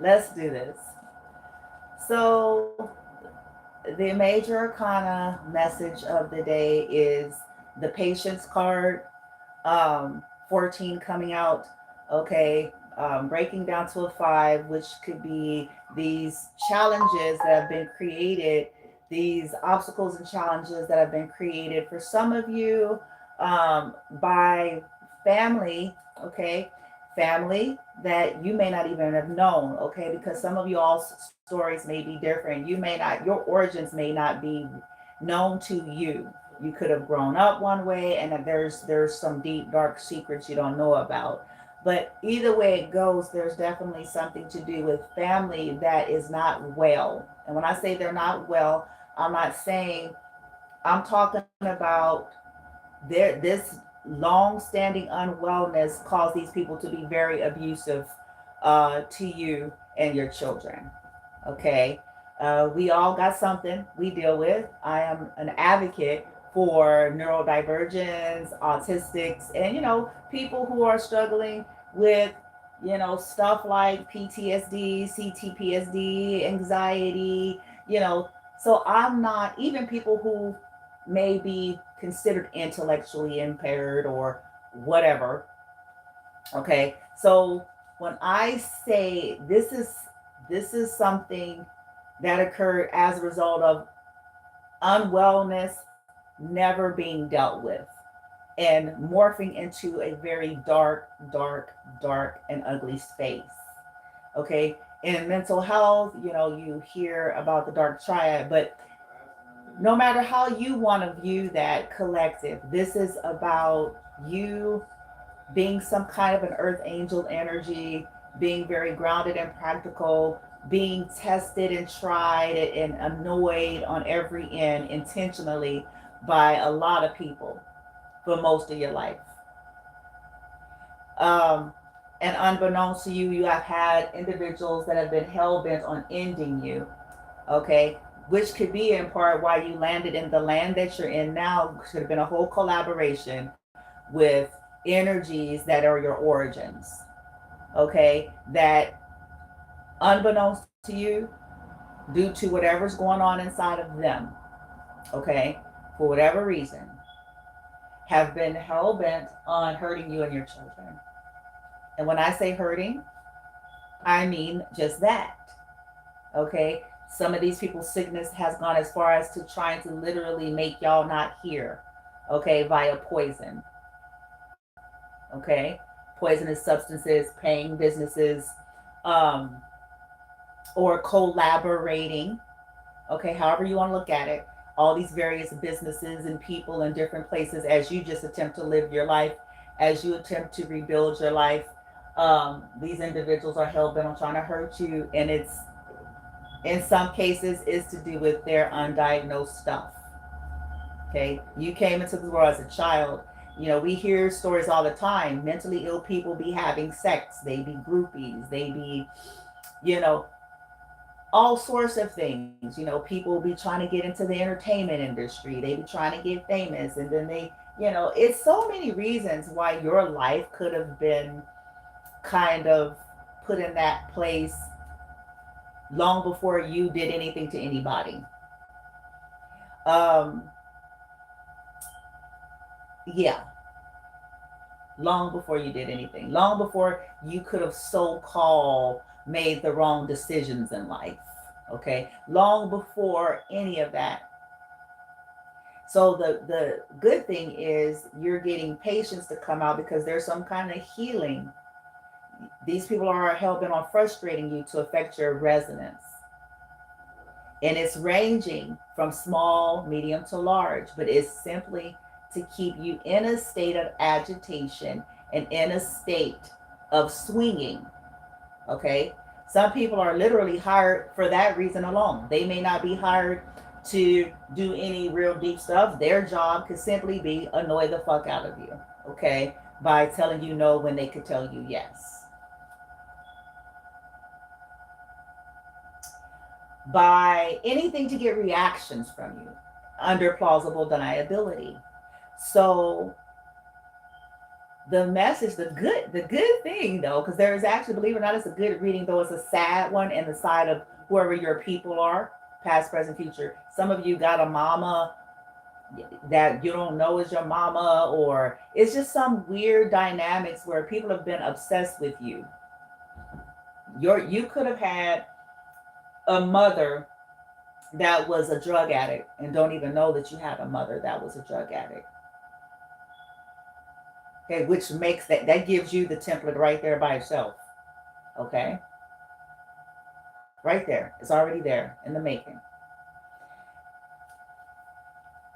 Let's do this. So, the major arcana message of the day is the patience card, 14 coming out, okay, breaking down to a 5, which could be these challenges that have been created, these obstacles and challenges that have been created for some of you, by family, okay, family that you may not even have known, okay, because some of you all's stories may be different. You may not, your origins may not be known to you. You could have grown up one way, and there's some deep dark secrets you don't know about. But either way it goes, there's definitely something to do with family that is not well. And when I say they're not well, I'm not saying, I'm talking about this long-standing unwellness caused these people to be very abusive, to you and your children. Okay, we all got something we deal with. I am an advocate for neurodivergence, autistics, and people who are struggling with stuff like PTSD, CTPSD, anxiety. You know, so I'm not, even people who may be considered intellectually impaired or whatever. Okay, so when I say this is something that occurred as a result of unwellness never being dealt with and morphing into a very dark, dark, dark, and ugly space. Okay, in mental health, you hear about the dark triad, but no matter how you want to view that collective, this is about you being some kind of an earth angel energy, being very grounded and practical, being tested and tried and annoyed on every end intentionally by a lot of people for most of your life. Um, and unbeknownst to you, you have had individuals that have been hell bent on ending you, okay? Which could be in part why you landed in the land that you're in now. Could have been a whole collaboration with energies that are your origins, okay? That unbeknownst to you, due to whatever's going on inside of them, okay, for whatever reason, have been hell bent on hurting you and your children. And when I say hurting, I mean just that, okay? Some of these people's sickness has gone as far as to trying to literally make y'all not hear, okay, via poison, okay? Poisonous substances, paying businesses, um, or collaborating, okay, however you want to look at it, all these various businesses and people in different places as you just attempt to live your life, as you attempt to rebuild your life. These individuals are hell bent on trying to hurt you, and it's, in some cases, is to do with their undiagnosed stuff. Okay, you came into the world as a child. We hear stories all the time. Mentally ill people be having sex. They be groupies. They be, you know, all sorts of things. People be trying to get into the entertainment industry. They be trying to get famous, and then it's so many reasons why your life could have been kind of put in that place long before you did anything to anybody. Um, yeah, long before you did anything, long before you could have so called made the wrong decisions in life. Okay, long before any of that. So the good thing is you're getting patients to come out because there's some kind of healing. These people are hell bent on frustrating you to affect your resonance. And it's ranging from small, medium to large, but it's simply to keep you in a state of agitation and in a state of swinging. Okay? Some people are literally hired for that reason alone. They may not be hired to do any real deep stuff. Their job could simply be annoy the fuck out of you, okay? By telling you no when they could tell you yes. By anything to get reactions from you under plausible deniability. So the message, the good thing though, because there is actually, believe it or not, it's a good reading, though it's a sad one in the side of whoever your people are, past, present, future. Some of you got a mama that you don't know is your mama, or it's just some weird dynamics where people have been obsessed with you. You could have had a mother that was a drug addict and don't even know that you had a mother that was a drug addict. Okay, which makes that gives you the template right there by itself. Okay, right there, it's already there in the making.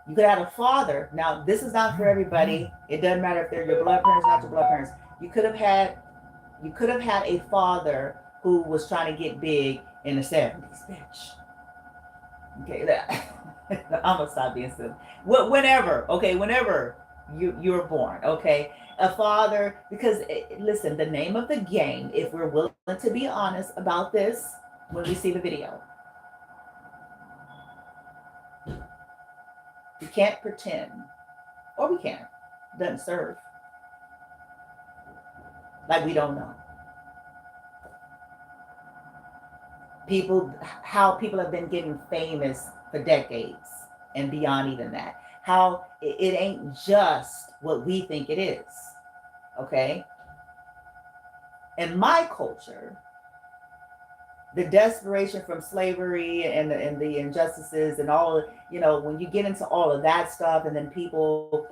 You could have a father. Now, this is not for everybody. It doesn't matter if they're your blood parents, not your blood parents. You could have had a father who was trying to get big in the 70s, bitch. Okay, I'm gonna stop being silly. Whenever you were born, okay, a father, because listen, the name of the game, if we're willing to be honest about this, when we see the video, we can't pretend, or we can, doesn't serve, like we don't know. How people have been getting famous for decades and beyond even that. How it ain't just what we think it is, okay? In my culture, the desperation from slavery and the injustices and all, when you get into all of that stuff, and then people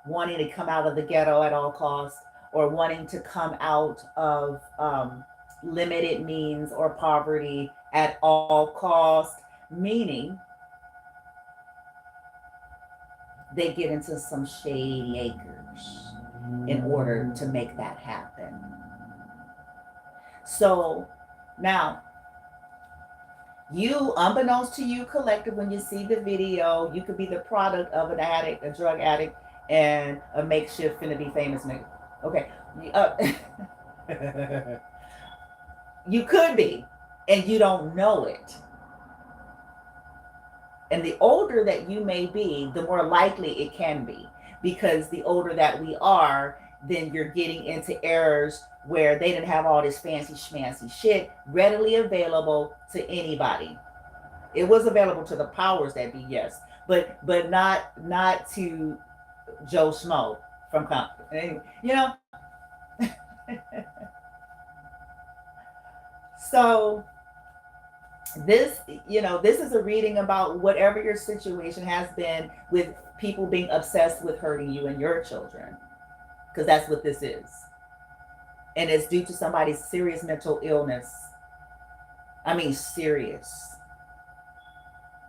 wanting to come out of the ghetto at all costs, or wanting to come out of limited means or poverty at all cost, meaning they get into some shady acres in order to make that happen. So now, you, unbeknownst to you collective, when you see the video, you could be the product of an addict, a drug addict, and a makeshift finna be famous nigga. Okay. You could be, and you don't know it. And the older that you may be, the more likely it can be. Because the older that we are, then you're getting into errors where they didn't have all this fancy schmancy shit readily available to anybody. It was available to the powers that be, yes, but not to Joe Schmo from Compton. So this is a reading about whatever your situation has been with people being obsessed with hurting you and your children, because that's what this is, and it's due to somebody's serious mental illness. I mean, serious.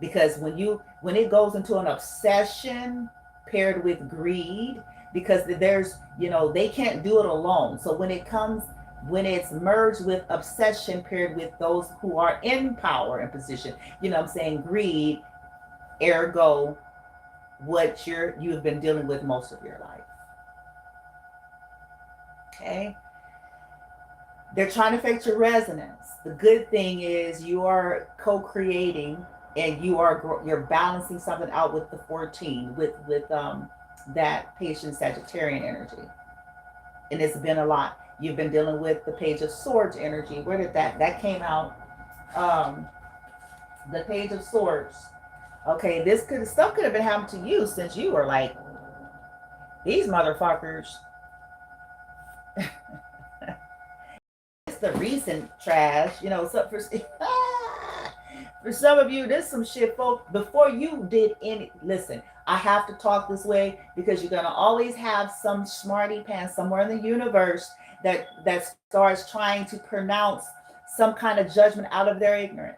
Because when it goes into an obsession paired with greed, because there's, they can't do it alone. So when it's merged with obsession paired with those who are in power and position, I'm saying, greed, ergo what you've been dealing with most of your life. Okay, they're trying to affect your resonance. The good thing is you are co-creating, and you're balancing something out with the 14, with that patient Sagittarian energy. And it's been a lot. You've been dealing with the Page of Swords energy. Where did that came out? The Page of Swords. Okay, stuff could have been happening to you since you were like, these motherfuckers. It's the recent trash, so for some of you, there's some shit, folks. Before you did any, listen, I have to talk this way because you're gonna always have some smarty pants somewhere in the universe that starts trying to pronounce some kind of judgment out of their ignorance.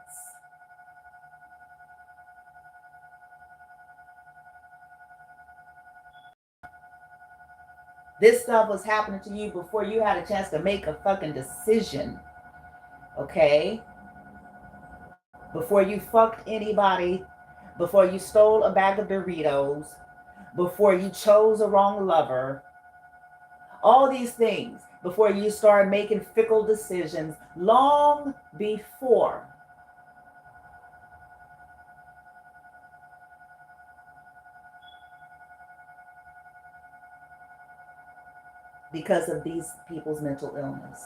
This stuff was happening to you before you had a chance to make a fucking decision. Okay? Before you fucked anybody, before you stole a bag of Doritos, before you chose a wrong lover, all these things, before you start making fickle decisions, long before. because of these people's mental illness.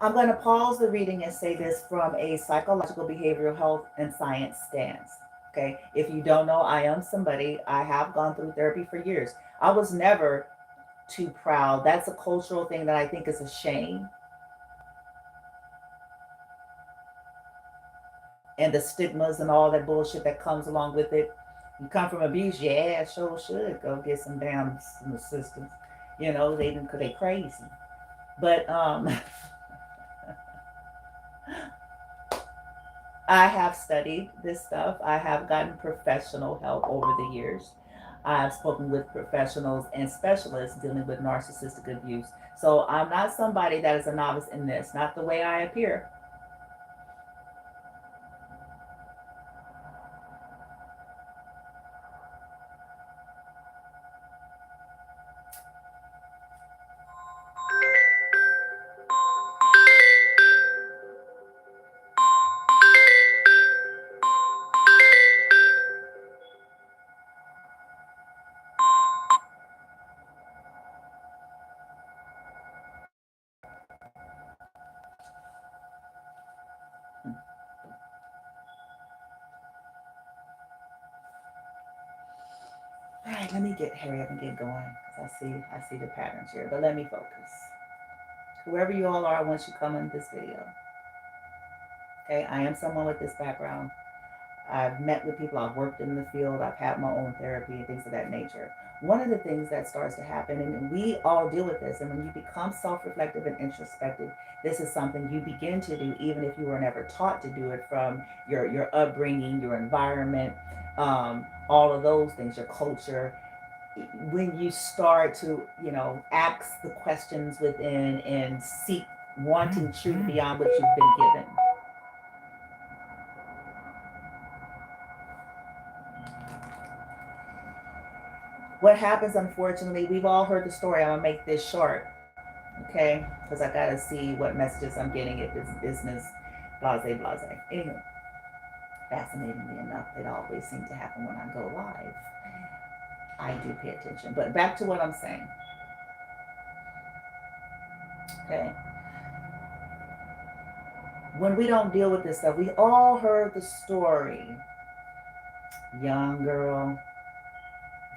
I'm going to pause the reading and say this from a psychological, behavioral health, and science stance. Okay. If you don't know, I am somebody, I have gone through therapy for years. I was never too proud. That's a cultural thing that I think is a shame. And the stigmas and all that bullshit that comes along with it. You come from abuse, yeah, sure should go get some assistance. You know, they crazy. But I have studied this stuff. I have gotten professional help over the years. I've spoken with professionals and specialists dealing with narcissistic abuse. So I'm not somebody that is a novice in this, not the way I appear. All right, let me hurry up and get going because I see the patterns here. But let me focus. Whoever you all are, once you come in this video, okay, I am someone with this background. I've met with people, I've worked in the field, I've had my own therapy and things of that nature. One of the things that starts to happen, and we all deal with this, and when you become self-reflective and introspective, this is something you begin to do even if you were never taught to do it from your upbringing, your environment, all of those things, your culture. When you start to, ask the questions within and seek wanting truth beyond what you've been given. What happens, unfortunately, we've all heard the story. I'm gonna make this short, okay? Because I gotta see what messages I'm getting if it's business, blase, blase. Anyway, fascinatingly enough, it always seems to happen when I go live. I do pay attention. But back to what I'm saying, okay? When we don't deal with this stuff, we all heard the story. Young girl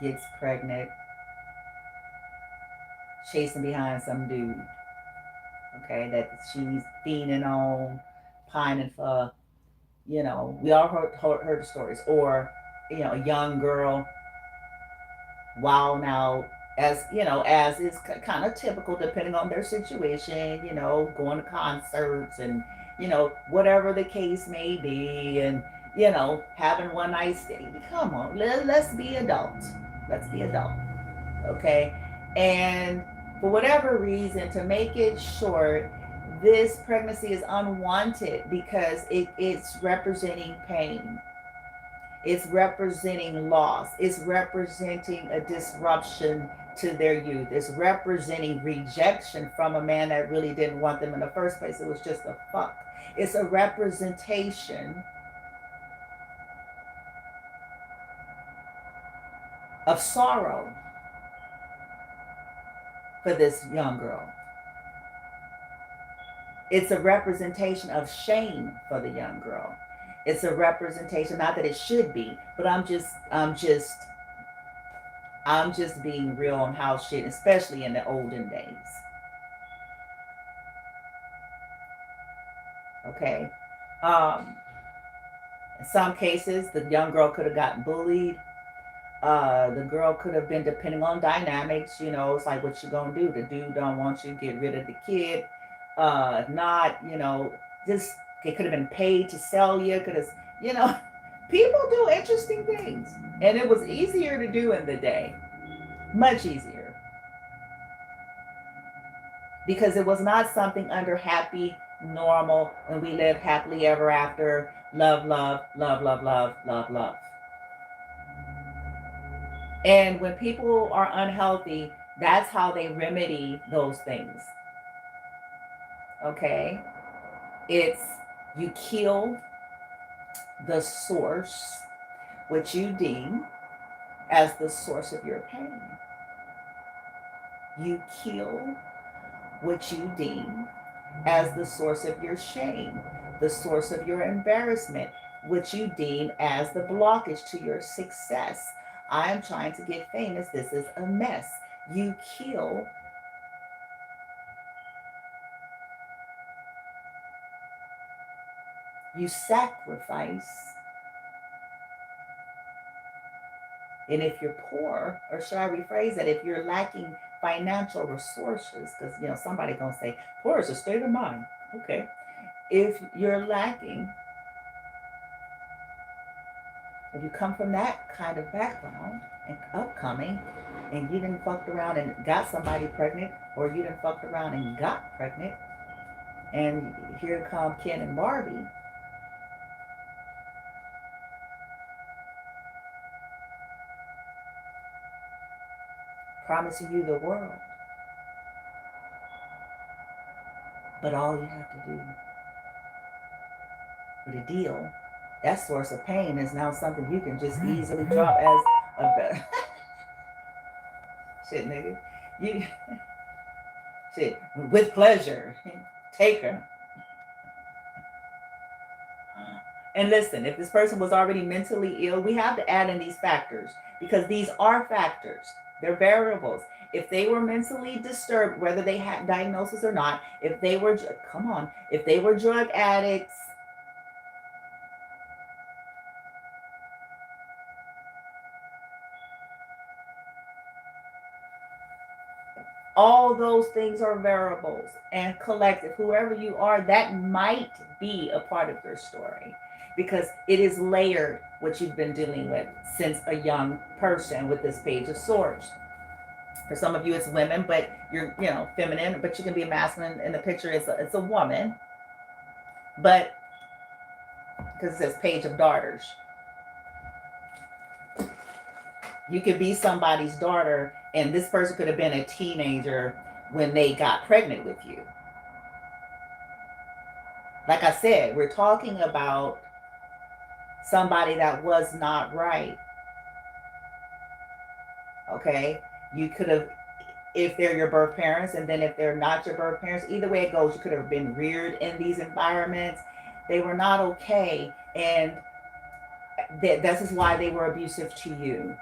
gets pregnant, chasing behind some dude, okay, that she's fiending on, pining for. We all heard the stories. Or, a young girl wilding out, as is kind of typical depending on their situation, going to concerts and, whatever the case may be, and, having one night stand. Come on, let's be adults. Let's be adult, okay? And for whatever reason, to make it short, this pregnancy is unwanted because it's representing pain. It's representing loss. It's representing a disruption to their youth. It's representing rejection from a man that really didn't want them in the first place. It was just a fuck. It's a representation of sorrow for this young girl. It's a representation of shame for the young girl. It's a representation, not that it should be, but I'm just being real on how shit, especially in the olden days. Okay. Um, in some cases, the young girl could have gotten bullied. The girl could have been, depending on dynamics, it's like, what you gonna do? The dude don't want you, get rid of the kid. If not, just, it could have been paid to sell you. Could have, you know, people do interesting things. And it was easier to do in the day. Much easier. Because it was not something under happy, normal, and we live happily ever after, love, love, love, love, love, love, love. And when people are unhealthy, that's how they remedy those things. Okay? It's, you kill the source, what you deem as the source of your pain. You kill what you deem as the source of your shame, the source of your embarrassment, what you deem as the blockage to your success. I am trying to get famous. This is a mess. You kill you sacrifice. And if you're poor, or should I rephrase that, if you're lacking financial resources, because somebody gonna say poor is a state of mind. Okay. If you're lacking, if you come from that kind of background and upcoming, and you didn't fucked around and got somebody pregnant, or you didn't fucked around and got pregnant, and here come Ken and Barbie, promising you the world. But all you have to do with a deal, that source of pain is now something you can just easily drop as a shit, nigga. You shit with pleasure. Take her. And listen, if this person was already mentally ill, we have to add in these factors because these are factors. They're variables. If they were mentally disturbed, whether they had diagnosis or not, if they were, if they were drug addicts, all those things are variables and collective. Whoever you are, that might be a part of your story because it is layered what you've been dealing with since a young person with this Page of Swords. For some of you, it's women, but you're, feminine, but you can be masculine. In the picture, it's a woman, but because it says Page of Daughters, you could be somebody's daughter, and this person could have been a teenager when they got pregnant with you. Like I said, we're talking about somebody that was not right. Okay? You could have, if they're your birth parents, and then if they're not your birth parents, either way it goes, you could have been reared in these environments. They were not okay. And this is why they were abusive to you.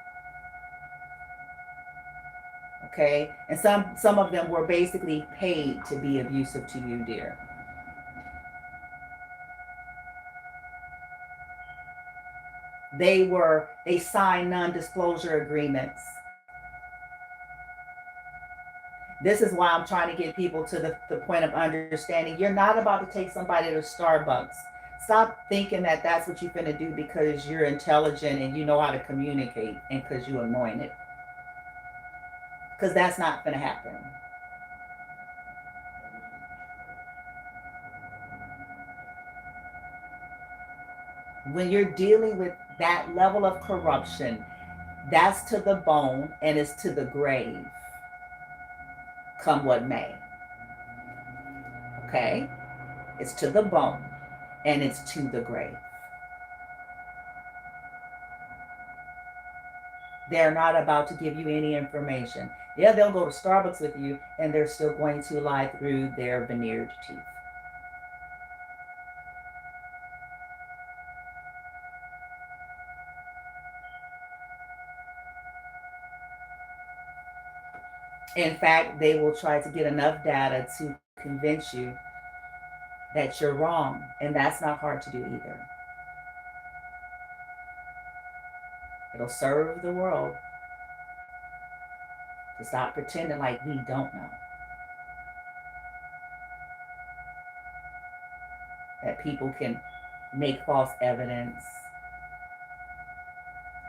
Okay? And some of them were basically paid to be abusive to you, dear. They signed non-disclosure agreements. This is why I'm trying to get people to the point of understanding. You're not about to take somebody to Starbucks. Stop thinking that that's what you're finna do because you're intelligent and you know how to communicate and because you're anointed. Because that's not gonna happen. When you're dealing with that level of corruption, that's to the bone and it's to the grave, come what may. Okay? It's to the bone and it's to the grave. They're not about to give you any information. Yeah, they'll go to Starbucks with you and they're still going to lie through their veneered teeth. In fact, they will try to get enough data to convince you that you're wrong, and that's not hard to do either. It'll serve the world to stop pretending like we don't know. That people can make false evidence,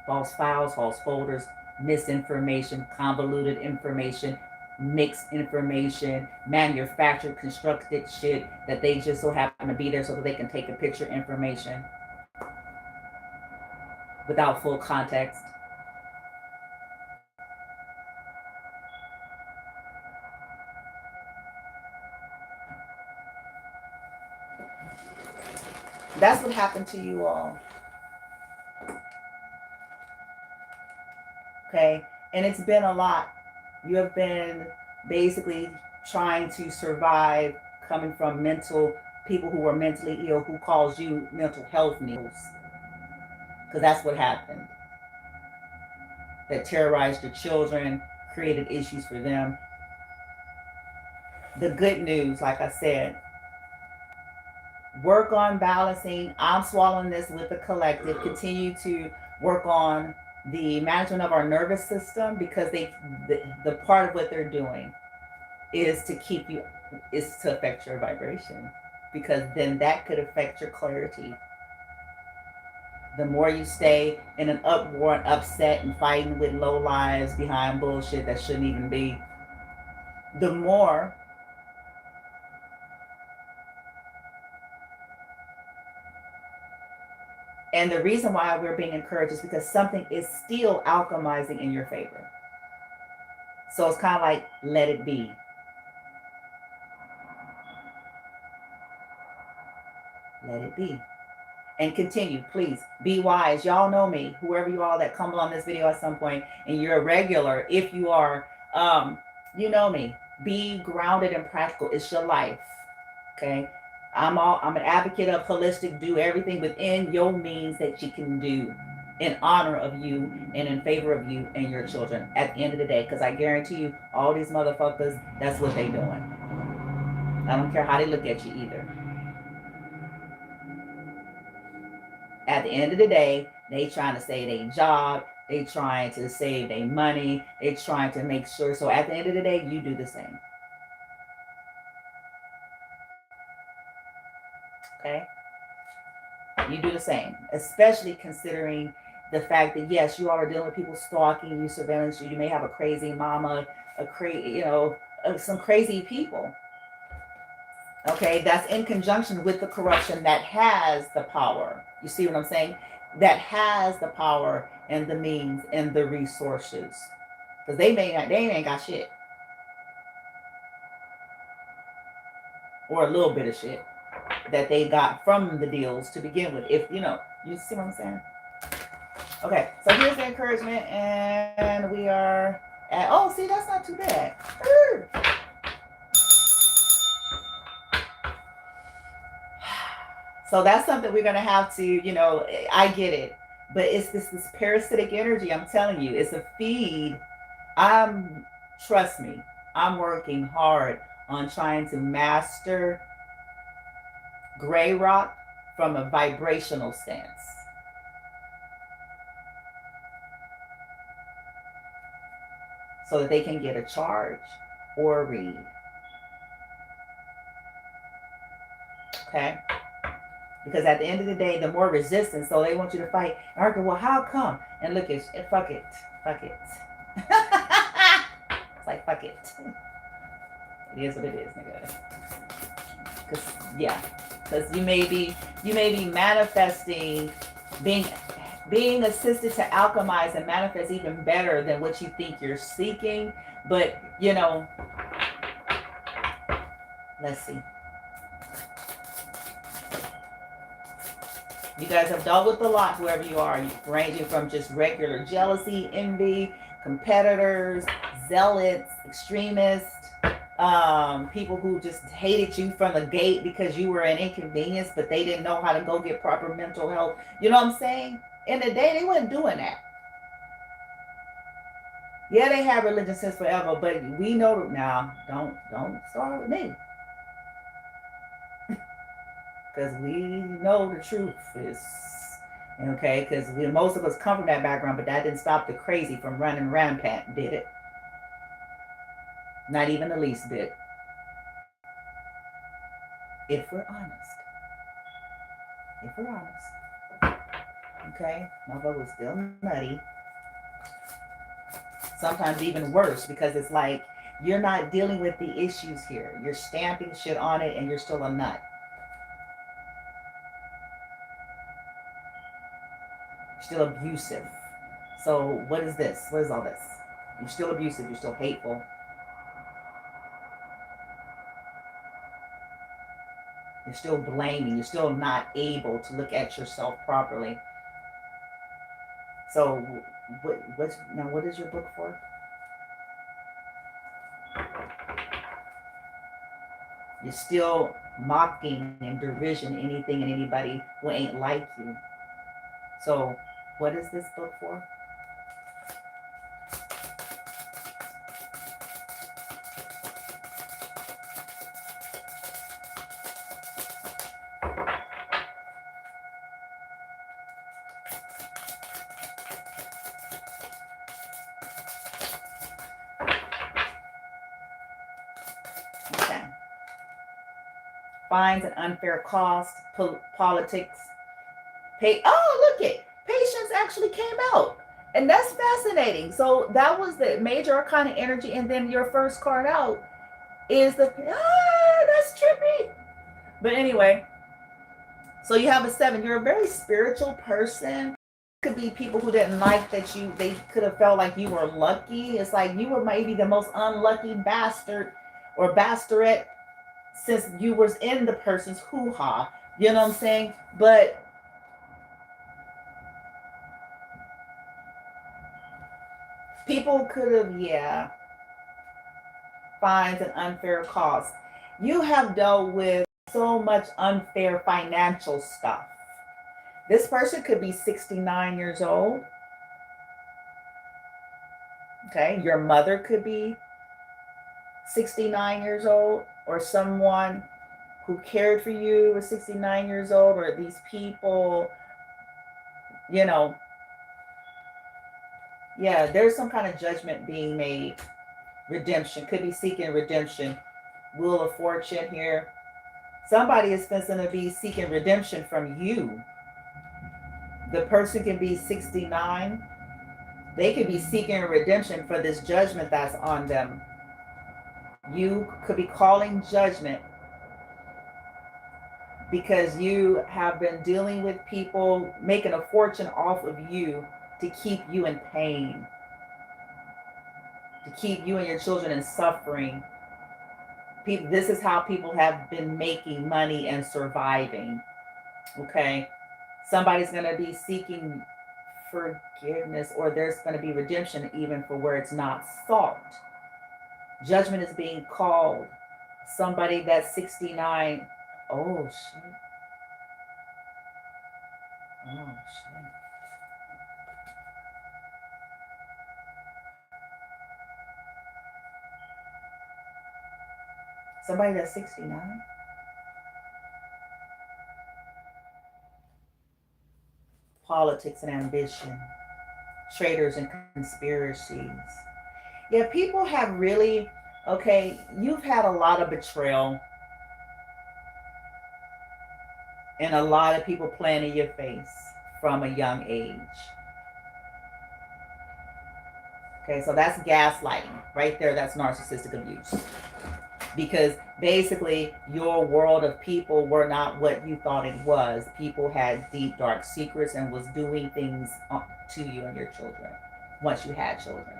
false files, false folders, misinformation, convoluted information, mixed information, manufactured, constructed shit that they just so happen to be there so that they can take a picture information without full context. That's what happened to you all. Okay. And it's been a lot. You have been basically trying to survive coming from people who are mentally ill, who calls you mental health news. Because that's what happened. That terrorized your children, created issues for them. The good news, like I said, work on balancing. I'm swallowing this with the collective. Continue to work on the management of our nervous system, because the part of what they're doing is to affect your vibration, because then that could affect your clarity. The more you stay in an uproar and upset and fighting with low lives behind bullshit that shouldn't even be, the more and the reason why we're being encouraged is because something is still alchemizing in your favor. So it's kind of like, let it be. Let it be. And continue, please. Be wise. Y'all know me. Whoever you all that come on this video at some point, and you're a regular, if you are, you know me. Be grounded and practical. It's your life. Okay? I'm an advocate of holistic. Do everything within your means that you can do in honor of you and in favor of you and your children at the end of the day. Because I guarantee you, all these motherfuckers, that's what they doing. I don't care how they look at you either. At the end of the day, they trying to save their job. They trying to save their money. They trying to make sure. So at the end of the day, you do the same. Okay? You do the same, especially considering the fact that, yes, you all are dealing with people stalking you, surveillance you. You may have a crazy mama, some crazy people. Okay, that's in conjunction with the corruption that has the power. You see what I'm saying? That has the power and the means and the resources, because they ain't got shit, or a little bit of shit that they got from the deals to begin with. If you see what I'm saying? Okay, so here's the encouragement, and we are at, oh, see, that's not too bad. So that's something we're going to have to, I get it, but it's this parasitic energy. I'm telling you, it's a feed. Trust me, I'm working hard on trying to master gray rock from a vibrational stance. So that they can get a charge or a read. Okay? Because at the end of the day, the more resistance, so they want you to fight. Argue, well, how come? And look, fuck it. Fuck it. It's like, fuck it. It is what it is, nigga. Because you may be manifesting, being assisted to alchemize and manifest even better than what you think you're seeking. But, let's see. You guys have dealt with a lot, whoever you are, ranging from just regular jealousy, envy, competitors, zealots, extremists, people who just hated you from the gate because you were an inconvenience, but they didn't know how to go get proper mental health. You know what I'm saying? In the day, they weren't doing that. Yeah, they had religion since forever, but we know now. Don't start with me, because we know the truth is okay. Because most of us come from that background, but that didn't stop the crazy from running rampant, did it? Not even the least bit. If we're honest. Okay? Motherfucker was still nutty. Sometimes even worse, because it's like you're not dealing with the issues here. You're stamping shit on it and you're still a nut. You're still abusive. So what is this? What is all this? You're still abusive. You're still hateful. You're still blaming. You're still not able to look at yourself properly. So What is your book for? You're still mocking and derision anything and anybody who ain't like you. So, what is this book for? Okay. Fines and unfair cost, politics. Look it. Patience actually came out. And that's fascinating. So that was the major arcana energy. And then your first card out is that's trippy. But anyway, so you have a 7. You're a very spiritual person. Could be people who didn't like that they could have felt like you were lucky. It's like you were maybe the most unlucky bastard or bastardette since you was in the person's hoo-ha. You know what I'm saying? But people could have, yeah, fines and unfair costs. You have dealt with so much unfair financial stuff. This person could be 69 years old. Okay, your mother could be 69 years old, or someone who cared for you was 69 years old, or these people, you know, yeah, there's some kind of judgment being made. Redemption, could be seeking redemption. Wheel of Fortune here. Somebody is going to be seeking redemption from you. The person can be 69. They could be seeking redemption for this judgment that's on them. You could be calling judgment because you have been dealing with people making a fortune off of you to keep you in pain, to keep you and your children in suffering. This is how people have been making money and surviving. Okay, somebody's going to be seeking forgiveness, or there's going to be redemption even for where it's not sought. Judgment is being called. Somebody that's 69. Oh shit. Oh shit. Somebody that's 69. Politics and ambition, traitors and conspiracies. Yeah, people have really, okay, you've had a lot of betrayal and a lot of people playing in your face from a young age. Okay, so that's gaslighting right there. That's narcissistic abuse. Because basically your world of people were not what you thought it was. People had deep, dark secrets and was doing things to you and your children once you had children.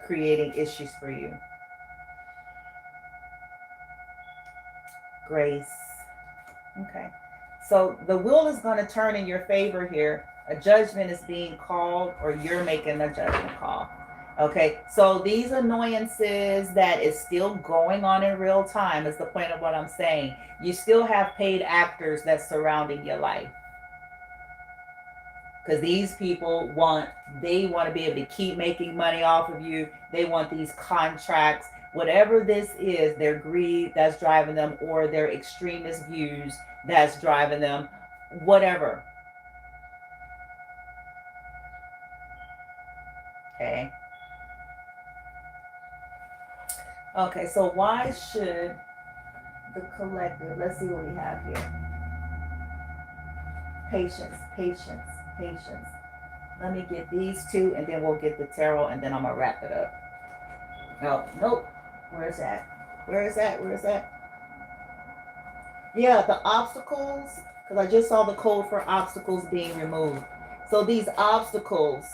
Creating issues for you. Grace. Okay. So the wheel is going to turn in your favor here. A judgment is being called, or you're making a judgment call. Okay, so these annoyances that is still going on in real time is the point of what I'm saying. You still have paid actors that's surrounding your life. Because these people want to be able to keep making money off of you. They want these contracts. Whatever this is, their greed that's driving them, or their extremist views that's driving them, whatever. Okay. Okay, so why should the collective, let's see what we have here. Patience, patience, patience. Let me get these two and then we'll get the tarot and then I'm going to wrap it up. Oh, nope. Where's that? Where is that? Where is that? Yeah, the obstacles, because I just saw the code for obstacles being removed. So these obstacles,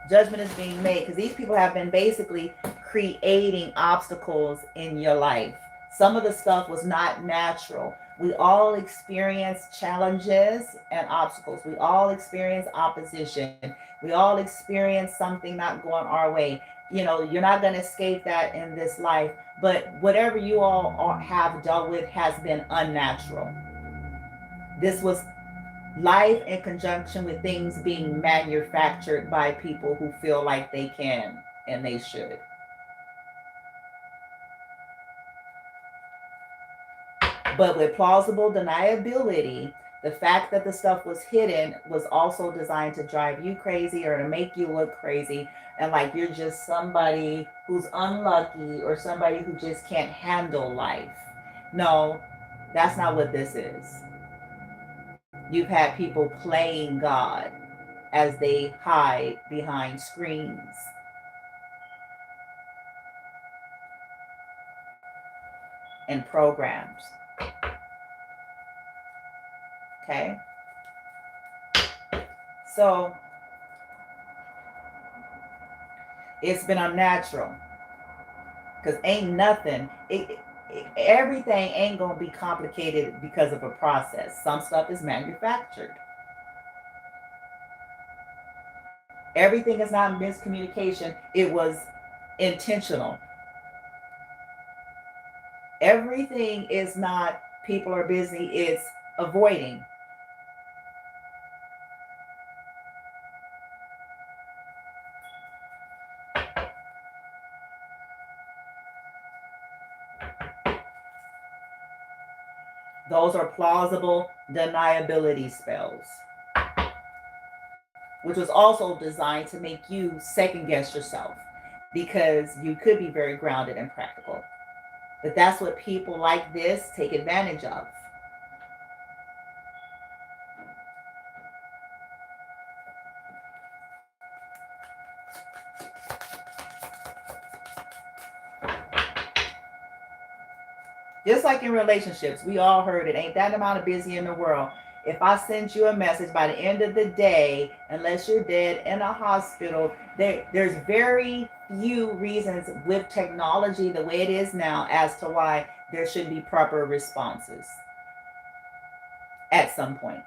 judgment is being made because these people have been basically creating obstacles in your life. Some of the stuff was not natural. We all experience challenges and obstacles. We all experience opposition. We all experience something not going our way. You know, you're not going to escape that in this life. But whatever you all have dealt with has been unnatural. This was life in conjunction with things being manufactured by people who feel like they can and they should. But with plausible deniability, the fact that the stuff was hidden was also designed to drive you crazy or to make you look crazy and like you're just somebody who's unlucky or somebody who just can't handle life. No, that's not what this is. You've had people playing God as they hide behind screens. And programs. Okay? So it's been unnatural. Because ain't nothing, everything ain't going to be complicated because of a process. Some stuff is manufactured. Everything is not miscommunication, it was intentional. Everything is not people are busy, it's avoiding. Those are plausible deniability spells, which was also designed to make you second guess yourself because you could be very grounded and practical. But that's what people like this take advantage of. Just like in relationships, we all heard it. Ain't that amount of busy in the world. If I send you a message by the end of the day, unless you're dead in a hospital, there's very few reasons with technology the way it is now as to why there should be proper responses at some point.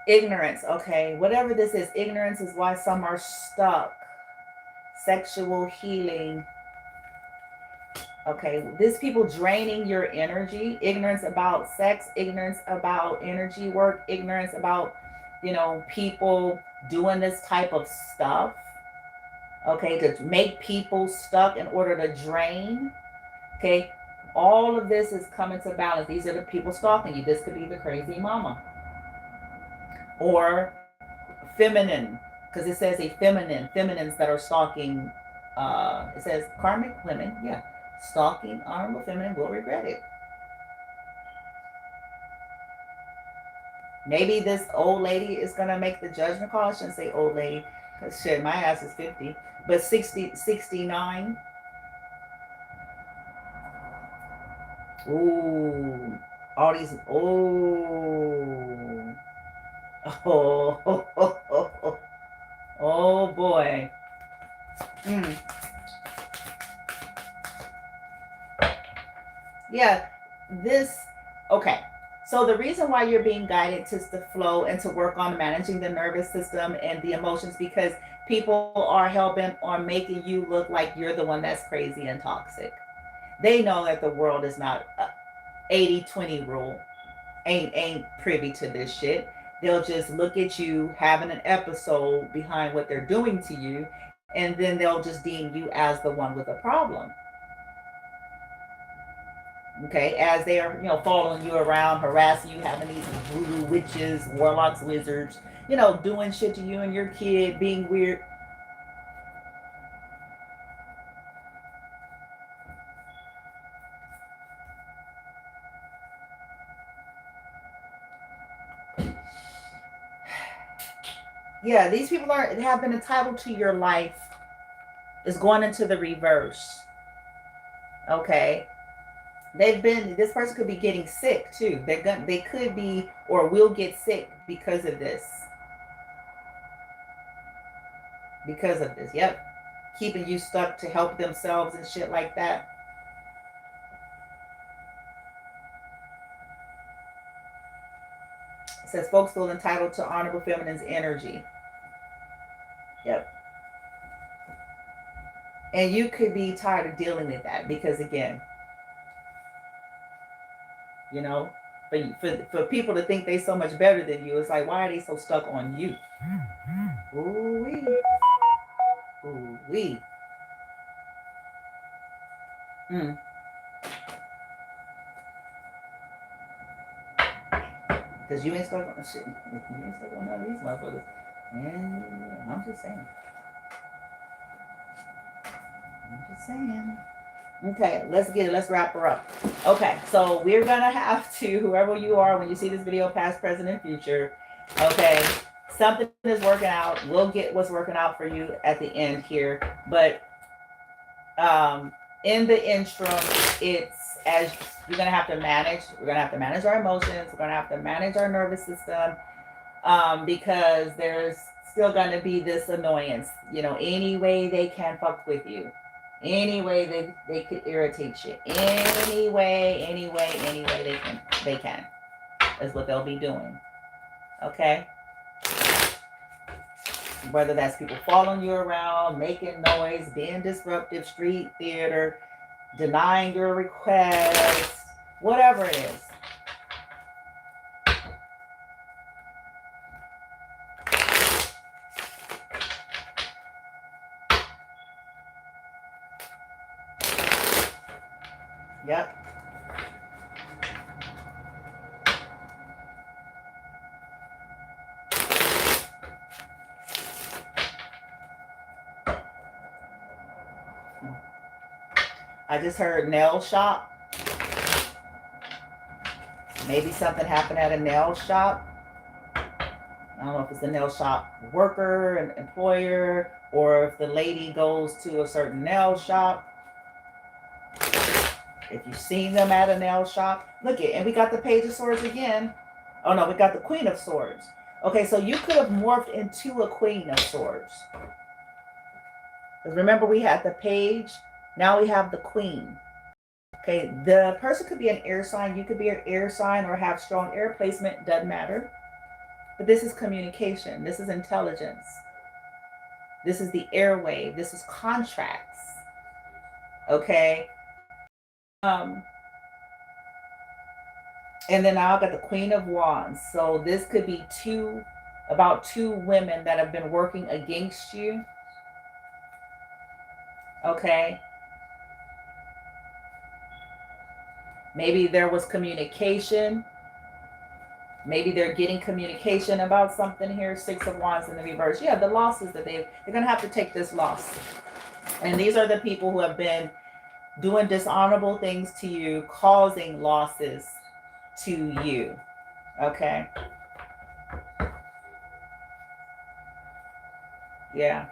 Ignorance, okay, whatever this is, ignorance is why some are stuck. Sexual healing, okay, this people draining your energy, ignorance about sex, ignorance about energy work, ignorance about, you know, people doing this type of stuff, okay, to make people stuck in order to drain, okay, all of this is coming to balance. These are the people stalking you. This could be the crazy mama or feminine, because it says a feminines that are stalking. It says karmic women, yeah, stalking honorable feminine will regret it. Maybe this old lady is gonna make the judgment call. I shouldn't say old lady, because shit, my ass is 50, but 60, 69. Ooh, all these. Oh, oh, oh, oh, oh, oh boy. Mm. Yeah, this, okay. So the reason why you're being guided to the flow and to work on managing the nervous system and the emotions, because people are hell-bent on making you look like you're the one that's crazy and toxic. They know that the world is not 80-20 rule. Ain't privy to this shit. They'll just look at you having an episode behind what they're doing to you, and then they'll just deem you as the one with a problem. Okay, as they are, you know, following you around, harassing you, having these voodoo witches, warlocks, wizards, you know, doing shit to you and your kid, being weird. Yeah, these people have been entitled to your life. Is going into the reverse. Okay, This person could be getting sick too. They could be or will get sick because of this. Because of this. Yep. Keeping you stuck to help themselves and shit like that. It says folks feel entitled to honorable feminine's energy. Yep. And you could be tired of dealing with that because, again, you know, for people to think they so much better than you, it's like, why are they so stuck on you? Ooh wee. Ooh wee. Because you ain't stuck on shit. You ain't stuck on none of these motherfuckers. And I'm just saying. Okay, let's get it. Let's wrap her up. Okay, so we're gonna have to, whoever you are, when you see this video, past, present, and future. Okay, something is working out. We'll get what's working out for you at the end here. But in the interim, it's as we're gonna have to manage. We're gonna have to manage our emotions. We're gonna have to manage our nervous system, because there's still gonna be this annoyance. You know, any way they can fuck with you. Any way they could irritate you. Any way they can. Is what they'll be doing. Okay? Whether that's people following you around, making noise, being disruptive, street theater, denying your requests, whatever it is. Yep. I just heard nail shop. Maybe something happened at a nail shop. I don't know if it's a nail shop worker, an employer, or if the lady goes to a certain nail shop. If you've seen them at a nail shop, look it. And we got the Page of Swords again. Oh no, we got the Queen of Swords. Okay, so you could have morphed into a Queen of Swords. Because remember, we had the Page. Now we have the Queen. Okay, the person could be an air sign. You could be an air sign or have strong air placement. Doesn't matter. But this is communication. This is intelligence. This is the airwave. This is contracts. Okay. And then now I've got the Queen of Wands. So this could be about two women that have been working against you. Okay. Maybe there was communication. Maybe they're getting communication about something here. Six of Wands in the reverse. Yeah, the losses that they're going to have to take this loss. And these are the people who have been doing dishonorable things to you, causing losses to you. Okay. Yeah.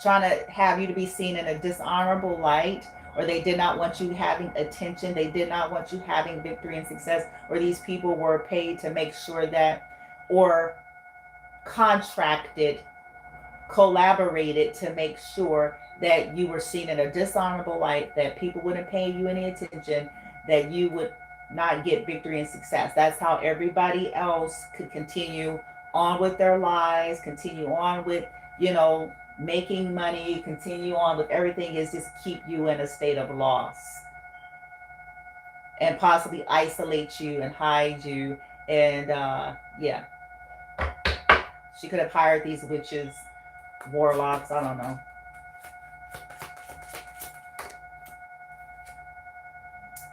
Trying to have you to be seen in a dishonorable light, or they did not want you having attention. They did not want you having victory and success, or these people were paid to make sure that, or contracted, collaborated to make sure that you were seen in a dishonorable light, that people wouldn't pay you any attention, that you would not get victory and success. That's how everybody else could continue on with their lives, continue on with, making money, continue on with everything, is just keep you in a state of loss and possibly isolate you and hide you. And yeah, she could have hired these witches, warlocks, I don't know.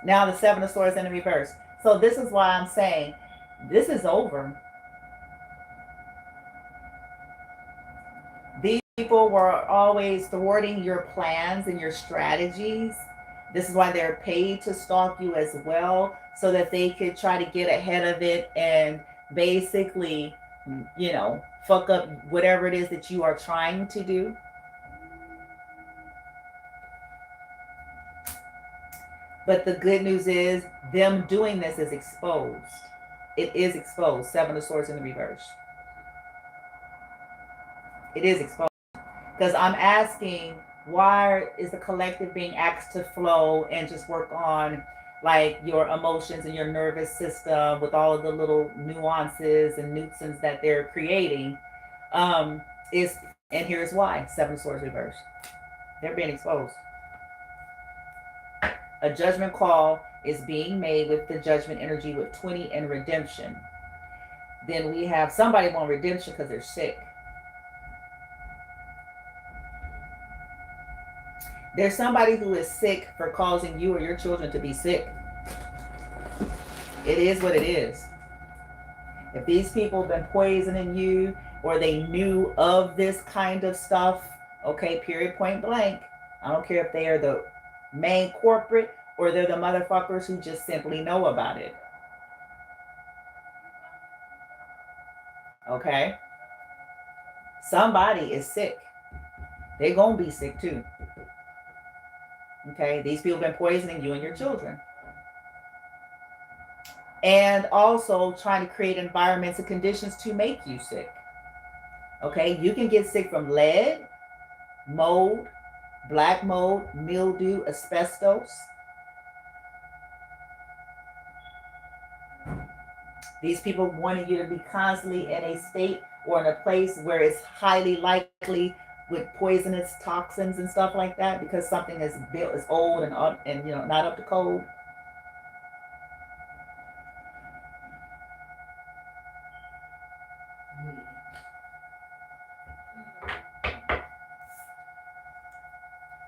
Now the Seven of Swords in the reverse. So this is why I'm saying this is over. These people were always thwarting your plans and your strategies. This is why they're paid to stalk you as well, so that they could try to get ahead of it and basically, fuck up whatever it is that you are trying to do. But the good news is them doing this is exposed. It is exposed. Seven of Swords in the reverse. It is exposed. Because I'm asking, why is the collective being asked to flow and just work on like your emotions and your nervous system with all of the little nuances and nuisance that they're creating? Is and here's why. Seven of Swords reverse. They're being exposed. A judgment call is being made with the judgment energy with 20 and redemption. Then we have somebody want redemption because they're sick. There's somebody who is sick for causing you or your children to be sick. It is what it is. If these people have been poisoning you or they knew of this kind of stuff, okay, period, point blank. I don't care if they are the main corporate or they're the motherfuckers who just simply know about it. Okay? Somebody is sick. They're going to be sick too. Okay? These people have been poisoning you and your children. And also trying to create environments and conditions to make you sick. Okay? You can get sick from lead, mold, black mold, mildew, asbestos. These people wanting you to be constantly in a state or in a place where it's highly likely with poisonous toxins and stuff like that because something is built is old and not up to code.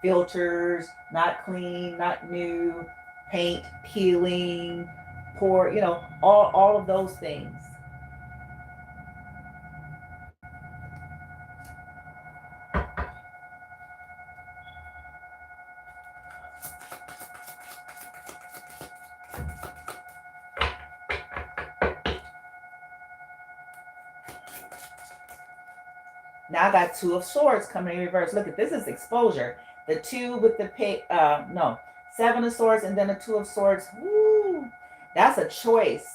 Filters, not clean, not new, paint peeling, pour, all of those things. Now I got Two of Swords coming in reverse. Look at this is exposure. The two with the Seven of Swords and then a Two of Swords. Woo! That's a choice.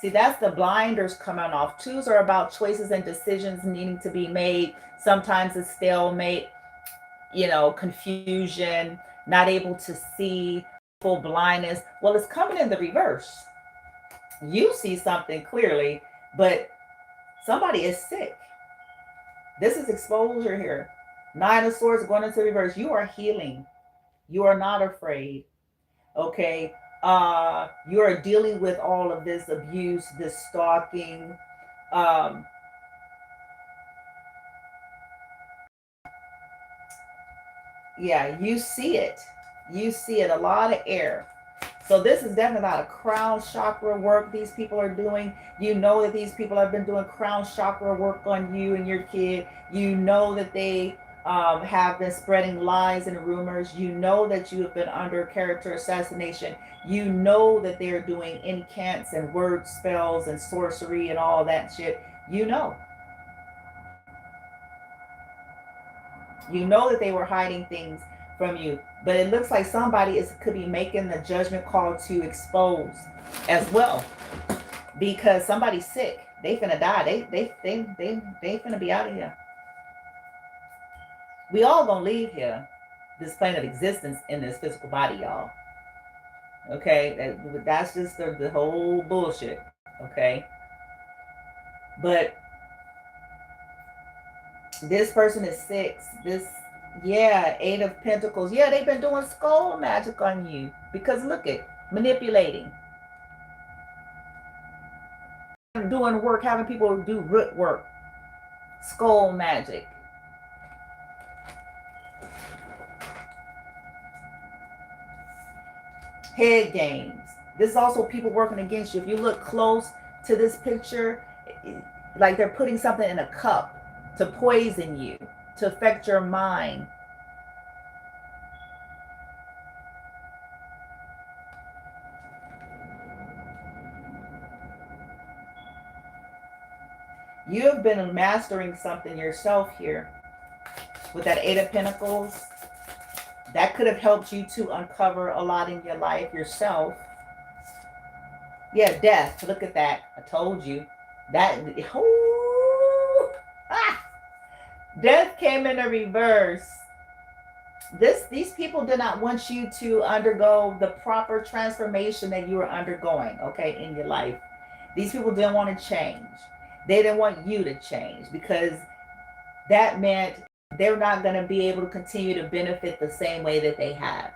See, that's the blinders coming off. Twos are about choices and decisions needing to be made. Sometimes a stalemate, confusion, not able to see, full blindness. Well, it's coming in the reverse. You see something clearly, but somebody is sick. This is exposure here. Nine of Swords going into reverse. You are healing. You are not afraid. Okay. You are dealing with all of this abuse, this stalking. Yeah, you see it. You see it. A lot of air. So this is definitely a lot of crown chakra work these people are doing. You know that these people have been doing crown chakra work on you and your kid. You know that they have been spreading lies and rumors. You know that you have been under character assassination. You know that they're doing incants and word spells and sorcery and all that shit. You know. You know that they were hiding things from you. But it looks like somebody could be making the judgment call to expose as well. Because somebody's sick. They finna die. They finna be out of here. We all gonna leave here, this plane of existence in this physical body, y'all. Okay? That's just the whole bullshit. Okay? But this person is sick. Eight of Pentacles. Yeah, they've been doing skull magic on you. Because look at manipulating. Doing work, having people do root work. Skull magic. Head games. This is also people working against you. If you look close to this picture, like they're putting something in a cup to poison you, to affect your mind. You have been mastering something yourself here with that Eight of Pentacles. That could have helped you to uncover a lot in your life yourself. Yeah, death. Look at that. I told you. That. Ooh, ah, death came in a reverse. These people did not want you to undergo the proper transformation that you were undergoing, okay, in your life. These people didn't want to change. They didn't want you to change because that meant they're not going to be able to continue to benefit the same way that they have.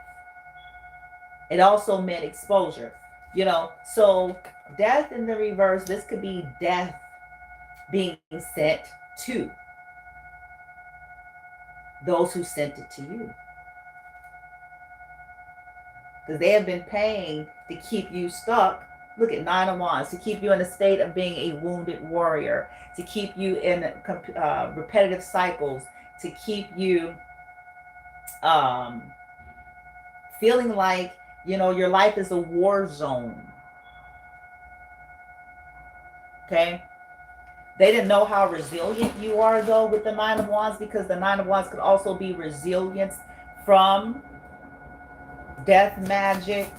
It also meant exposure, you know. So death in the reverse, this could be death being sent to those who sent it to you. Because they have been paying to keep you stuck. Look at Nine of Wands, to keep you in a state of being a wounded warrior, to keep you in repetitive cycles, to keep you feeling like, you know, your life is a war zone. Okay? They didn't know how resilient you are, though, with the Nine of Wands, because the Nine of Wands could also be resilience from death magic.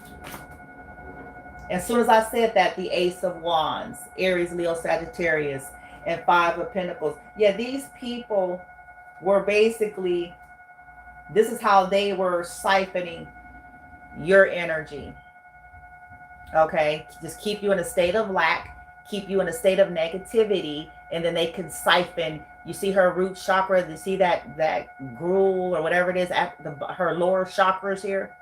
As soon as I said that, the Ace of Wands, Aries, Leo, Sagittarius, and Five of Pentacles. Yeah, these people were basically, this is how they were siphoning your energy. Okay? Just keep you in a state of lack, keep you in a state of negativity, and then they can siphon. You see her root chakra, you see that gruel or whatever it is at her lower chakras here.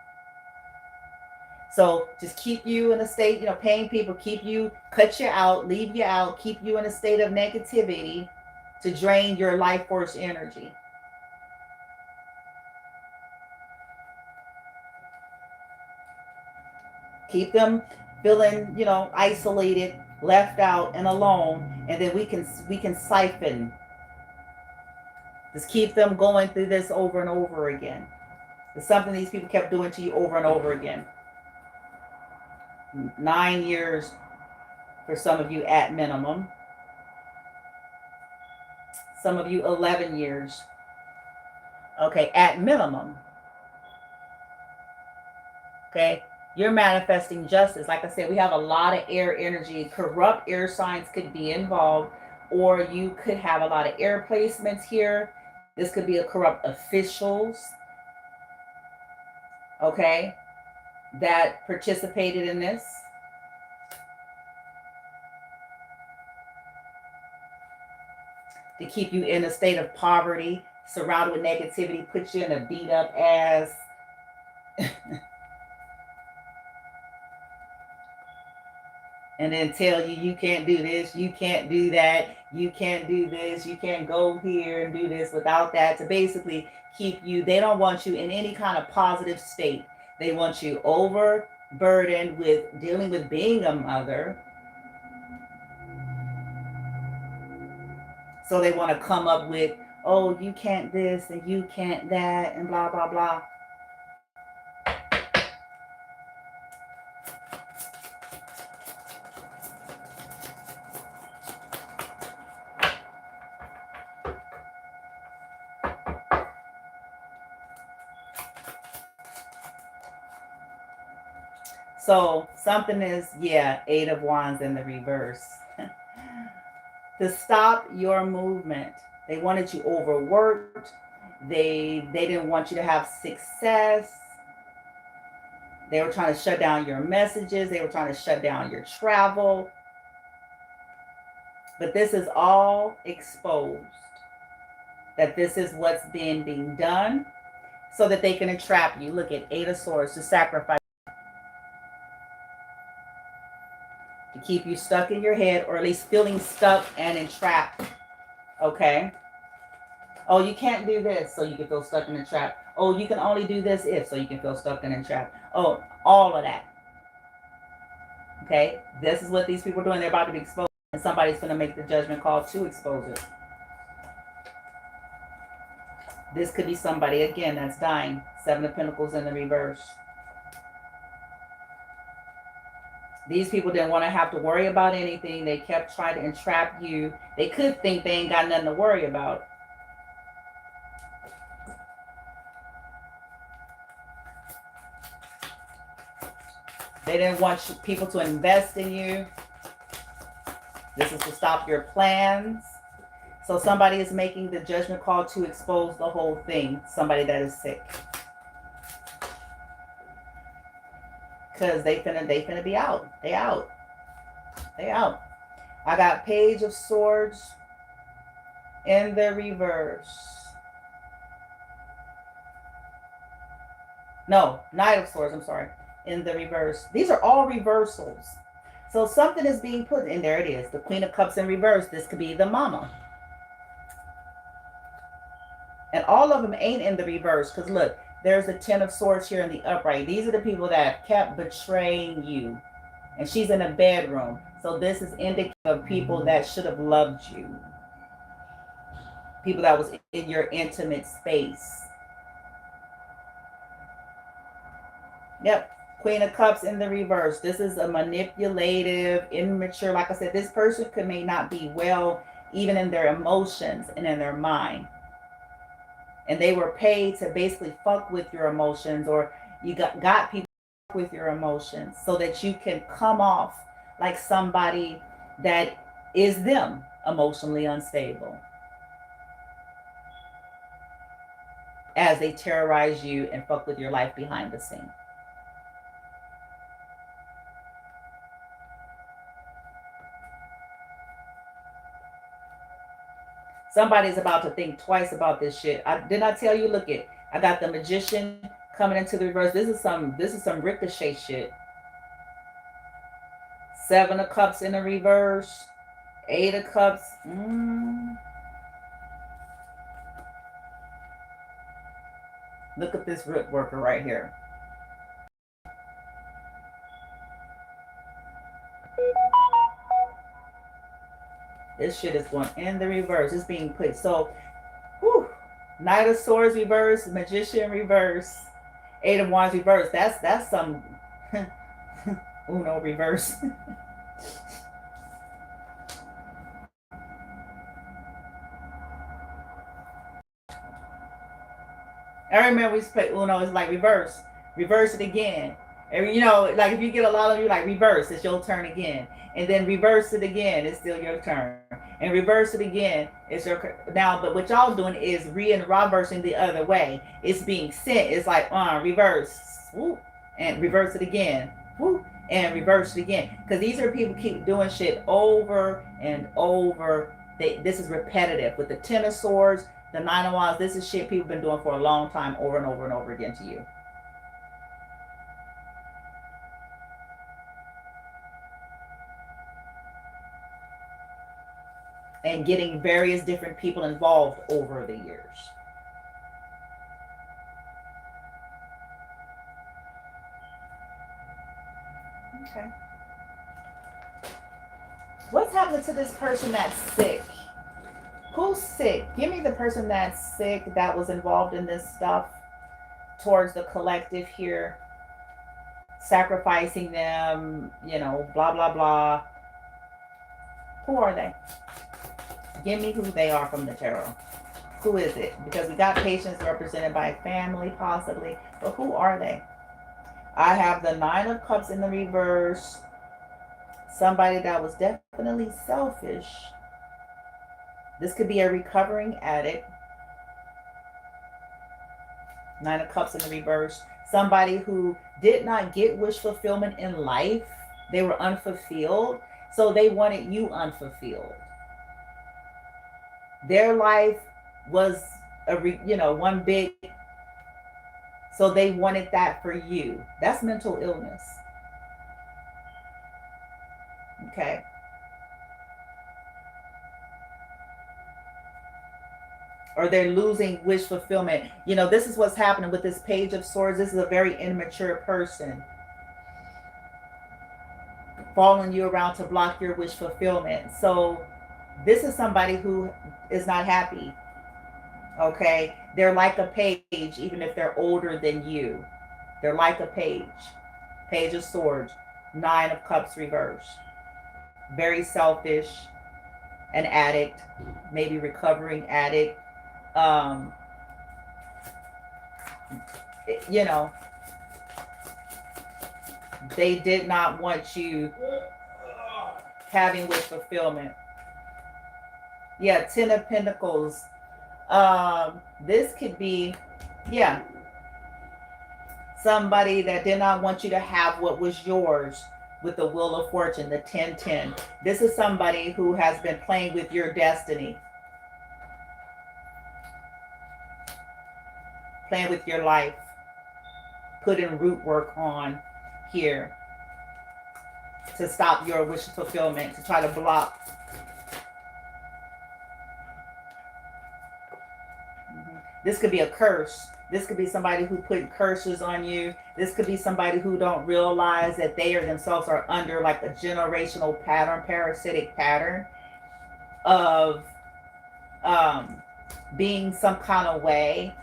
So just keep you in a state, you know, paying people, keep you, cut you out, leave you out, keep you in a state of negativity to drain your life force energy. Keep them feeling, you know, isolated, left out, and alone, and then we can siphon. Just keep them going through this over and over again. It's something these people kept doing to you over and over again. 9 years for some of you at minimum. Some of you 11 years. Okay, at minimum. Okay, you're manifesting justice. Like I said, we have a lot of air energy. Corrupt air signs could be involved, or you could have a lot of air placements here. This could be a corrupt officials, okay, that participated in this. To keep you in a state of poverty, surrounded with negativity, put you in a beat up ass. And then tell you, you can't do this, you can't do that, you can't do this, you can't go here and do this without that, to basically keep you, they don't want you in any kind of positive state. They want you overburdened with dealing with being a mother. So they want to come up with, oh, you can't this and you can't that and blah, blah, blah. So something is, yeah, Eight of Wands in the reverse. To stop your movement. They wanted you overworked. They didn't want you to have success. They were trying to shut down your messages. They were trying to shut down your travel. But this is all exposed. That this is what's being done so that they can entrap you. Look at Eight of Swords, to sacrifice. To keep you stuck in your head, or at least feeling stuck and entrapped. Okay? Oh, you can't do this, so you can feel stuck in a trap. Oh, you can only do this if, so you can feel stuck in a trap. Oh, all of that. Okay? This is what these people are doing. They're about to be exposed, and somebody's going to make the judgment call to expose it. This could be somebody, again, that's dying. Seven of Pentacles in the reverse. These people didn't want to have to worry about anything. They kept trying to entrap you. They could think they ain't got nothing to worry about. They didn't want people to invest in you. This is to stop your plans. So somebody is making the judgment call to expose the whole thing. Somebody that is sick. Because they finna be out. They out. They out. I got Page of Swords in the reverse. No, Knight of Swords, I'm sorry. In the reverse. These are all reversals. So something is being put in. There it is. The Queen of Cups in reverse. This could be the mama. And all of them ain't in the reverse. Because look, there's the Ten of Swords here in the upright. These are the people that kept betraying you. And she's in a bedroom. So this is indicative of people that should have loved you. People that was in your intimate space. Yep. Queen of Cups in the reverse. This is a manipulative, immature. Like I said, this person may not be well, even in their emotions and in their mind. And they were paid to basically fuck with your emotions, or you got people with your emotions so that you can come off like somebody that is them, emotionally unstable, as they terrorize you and fuck with your life behind the scene. Somebody's about to think twice about this shit. Didn't I tell you? Look it. I got the Magician coming into the reverse. This is some ricochet shit. Seven of Cups in the reverse. Eight of Cups. Look at this root worker right here. This shit is going in the reverse. It's being put. So, whew, Knight of Swords reverse, Magician reverse, Eight of Wands reverse. That's some Uno reverse. I remember we used to play Uno. It's like reverse it again. And you know, like if you get a lot of you, like reverse, it's your turn again, and then reverse it again, it's still your turn, and reverse it again, it's your now. But what y'all doing is reversing the other way. It's being sent. It's like reverse, whoop, and reverse it again, whoop, and reverse it again. Because these are people keep doing shit over and over. This is repetitive with the Ten of Swords, the Nine of Wands. This is shit people been doing for a long time, over and over and over again to you. And getting various different people involved over the years. Okay. What's happening to this person that's sick? Who's sick? Give me the person that's sick that was involved in this stuff towards the collective here. Sacrificing them, you know, blah, blah, blah. Who are they? Give me who they are from the tarot. Who is it? Because we got patients represented by family, possibly. But who are they? I have the Nine of Cups in the reverse. Somebody that was definitely selfish. This could be a recovering addict. Nine of Cups in the reverse. Somebody who did not get wish fulfillment in life. They were unfulfilled. So they wanted you unfulfilled. Their life was one big, so they wanted that for you. That's mental illness. Okay. Or they're losing wish fulfillment. You know, this is what's happening with this Page of Swords. This is a very immature person following you around to block your wish fulfillment. So this is somebody who is not happy. Okay. They're like a page, even if they're older than you. They're like a page. Page of Swords. Nine of Cups reverse. Very selfish. An addict. Maybe recovering addict. You know. They did not want you having wish fulfillment. Yeah, Ten of Pentacles. This could be, yeah, somebody that did not want you to have what was yours with the Wheel of Fortune, the 10-10. This is somebody who has been playing with your destiny, playing with your life, putting root work on here to stop your wish fulfillment, to try to block. This could be a curse. This could be somebody who put curses on you. This could be somebody who don't realize that they or themselves are under like a generational pattern, parasitic pattern of being some kind of way.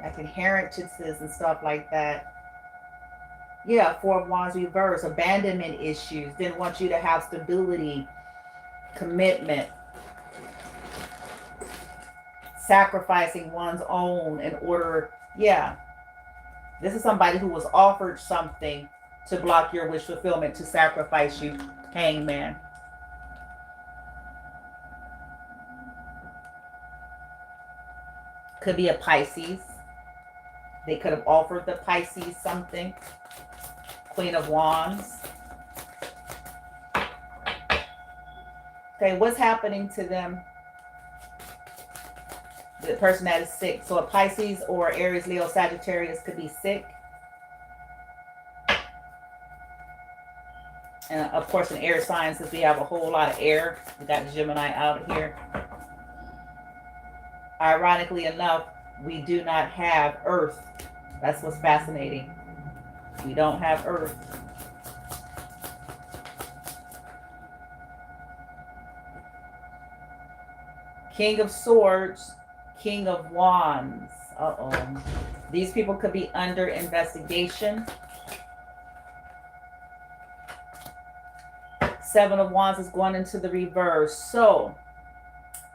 Like inheritances and stuff like that. Yeah, Four of Wands reverse, abandonment issues, didn't want you to have stability, commitment, sacrificing one's own in order. Yeah, this is somebody who was offered something to block your wish fulfillment, to sacrifice you. Hangman. Could be a Pisces. They could have offered the Pisces something. Queen of Wands. Okay, what's happening to them? The person that is sick. So a Pisces or Aries, Leo, Sagittarius could be sick. And of course in air signs, since we have a whole lot of air, we got Gemini out here. Ironically enough, we do not have Earth. That's what's fascinating. We don't have Earth. King of Swords, King of Wands. Uh-oh. These people could be under investigation. Seven of Wands is going into the reverse. So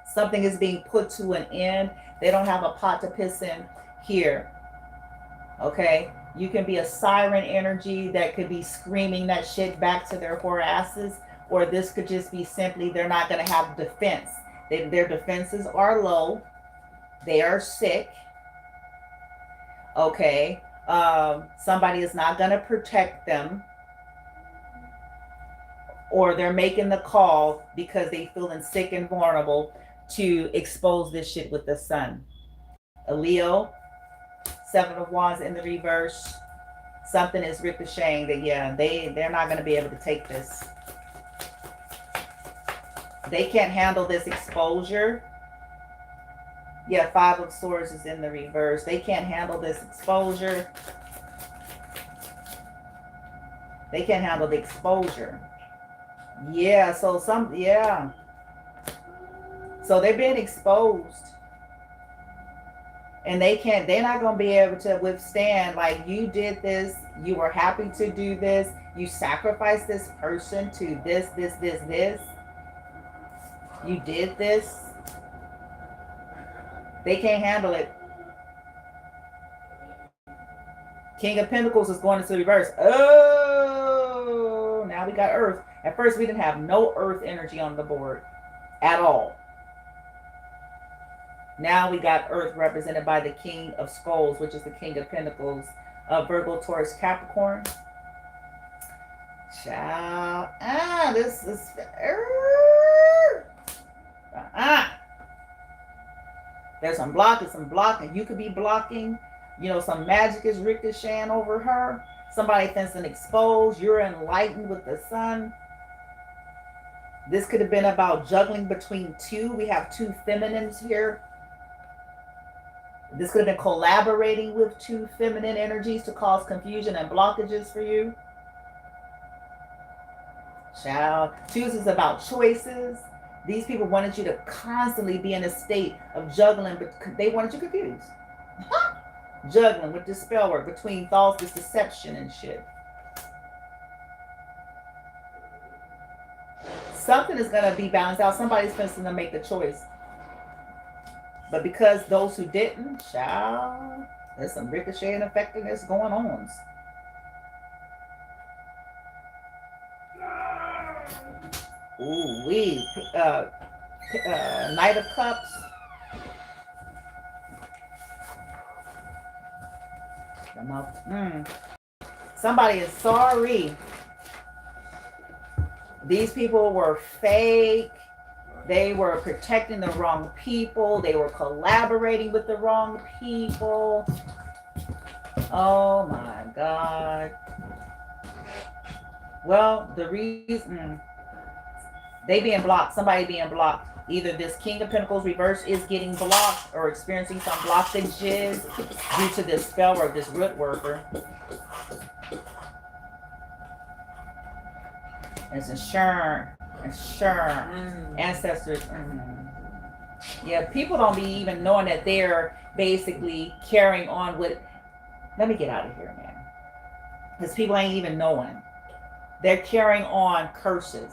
something is being put to an end. They don't have a pot to piss in here. Okay? You can be a siren energy that could be screaming that shit back to their poor asses. Or this could just be simply they're not going to have defense. Their defenses are low. They are sick. Okay? Somebody is not going to protect them. Or they're making the call because they feeling sick and vulnerable to expose this shit with the sun. A Leo, Seven of Wands in the reverse. Something is ricocheting that, yeah, they're not going to be able to take this. They can't handle this exposure. Yeah, Five of Swords is in the reverse. They can't handle this exposure. They can't handle the exposure. Yeah, so yeah. So they're being exposed. And they're not going to be able to withstand, like, you did this, you were happy to do this, you sacrificed this person to this. You did this. They can't handle it. King of Pentacles is going into the reverse. Oh, now we got Earth. At first, we didn't have no Earth energy on the board at all. Now we got Earth represented by the King of Skulls, which is the King of Pentacles, Virgo, Taurus, Capricorn. Child. This is... There's some blocking. You could be blocking. You know, some magic is ricocheting over her. Somebody thinks an exposed. You're enlightened with the sun. This could have been about juggling between two. We have two feminines here. This could have been collaborating with two feminine energies to cause confusion and blockages for you. Child. Twos is about choices. These people wanted you to constantly be in a state of juggling, but they wanted you confused. Juggling with this spell work between thoughts, this deception and shit. Something is going to be balanced out. Somebody's going to make the choice. But because those who didn't, child, there's some ricochet and effectiveness going on. Ooh, Knight of Cups. Somebody is sorry. These people were fake. They were protecting the wrong people. They were collaborating with the wrong people. Oh my God. Well, the reason they being blocked, somebody being blocked. Either this King of Pentacles reverse is getting blocked or experiencing some blockages due to this spell work, this root worker. It's insurance, ancestors. Yeah, people don't be even knowing that they're basically carrying on with. Let me get out of here, man. Because people ain't even knowing. They're carrying on curses.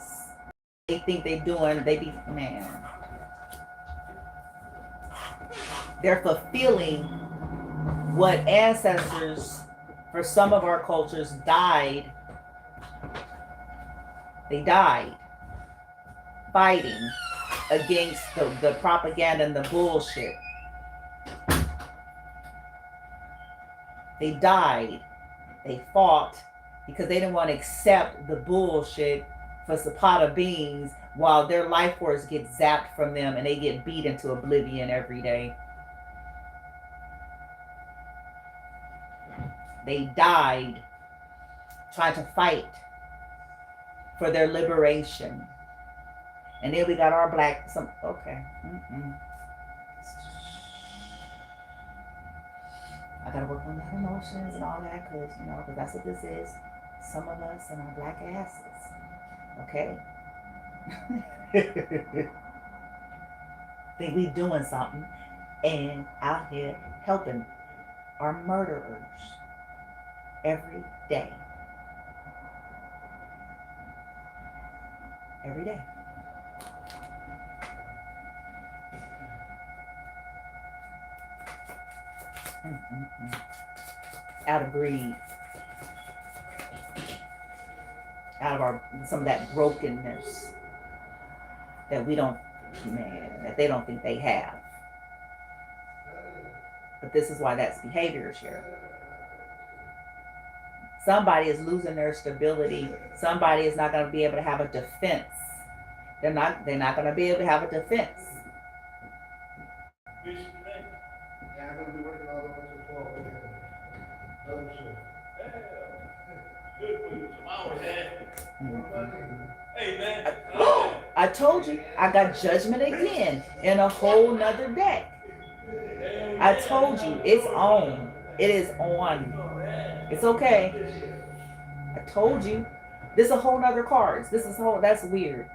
They think they're doing, man. They're fulfilling what ancestors for some of our cultures died. They died fighting against the propaganda and the bullshit. They died. They fought because they didn't want to accept the bullshit for Zapata beings while their life force gets zapped from them and they get beat into oblivion every day. They died trying to fight for their liberation. And then we got our black, okay. I gotta work on that emotions and all that, because that's what this is. Some of us and our black asses. Okay? Think we doing something and out here helping our murderers every day. Every day. Out of greed. Out of some of that brokenness that we don't, that they don't think they have. But this is why that's behavior here. Somebody is losing their stability. Somebody is not going to be able to have a defense. They're not going to be able to have a defense. Yeah, I'm going to be working all the way to 12. Good for you. Some hours, Hey, man. I told you, I got judgment again in a whole nother deck. I told you, it's on. It is on. It's okay. I told you. This is a whole nother cards. That's weird.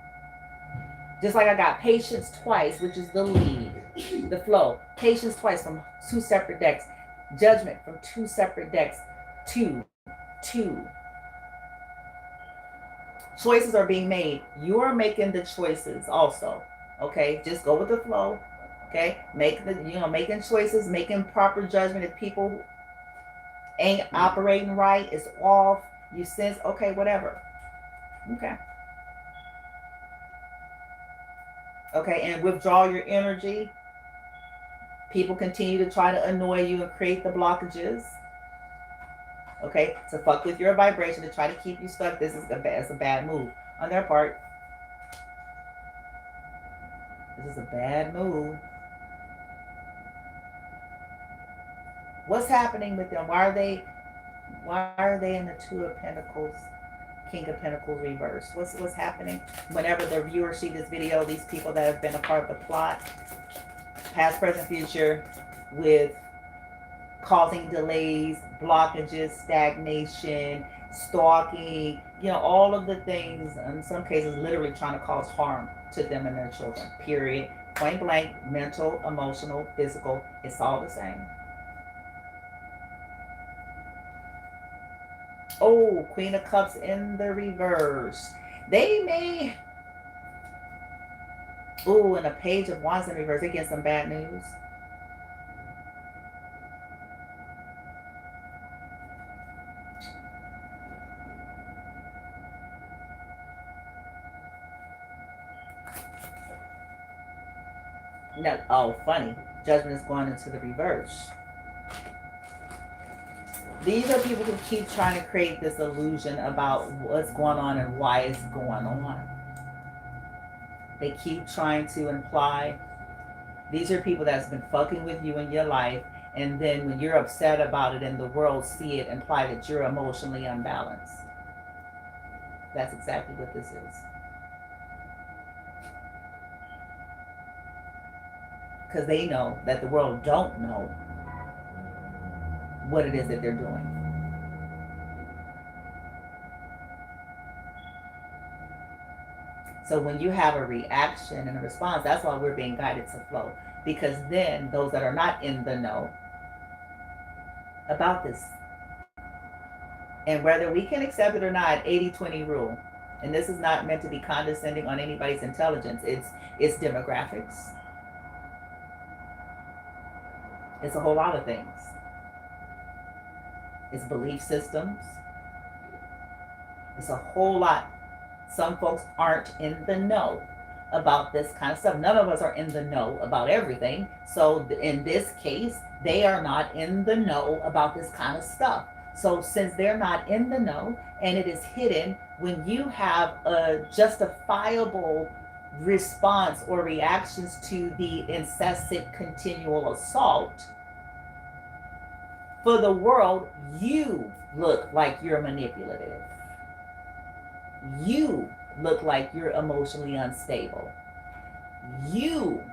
Just like I got patience twice, which is the lead, the flow. Patience twice from 2 separate decks. Judgment from 2 separate decks. Two. Choices are being made. You are making the choices also. Okay, just go with the flow. Okay, making choices, making proper judgment. If people ain't operating right, it's off. You sense, okay, whatever. Okay, and withdraw your energy. People continue to try to annoy you and create the blockages. Okay, to fuck with your vibration, to try to keep you stuck. It's a bad move on their part. This is a bad move. What's happening with them? Why are they in the 2 of Pentacles, King of Pentacles reverse? What's happening? Whenever the viewers see this video, these people that have been a part of the plot, past, present, future, with causing delays, blockages, stagnation, stalking, all of the things, in some cases literally trying to cause harm to them and their children, period. Point blank, mental, emotional, physical, it's all the same. Oh, Queen of Cups in the reverse. They may... Ooh, and a Page of Wands in reverse. They get some bad news. No, oh, funny. Judgment is going into the reverse. These are people who keep trying to create this illusion about what's going on and why it's going on. They keep trying to imply. These are people that's been fucking with you in your life, and then when you're upset about it and the world see it, imply that you're emotionally unbalanced. That's exactly what this is. Because they know that the world don't know what it is that they're doing. So when you have a reaction and a response, that's why we're being guided to flow. Because then those that are not in the know about this, and whether we can accept it or not, 80-20 rule. And this is not meant to be condescending on anybody's intelligence. It's demographics. It's a whole lot of things. It's belief systems. It's a whole lot. Some folks aren't in the know about this kind of stuff. None of us are in the know about everything. So in this case, they are not in the know about this kind of stuff. So since they're not in the know and it is hidden, when you have a justifiable response or reactions to the incessant continual assault, for the world, you look like you're manipulative. You look like you're emotionally unstable. You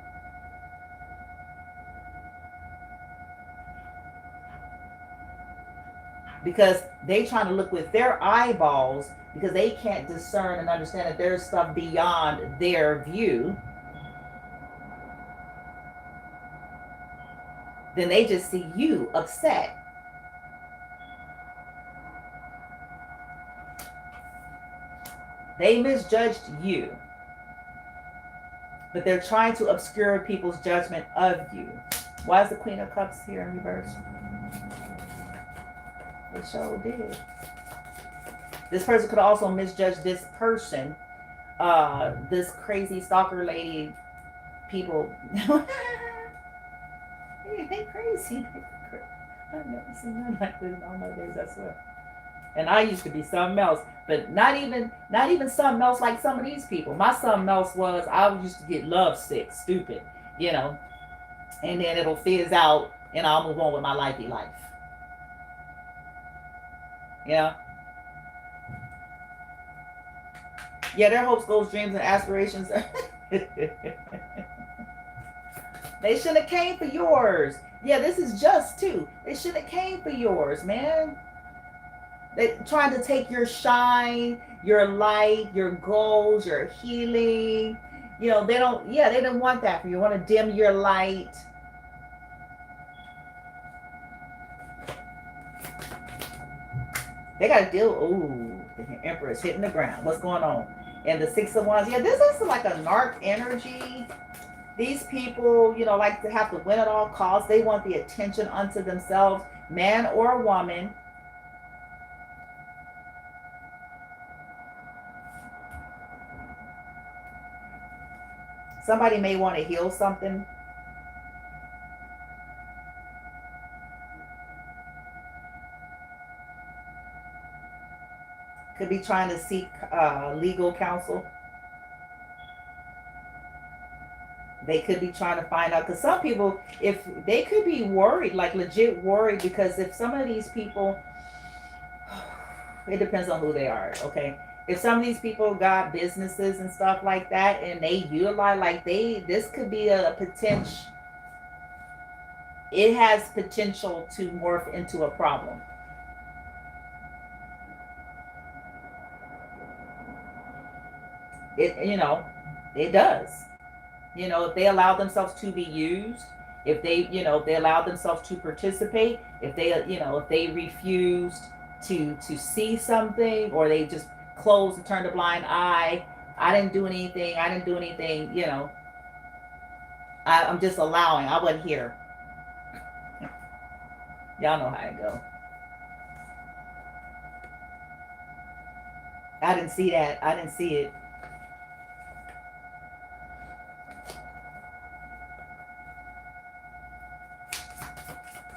because they trying to look with their eyeballs because they can't discern and understand that there's stuff beyond their view. Then they just see you upset. They misjudged you, but they're trying to obscure people's judgment of you. Why is the Queen of Cups here in reverse? It sure did. This person could also misjudge this person, this crazy stalker lady. People, they crazy. I've never seen nothing like this in all my days, I swear. And I used to be something else, but not even something else like some of these people. My something else was I used to get lovesick, stupid, you know, and then it'll fizz out, and I'll move on with my lifey life. Yeah, yeah. Their hopes, goals, dreams, and aspirations. They shouldn't have came for yours. Yeah, this is just too. They shouldn't have came for yours, man. They trying to take your shine, your light, your goals, your healing. You know, they don't. Yeah, they don't want that for you. Want to dim your light. They got to deal. Ooh, the Empress hitting the ground. What's going on? And the Six of Wands. Yeah, this is like a narc energy. These people, you know, like to have to win at all costs. They want the attention unto themselves, man or woman. Somebody may want to heal something. Could be trying to seek legal counsel. They could be trying to find out, because some people, if they could be worried, like legit worried, because if some of these people, it depends on who they are, okay? If some of these people got businesses and stuff like that, and they utilize, like this could be a potential, it has potential to morph into a problem. It does. If they allow themselves to be used, if they allow themselves to participate, if they refused to see something, or they just closed and turned a blind eye. I didn't do anything. I'm just allowing. I wasn't here. Y'all know how it go. I didn't see that. I didn't see it.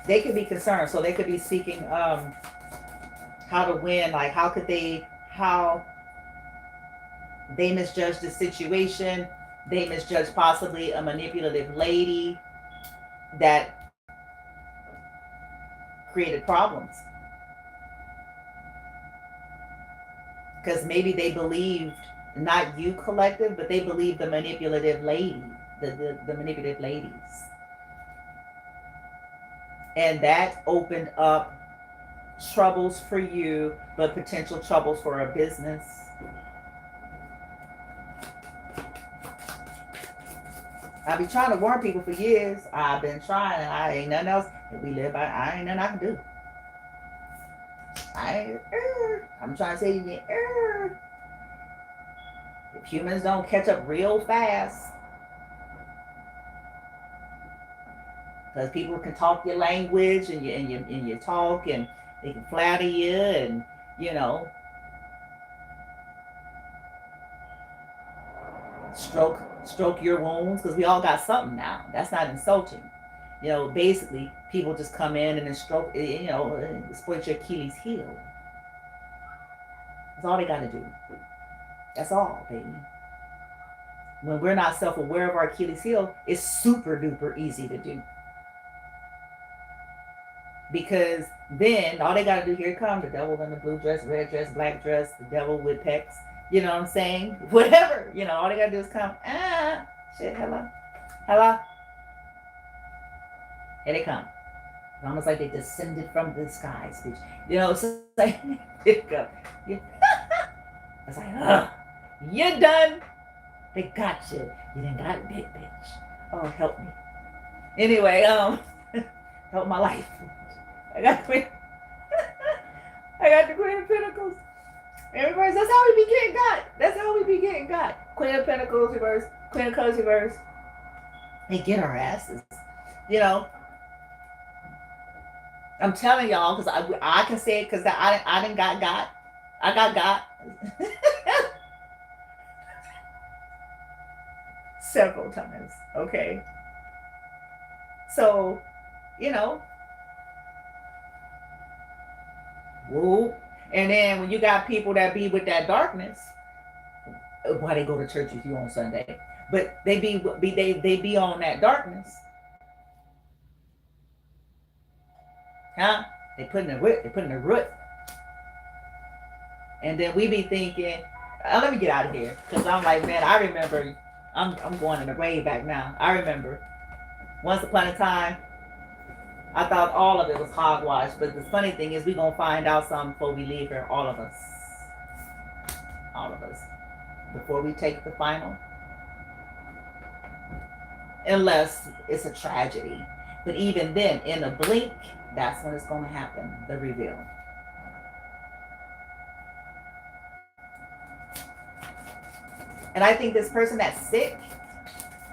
they could be concerned. So they could be seeking how to win. Like how they misjudged the situation. They misjudged possibly a manipulative lady that created problems. Because maybe they believed not you collective, but they believed the manipulative lady, the manipulative ladies. And that opened up troubles for you, but potential troubles for a business. I've been trying to warn people for years. I've been trying, and I ain't nothing else. If we live by, I ain't nothing I can do. I'm trying to say you. If humans don't catch up real fast, because people can talk your language and you talk and they can flatter you and you know stroke your wounds because we all got something now. That's not insulting. You know, basically people just come in and then stroke, you know, exploit your Achilles heel. That's all they got to do. That's all, baby. When we're not self-aware of our Achilles heel, it's super duper easy to do. Because then all they got to do, here come the devil in the blue dress, red dress, black dress, the devil with pecs, you know what I'm saying? Whatever, you know, all they got to do is come, shit, hello, here they come. It's almost like they descended from the skies, bitch. You know, it's like, here go. It's like, you're done. They got you. You done got big, bitch. Oh, help me. Anyway, help my life. I got the Queen of Pentacles. Everybody's, that's how we be getting got. That's how we be getting got. Queen of Pentacles reverse. Queen of Cups reverse. They get our asses. You know, I'm telling y'all, because I can say it because I didn't got. I got. Several times. Okay. So, you know, whoop. And then when you got people that be with that darkness, why they go to church with you on Sunday, but they be on that darkness, huh? They put in the root. They put in the root, and then we be thinking, let me get out of here, because I'm like, man, I remember. I'm going in the grave back now. I remember once upon a time, I thought all of it was hogwash, but the funny thing is we gonna find out something before we leave here, all of us, before we take the final, unless it's a tragedy. But even then, in a blink, that's when it's gonna happen, the reveal. And I think this person that's sick,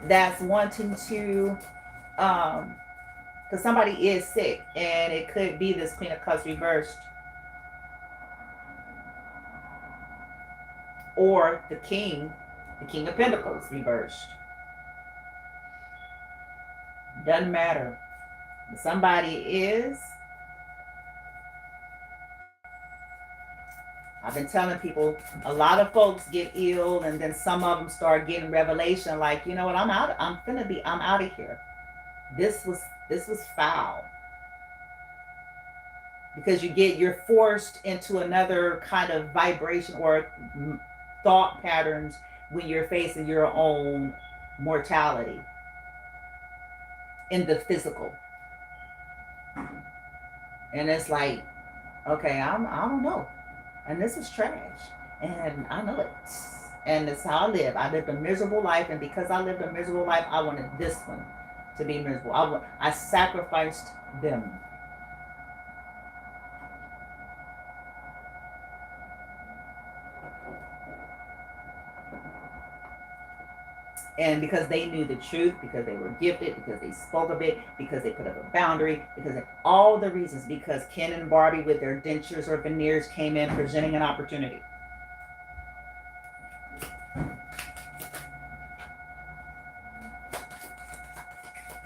that's wanting to, because somebody is sick, and it could be this Queen of Cups reversed, or the King of Pentacles reversed. Doesn't matter. Somebody is. I've been telling people, a lot of folks get ill, and then some of them start getting revelation, like, you know what, I'm out. I'm out of here. This was foul. Because you're forced into another kind of vibration or thought patterns when you're facing your own mortality in the physical. And it's like, okay, I don't know. And this is trash. And I know it. And it's how I live. I lived a miserable life, and because I lived a miserable life, I wanted this one to be miserable. I sacrificed them. And because they knew the truth, because they were gifted, because they spoke of it, because they put up a boundary, because of all the reasons, because Ken and Barbie with their dentures or veneers came in presenting an opportunity.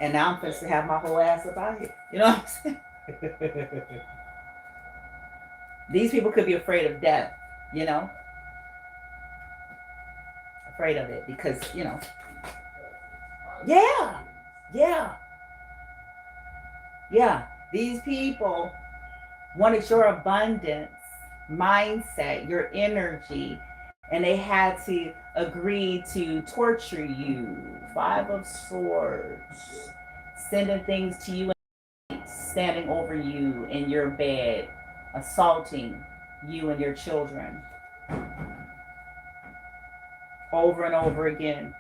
And now I'm supposed to have my whole ass up out here. You know what I'm saying? These people could be afraid of death, you know? Afraid of it because, you know. Yeah. Yeah. Yeah. These people wanted your abundance, mindset, your energy, and they had to agree to torture you. Five of Swords. Sending things to you, standing over you in your bed, assaulting you and your children over and over again.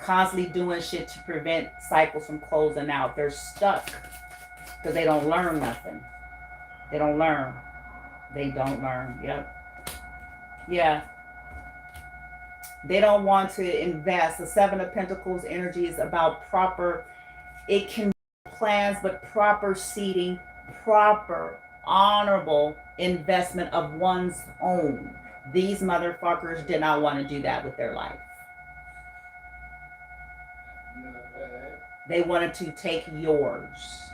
Constantly doing shit to prevent cycles from closing out. They're stuck because they don't learn nothing. They don't learn. They don't learn. Yep. Yeah. They don't want to invest. The Seven of Pentacles energy is about proper, it can be plans, but proper seeding, proper, honorable investment of one's own. These motherfuckers did not want to do that with their life. They wanted to take yours.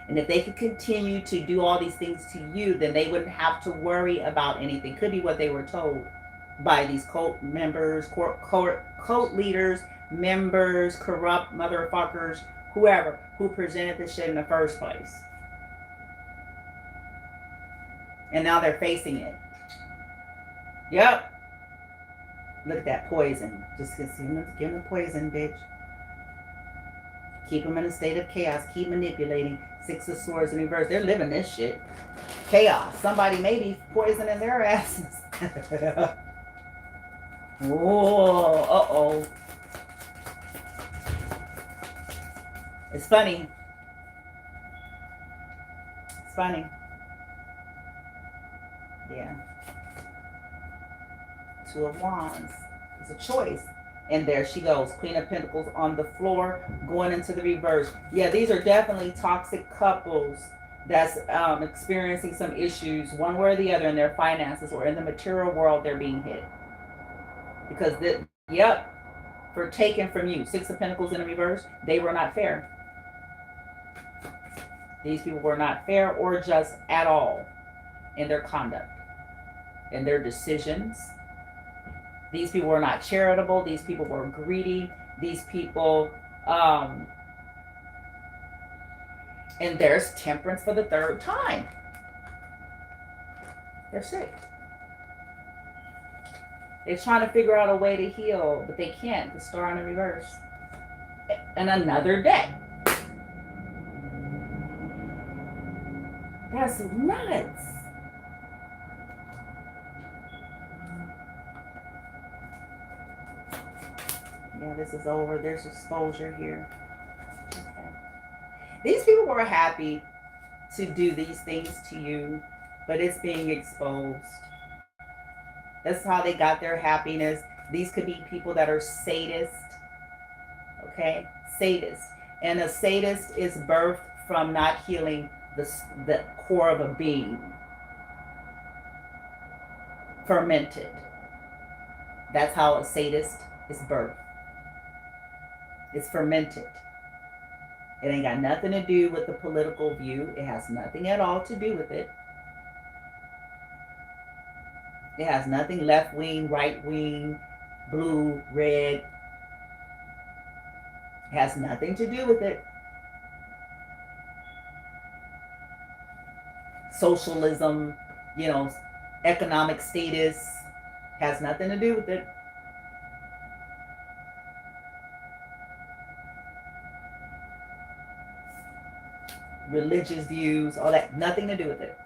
And if they could continue to do all these things to you, then they wouldn't have to worry about anything. Could be what they were told by these cult members, cult leaders, members, corrupt motherfuckers, whoever, who presented this shit in the first place. And now they're facing it. Yep. Look at that poison. Just give them the poison, bitch. Keep them in a state of chaos. Keep manipulating. Six of Swords in reverse. They're living this shit. Chaos. Somebody may be poisoning their asses. Whoa. Uh-oh. It's funny. It's funny. Yeah. Two of Wands. It's a choice. And there she goes. Queen of Pentacles on the floor, going into the reverse. Yeah, these are definitely toxic couples that's experiencing some issues, one way or the other, in their finances or in the material world. They're being hit. Because, yep, for taken from you. Six of Pentacles in the reverse, they were not fair. These people were not fair or just at all in their conduct, in their decisions. These people were not charitable. These people were greedy. These people, and there's temperance for the third time. They're sick. They're trying to figure out a way to heal, but they can't. The star in the reverse. And another day. That's nuts. Yeah, this is over. There's exposure here. Okay. These people were happy to do these things to you, but it's being exposed. That's how they got their happiness. These could be people that are sadists. Okay? Sadists. And a sadist is birthed from not healing the core of a being. Fermented. That's how a sadist is birthed. It's fermented. It ain't got nothing to do with the political view. It has nothing at all to do with it. It has nothing left wing, right wing, blue, red. It has nothing to do with it. Socialism, economic status has nothing to do with it. Religious views, all that, nothing to do with it.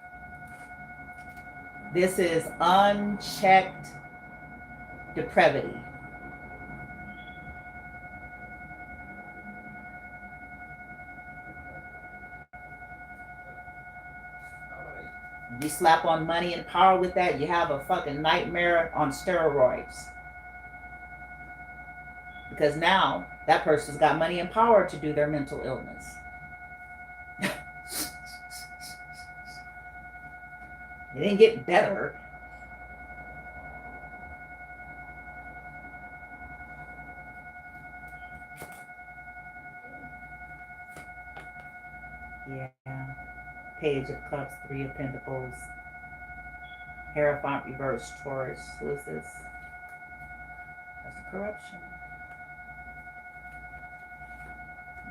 This is unchecked depravity. You slap on money and power with that, you have a fucking nightmare on steroids. Because now that person's got money and power to do their mental illness. It didn't get better. Yeah. Page of Cups, Three of Pentacles, Hierophant reverse, Taurus. Who is this? That's corruption.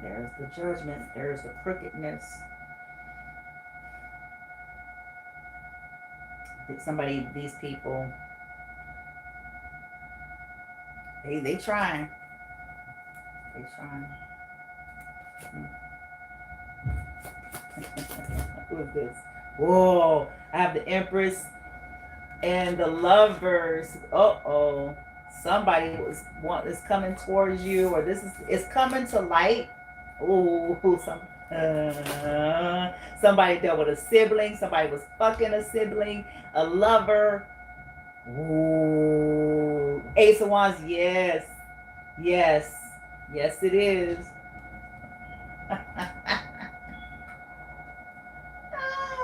There's the judgment. There's the crookedness. Somebody, these people, they trying. They trying. Who is this? Whoa! I have the Empress and the Lovers. Uh-oh. Somebody is coming towards you, or this is coming to light. Ooh, somebody dealt with a sibling. Somebody was fucking a sibling, a lover. Ooh, Ace of Wands. Yes, yes, yes. It is.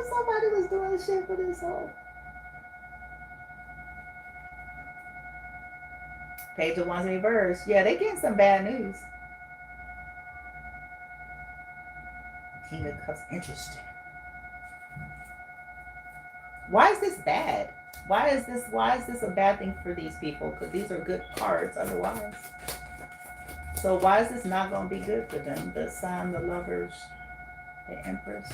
Somebody was doing shit for this whole. Page of Wands in reverse. Yeah, they getting some bad news. King of Cups. Interesting. Why is this bad? Why is this a bad thing for these people? Because these are good cards otherwise. So why is this not going to be good for them? The Sun, the Lovers, the Empress.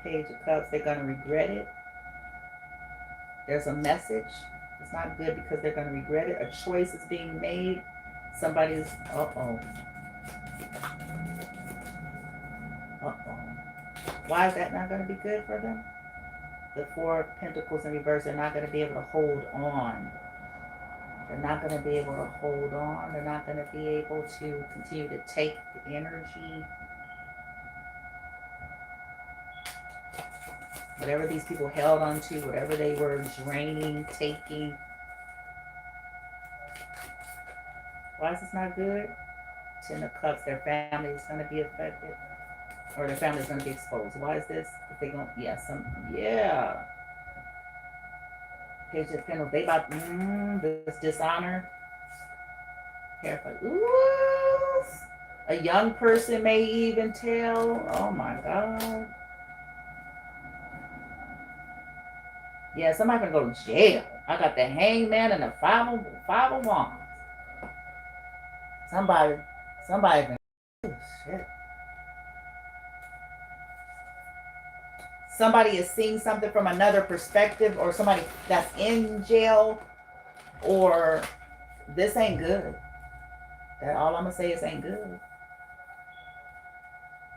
Page of Cups. They're going to regret it. There's a message. It's not good because they're going to regret it. A choice is being made. Somebody's, uh-oh. Uh-oh. Why is that not going to be good for them? The Four of Pentacles in reverse, they're not going to be able to hold on. They're not going to be able to hold on. They're not going to be able to continue to take the energy. Whatever these people held on to, whatever they were draining, taking. Why is this not good? Ten of Cups, their family is going to be affected. Or their family is going to be exposed. Why is this? If they going, yeah. Page of Pentacles, they about, this dishonor. Careful. Ooh. A young person may even tell. Oh my God. Yeah, somebody gonna go to jail. I got the Hangman and the five of wands. Somebody can. Oh shit. Somebody is seeing something from another perspective, or somebody that's in jail, or this ain't good. That all I'm gonna say is ain't good.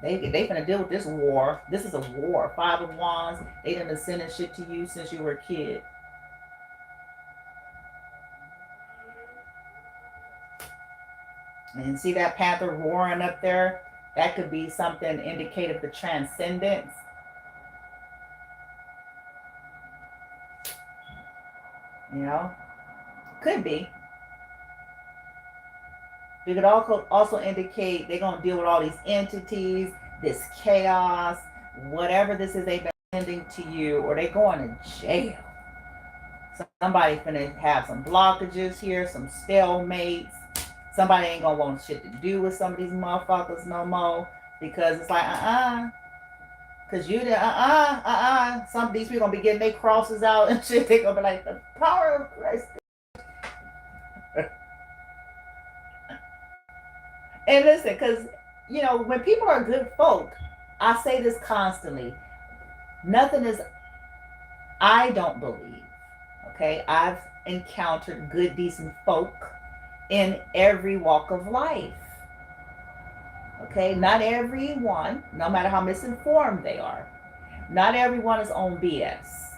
They gonna deal with this war. This is a war. Five of wands. They done been sending shit to you since you were a kid. And see that panther roaring up there? That could be something indicative of transcendence. You know? Could be. It could also indicate they're going to deal with all these entities, this chaos, whatever this is they've been sending to you, or they going to jail. Somebody's going to have some blockages here, some stalemates. Somebody ain't going to want shit to do with some of these motherfuckers no more, because it's like, because you did, some of these people going to be getting their crosses out and shit. They're going to be like, the power of Christ. And listen, because, when people are good folk, I say this constantly. Nothing is, I don't believe, okay? I've encountered good, decent folk in every walk of life, okay? Not everyone, no matter how misinformed they are, not everyone is on BS.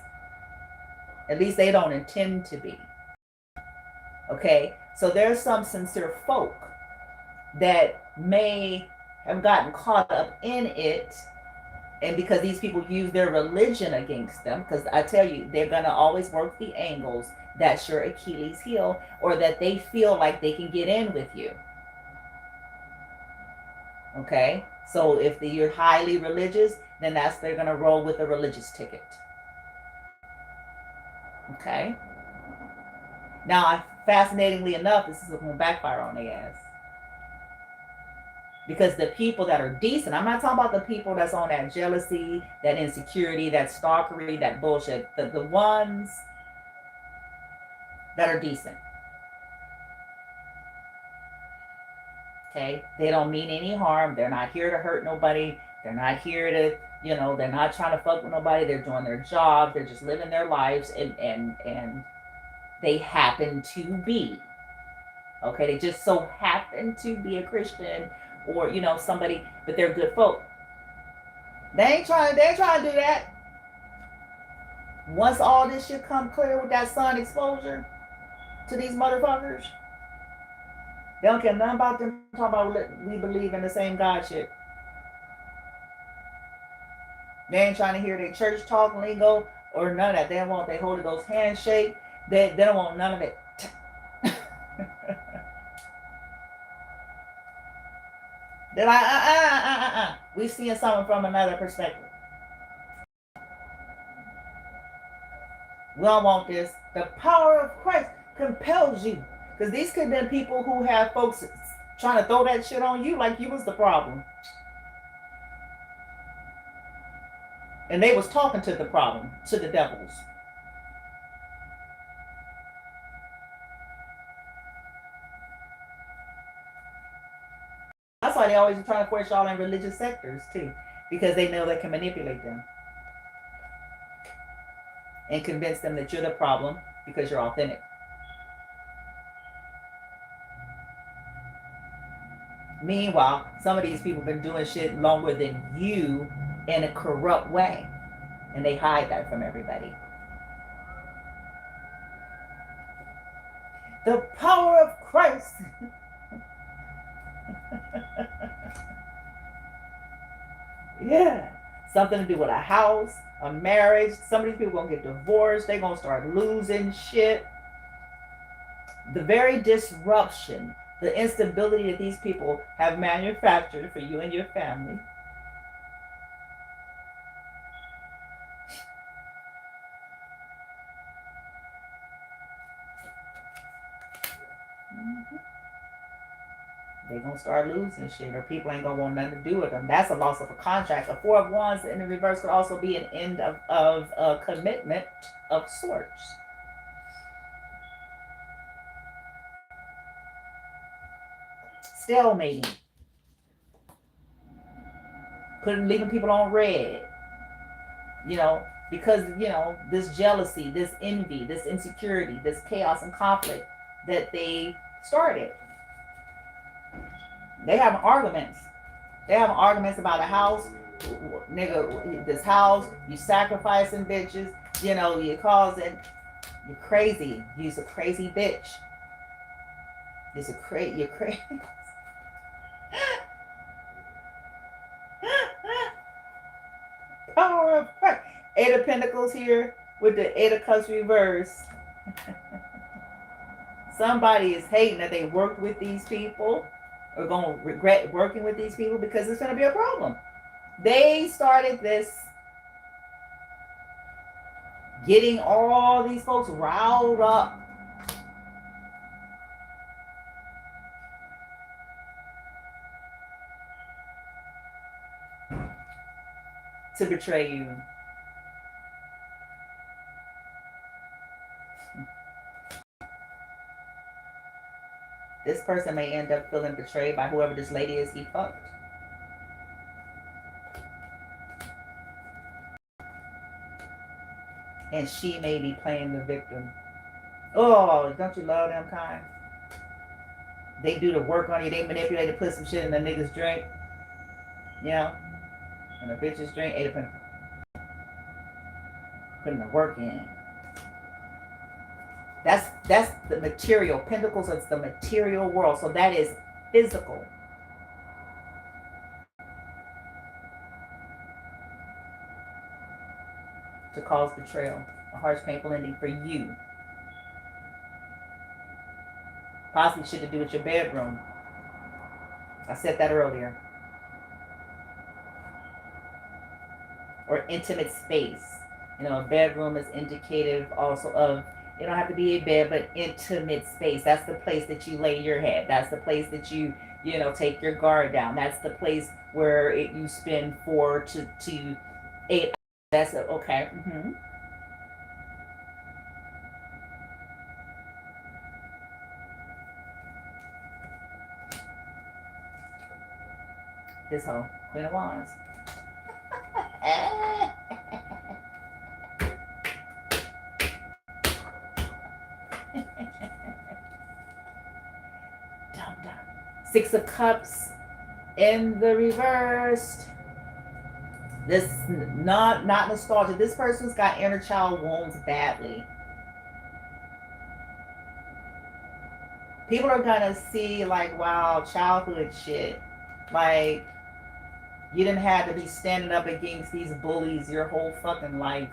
At least they don't intend to be, okay? So there's some sincere folk that may have gotten caught up in it, and because these people use their religion against them, because I tell you, they're going to always work the angles that's your Achilles heel, or that they feel like they can get in with you. Okay? So if you're highly religious, then they're going to roll with a religious ticket. Okay? Now, fascinatingly enough, this is going to backfire on their ass. Because the people that are decent, I'm not talking about the people that's on that jealousy, that insecurity, that stalkery, that bullshit. The ones that are decent. Okay? They don't mean any harm. They're not here to hurt nobody. They're not here to, they're not trying to fuck with nobody. They're doing their job. They're just living their lives, and they happen to be. Okay? They just so happen to be a Christian or, somebody, but they're good folk. They ain't trying to do that. Once all this shit come clear with that sun exposure to these motherfuckers, they don't care nothing about them talking about we believe in the same God shit. They ain't trying to hear their church talk lingo or none of that. They don't want their Holy Ghost handshake. They don't want none of it. They're like, we seeing something from another perspective. We don't want this. The power of Christ compels you. Because these could have been people who have folks trying to throw that shit on you like you was the problem. And they was talking to the problem, to the devils. That's why they always try to force y'all in religious sectors too. Because they know they can manipulate them. And convince them that you're the problem because you're authentic. Meanwhile, some of these people have been doing shit longer than you in a corrupt way. And they hide that from everybody. The power of Christ. Yeah. Something to do with a house, a marriage. Some of these people gonna get divorced. They're gonna start losing shit. The very disruption, the instability that these people have manufactured for you and your family. They're going to start losing shit, or people ain't going to want nothing to do with them. That's a loss of a contract. A Four of Wands in the reverse could also be an end of a commitment of sorts. Stalemating. Leaving people on red. Because, this jealousy, this envy, this insecurity, this chaos and conflict that they started. They have arguments. They have arguments about a house. Nigga, this house, you sacrificing bitches. You causing, you're crazy. You're a crazy bitch. You're crazy. Power of Christ. Eight of Pentacles here with the Eight of Cups reverse. Somebody is hating that they worked with these people, or going to regret working with these people because it's going to be a problem. They started this, getting all these folks riled up. To betray you. This person may end up feeling betrayed by whoever this lady is he fucked. And she may be playing the victim. Oh, don't you love them kind? They do the work on you. They manipulate and put some shit in the nigga's drink. And the bitch's drink. Eight of Pentacles. Putting the work in. That's the material. Pentacles is the material world. So that is physical. To cause betrayal. A harsh, painful ending for you. Possibly shit to do with your bedroom. I said that earlier. Or intimate space. A bedroom is indicative also of, it don't have to be a bed, but intimate space. That's the place that you lay your head. That's the place that you take your guard down. That's the place where you spend 4 to 8 hours. That's it. Okay. This whole Queen of Wands. Dum, dum. 6 of Cups in the reversed. This not nostalgia. This person's got inner child wounds badly. People are gonna see like, wow, childhood shit. Like, you didn't have to be standing up against these bullies your whole fucking life.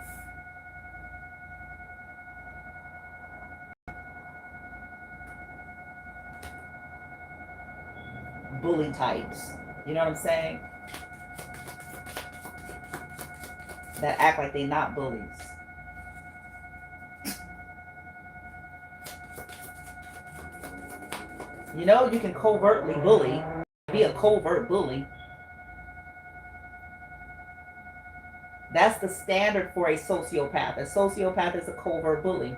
Bully types. You know what I'm saying? That act like they not bullies. You can covertly bully. Be a covert bully. That's the standard for a sociopath. A sociopath is a covert bully.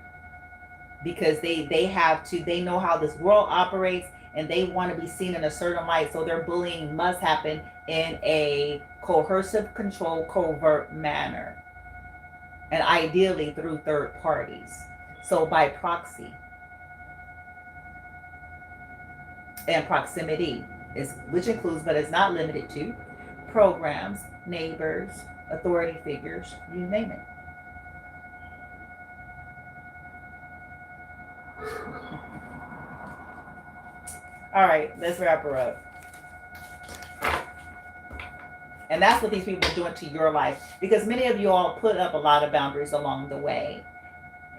Because they know how this world operates and they want to be seen in a certain light. So their bullying must happen in a coercive, controlled, covert manner. And ideally through third parties. So by proxy. And proximity, which includes, but is not limited to, programs, neighbors, authority figures, you name it. All right, let's wrap her up. And that's what these people are doing to your life. Because many of you all put up a lot of boundaries along the way.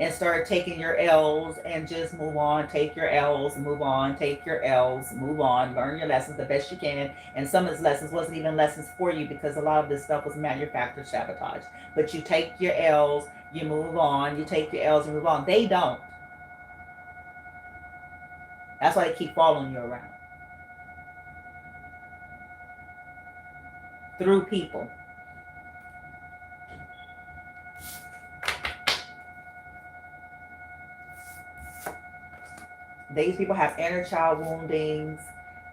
And start taking your L's and just move on. Take your L's, move on. Take your L's, move on. Learn your lessons the best you can. And some of these lessons wasn't even lessons for you because a lot of this stuff was manufactured sabotage. But you take your L's, you move on. You take your L's and move on. They don't. That's why they keep following you around. Through people. These people have inner child woundings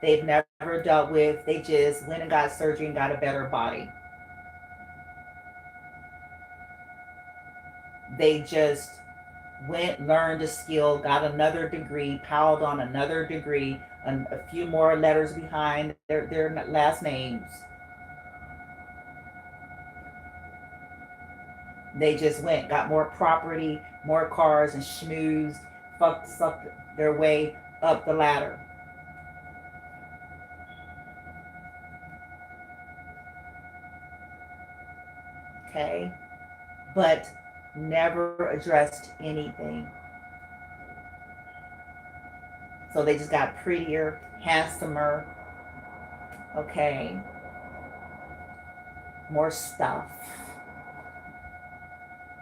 they've never dealt with. They just went and got surgery and got a better body. They just went, learned a skill, got another degree, piled on another degree, and a few more letters behind their last names. They just went, got more property, more cars, and schmoozed, sucked their way up the ladder. Okay? But never addressed anything. So they just got prettier, handsomer, okay? More stuff.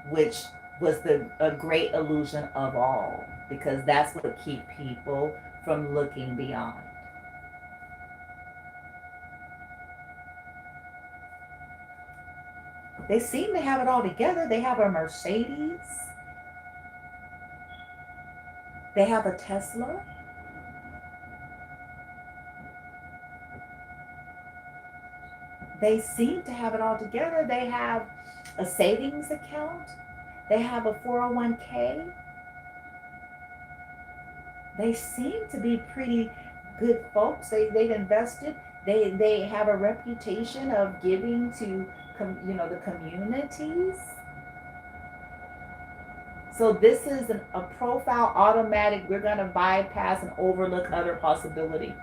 Which was a great illusion of all, because that's what keep people from looking beyond. They seem to have it all together. They have a Mercedes. They have a Tesla. They seem to have it all together. They have a savings account. They have a 401k. They seem to be pretty good folks. They've invested. They have a reputation of giving to the communities. So this is a profile automatic. We're going to bypass and overlook other possibility.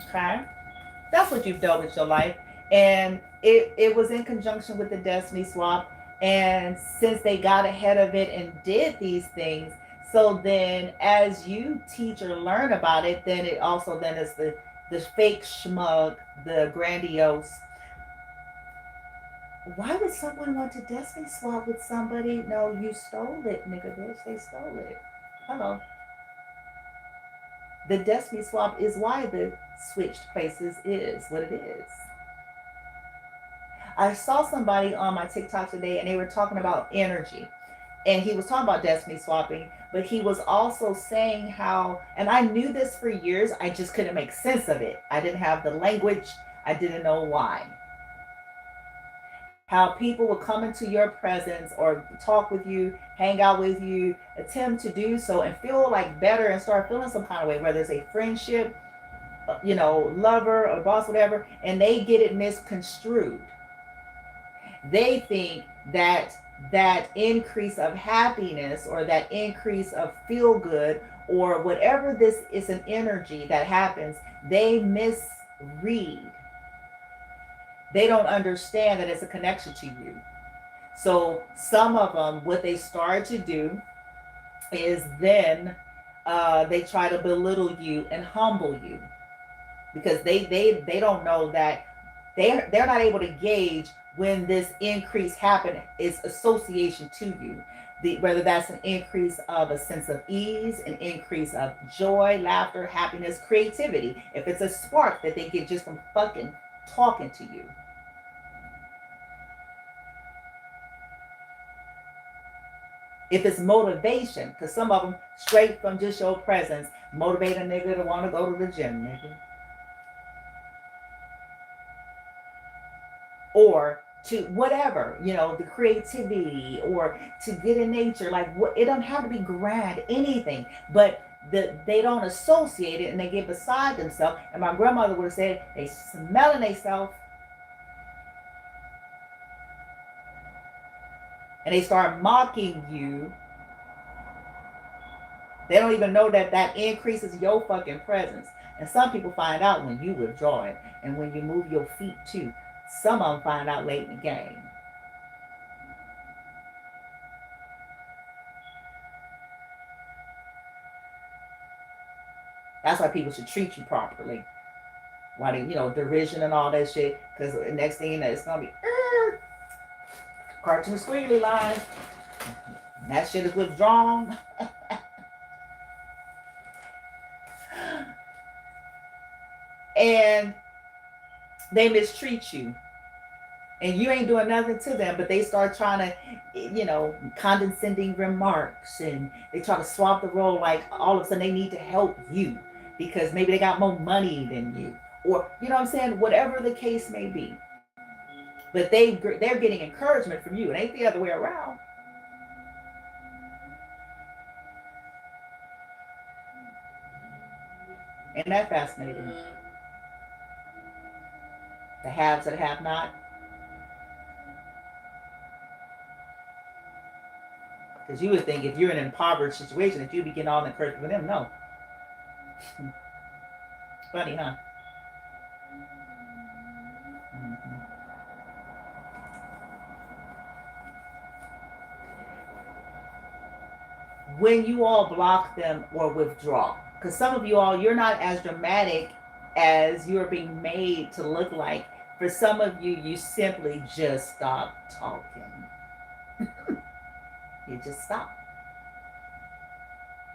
Okay? That's what you've dealt with your life. And it was in conjunction with the Destiny Swap. And since they got ahead of it and did these things, so then as you teach or learn about it, then it also then is the fake schmug, the grandiose. Why would someone want to Destiny Swap with somebody? No, you stole it, nigga bitch. They stole it. Hello. The destiny swap is why the switched places is what it is. I saw somebody on my TikTok today and they were talking about energy. And he was talking about destiny swapping, but he was also saying how, and I knew this for years, I just couldn't make sense of it. I didn't have the language, I didn't know why. How people will come into your presence or talk with you, hang out with you, attempt to do so and feel like better and start feeling some kind of way, whether it's a friendship, lover or boss, whatever, and they get it misconstrued. They think that that increase of happiness or that increase of feel good or whatever this is an energy that happens, they misread. They don't understand that it's a connection to you. So some of them, what they start to do is then they try to belittle you and humble you because they don't know that they're not able to gauge when this increase happened is association to you. Whether that's an increase of a sense of ease, an increase of joy, laughter, happiness, creativity. If it's a spark that they get just from fucking talking to you. If it's motivation, because some of them straight from just your presence motivate a nigga to want to go to the gym, nigga. Or to whatever, the creativity or to get in nature. Like what, it doesn't have to be grand, anything, but they don't associate it and they get beside themselves. And my grandmother would have said they smelling themselves and they start mocking you. They don't even know that that increases your fucking presence. And some people find out when you withdraw it and when you move your feet too. Some of them find out late in the game. That's why people should treat you properly. Why they, derision and all that shit. Because the next thing you know, it's going to be cartoon squiggly lines. And that shit is withdrawn. And they mistreat you. And you ain't doing nothing to them, but they start trying to, condescending remarks. And they try to swap the role like all of a sudden they need to help you because maybe they got more money than you. Or, you know what I'm saying? Whatever the case may be. But they're getting encouragement from you. It ain't the other way around. Isn't that fascinating? The haves that have not. Because you would think if you're in an impoverished situation that you'd be getting all the encouragement from them. No. Funny, huh? Mm-hmm. When you all block them or withdraw, because some of you all, you're not as dramatic as you're being made to look like. For some of you, you simply just stop talking. You just stop.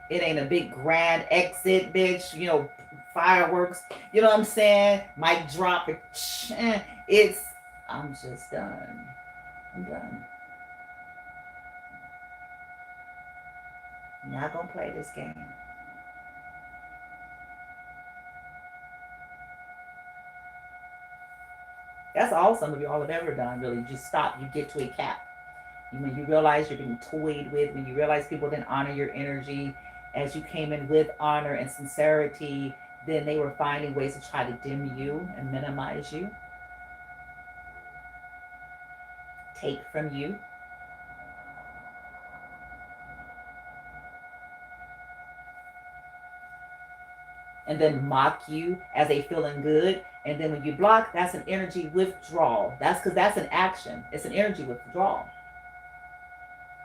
It ain't a big grand exit, bitch, fireworks, you know what I'm saying? Mic drop. It's, I'm just done. I'm done. I'm not going to play this game. That's all some of y'all have ever done, really. Just stop. You get to a cap. When you realize you're being toyed with, when you realize people didn't honor your energy as you came in with honor and sincerity, then they were finding ways to try to dim you and minimize you, take from you. And then mock you as they feeling good. And then when you block, that's an energy withdrawal. That's because that's an action. It's an energy withdrawal.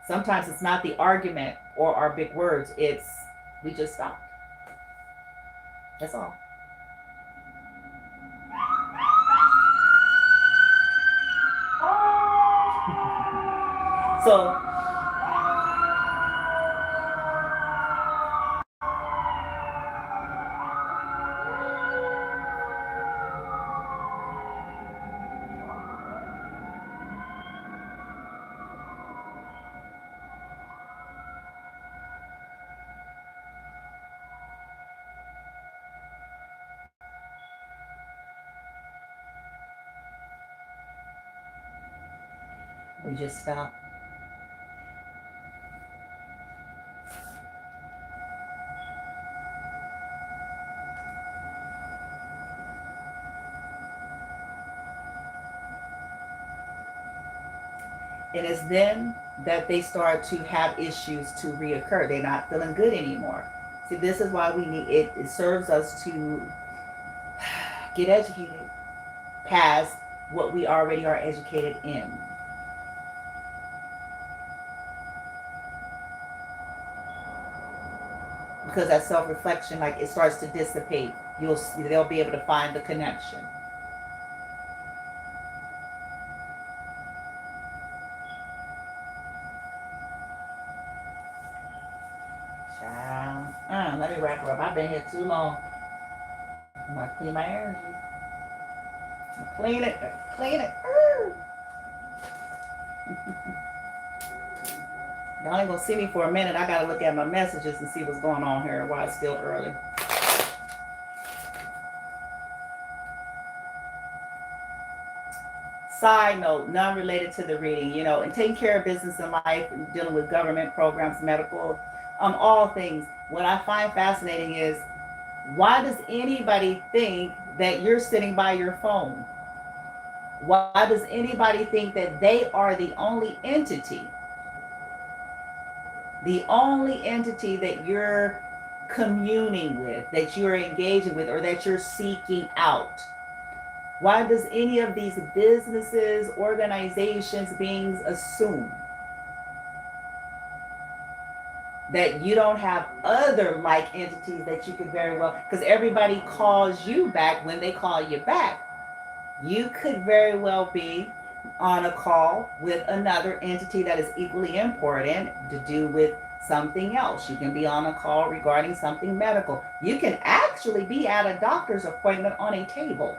Sometimes it's not the argument or our big words. It's we just stopped. That's all. So We just stop. And it's then that they start to have issues to reoccur. They're not feeling good anymore. See, this is why we need it. It serves us to get educated past what we already are educated in. Because that self-reflection, like it starts to dissipate. They'll be able to find the connection. Child. Let me wrap her up. I've been here too long. I'm gonna clean my energy. Clean it. Clean it. Y'all ain't gonna see me for a minute. I gotta look at my messages and see what's going on here while it's still early. Side note, none related to the reading, and taking care of business in life, dealing with government programs, medical, all things. What I find fascinating is, why does anybody think that you're sitting by your phone? Why does anybody think that they are the only entity that you're communing with, that you're engaging with, or that you're seeking out? Why does any of these businesses, organizations, beings assume that you don't have other like entities that you could very well, because everybody calls you back when they call you back. You could very well be on a call with another entity that is equally important to do with something else. You can be on a call regarding something medical. You can actually be at a doctor's appointment on a table.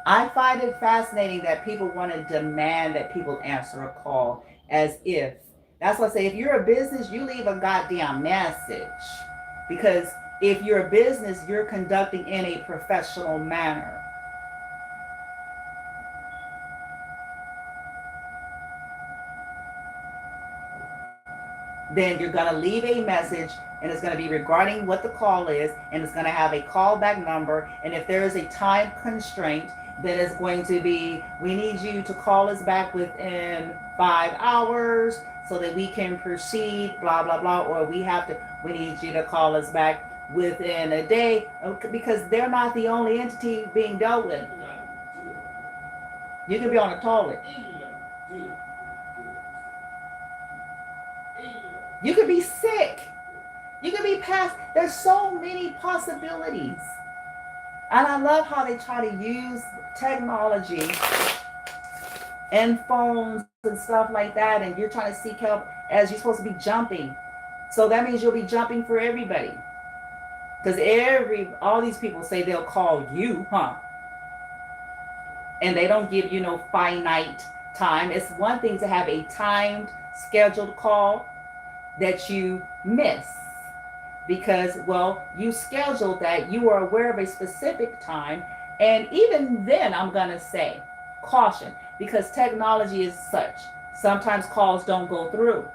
I find it fascinating that people want to demand that people answer a call as if. That's why I say, if you're a business, you leave a goddamn message. Because if you're a business, you're conducting in a professional manner. Then you're going to leave a message, and it's going to be regarding what the call is, and it's going to have a callback number. And if there is a time constraint, then it's going to be, we need you to call us back within 5 hours so that we can proceed, blah, blah, blah. Or we need you to call us back within a day, because they're not the only entity being dealt with. You can be on a toilet. You could be sick. You could be past. There's so many possibilities. And I love how they try to use technology and phones and stuff like that, and you're trying to seek help as you're supposed to be jumping. So that means you'll be jumping for everybody. Because all these people say they'll call you, huh? And they don't give you no finite time. It's one thing to have a timed, scheduled call that you miss. Because, well, you scheduled that, you are aware of a specific time. And even then, I'm going to say caution, because technology is such. Sometimes calls don't go through.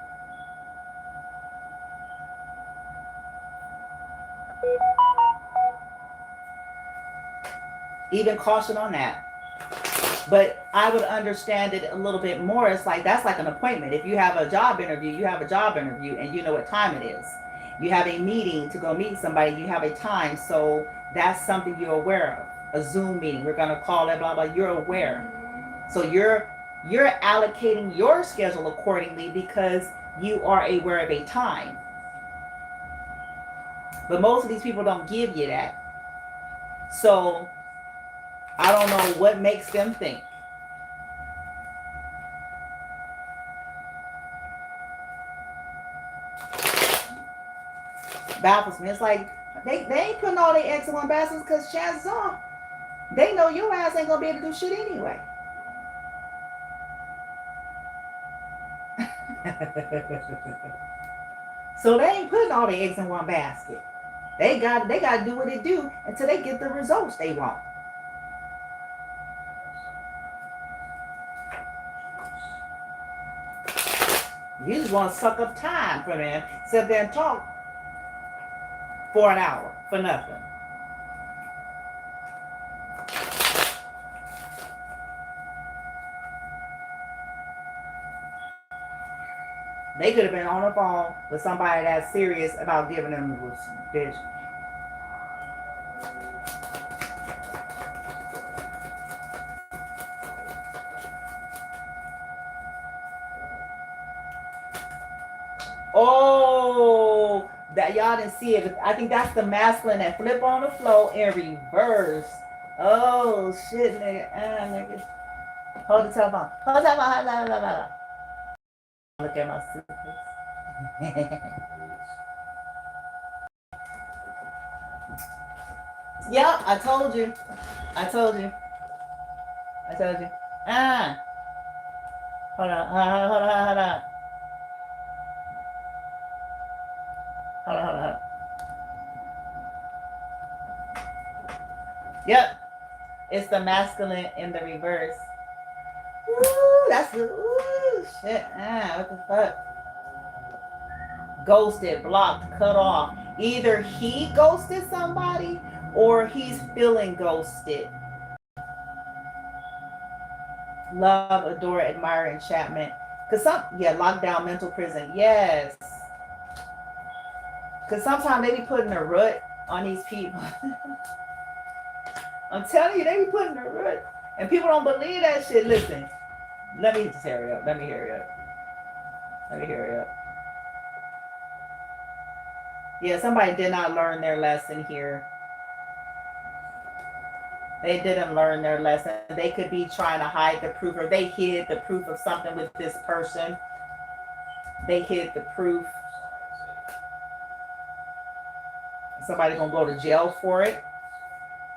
Even caution on that. But I would understand it a little bit more. It's like, that's like an appointment. If you have a job interview, you have a job interview, and you know what time it is. You have a meeting to go meet somebody, you have a time. So that's something you're aware of. A Zoom meeting, we're going to call it, blah, blah. You're aware. So you're allocating your schedule accordingly because you are aware of a time. But most of these people don't give you that. So I don't know what makes them think. Baffles me. It's like they ain't putting all their eggs in one basket, because chances are they know your ass ain't gonna be able to do shit anyway. So they ain't putting all their eggs in one basket. They got to do what they do until they get the results they want. You just want to suck up time for them, sit there and talk for an hour for nothing. They could have been on the phone with somebody that's serious about giving them the bitch. Oh, that y'all didn't see it. I think that's the masculine that flip on the floor in reverse. Oh shit, nigga. Nigga. Hold the telephone. Hold the telephone. Hold. Look at my suitcase. Yep, I told you. I told you. I told you. Hold on. Hold on. Hold on. Hold on. Hold on. Yep. It's the masculine in the reverse. Ooh, that's the ooh shit. What the fuck? Ghosted, blocked, cut off. Either he ghosted somebody or he's feeling ghosted. Love, adore, admire, enchantment. Cause lockdown, mental prison. Yes. Cause sometimes they be putting a rut on these people. I'm telling you, they be putting a rut. And people don't believe that shit. Listen, let me just hurry up. Let me hurry up. Yeah, somebody did not learn their lesson here. They didn't learn their lesson. They could be trying to hide the proof, or they hid the proof of something with this person. They hid the proof. Somebody's gonna go to jail for it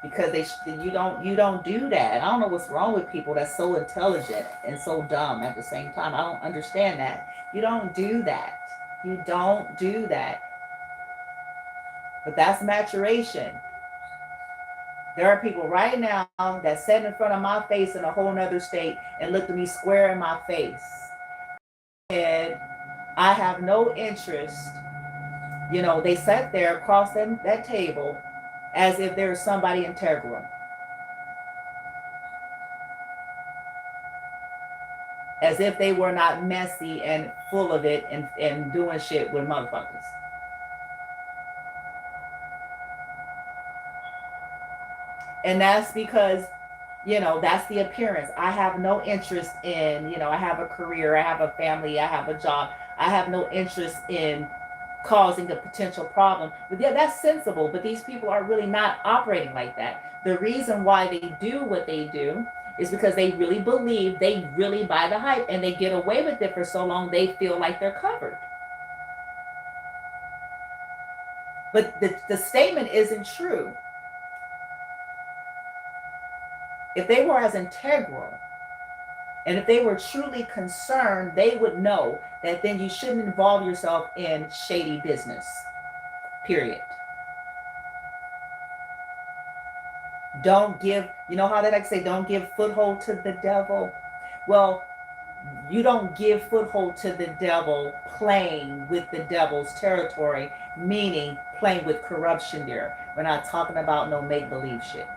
because you don't do that. I don't know what's wrong with people that's so intelligent and so dumb at the same time. I don't understand that. You don't do that. You don't do that. But that's maturation. There are people right now that sat in front of my face in a whole nother state and looked at me square in my face. And I have no interest. They sat there across that table as if there was somebody integral. As if they were not messy and full of it and doing shit with motherfuckers. And that's because, that's the appearance. I have no interest in, I have a career, I have a family, I have a job. I have no interest in causing a potential problem. But yeah, that's sensible. But these people are really not operating like that. The reason why they do what they do is because they really believe, they really buy the hype, and they get away with it for so long they feel like they're covered. But the statement isn't true. If they were as integral and if they were truly concerned, they would know that then you shouldn't involve yourself in shady business. Period. Don't give, how they like to say, don't give foothold to the devil. Well, you don't give foothold to the devil playing with the devil's territory, meaning playing with corruption there. We're not talking about no make-believe shit.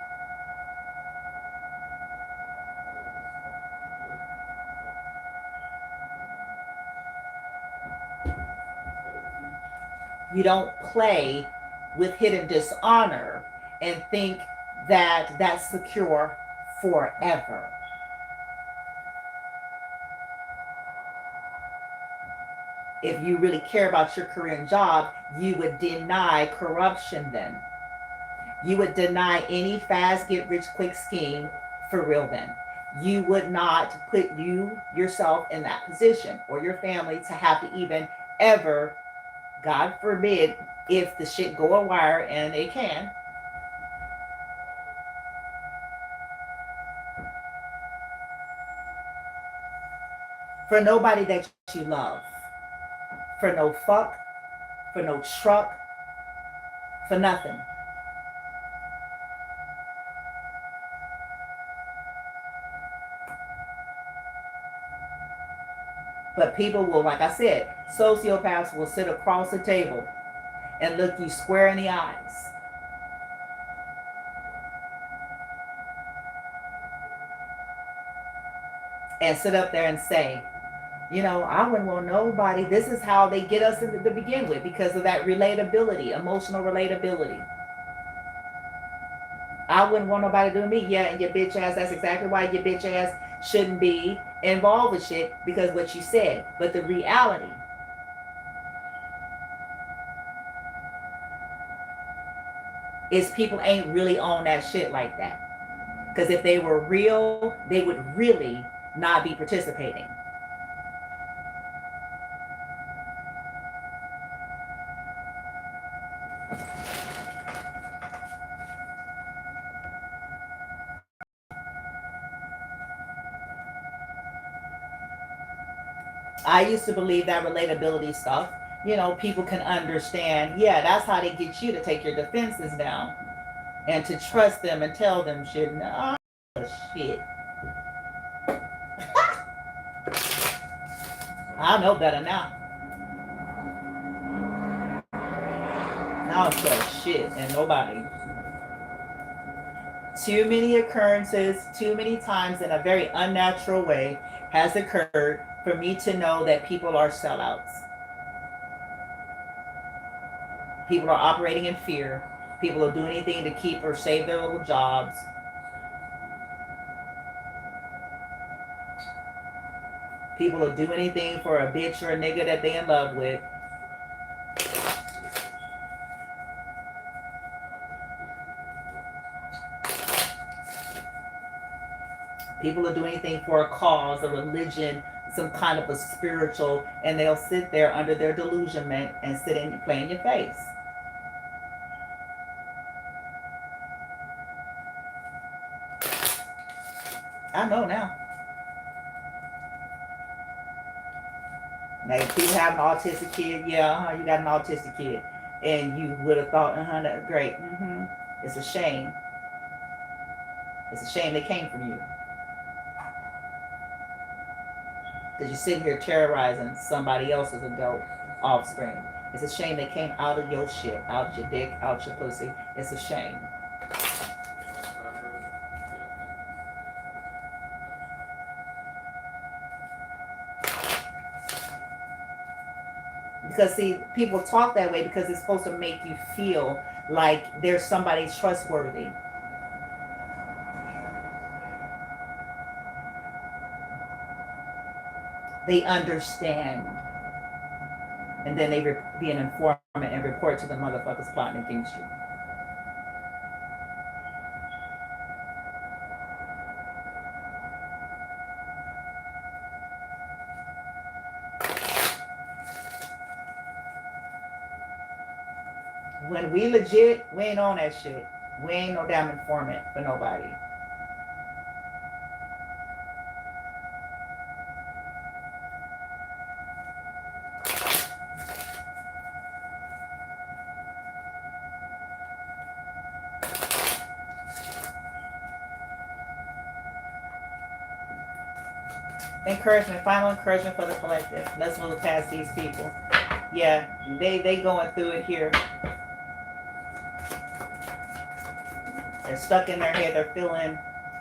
You don't play with hidden dishonor and think that that's secure forever. If you really care about your career and job, you would deny corruption then. You would deny any fast get rich quick scheme for real then. You would not put yourself in that position or your family to have to even ever, God forbid, if the shit go a wire, and it can, for nobody that you love, for no fuck, for no truck, for nothing. But people will, like I said, sociopaths will sit across the table and look you square in the eyes and sit up there and say, you know, I wouldn't want nobody. This is how they get us to begin with, because of that relatability, emotional relatability. I wouldn't want nobody doing me. Yeah, and your bitch ass, that's exactly why your bitch ass shouldn't be involved with shit, because what you said. But the reality is people ain't really on that shit like that. Because if they were real, they would really not be participating. I used to believe that relatability stuff, you know, people can understand. Yeah, that's how they get you to take your defenses down and to trust them and tell them shit. No, shit. I know better now. Now it's just shit and nobody. Too many occurrences, too many times in a very unnatural way has occurred for me to know that people are sellouts. People are operating in fear. People will do anything to keep or save their little jobs. People will do anything for a bitch or a nigga that they in love with. People will do anything for a cause, a religion, some kind of a spiritual, and they'll sit there under their delusionment and sit and play in your face. I know now. Like people have an autistic kid, yeah, you got an autistic kid, and you would have thought, that's great. It's a shame. It's a shame they came from you, because you're sitting here terrorizing somebody else's adult offspring. It's a shame they came out of your shit, out your dick, out your pussy. It's a shame. Because see, people talk that way because it's supposed to make you feel like there's somebody trustworthy. They understand. And then they be an informant and report to the motherfuckers plotting against you. When we legit, we ain't on that shit. We ain't no damn informant for nobody. Encouragement, final encouragement for the collective. Let's move past these people. Yeah, they going through it here. They're stuck in their head. They're feeling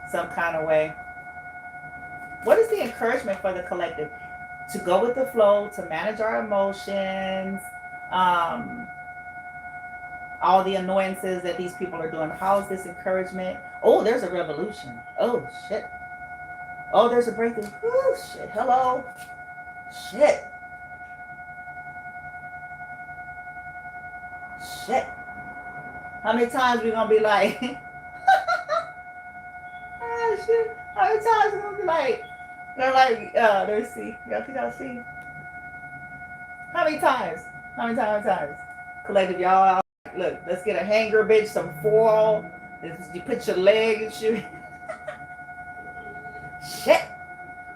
some kind of way. What is the encouragement for the collective? To go with the flow, to manage our emotions, all the annoyances that these people are doing. How is this encouragement? Oh, there's a revolution. Oh, shit. Oh, there's a breakthrough. Oh, shit. Hello. Shit. Shit. How many times we gonna be like, ah, shit. How many times we gonna be like, they're like, let's see. Y'all think I'll see? How many times? How many times? Collective, y'all out. Look, let's get a hanger, bitch, some foil. You put your leg and shoot. Shit.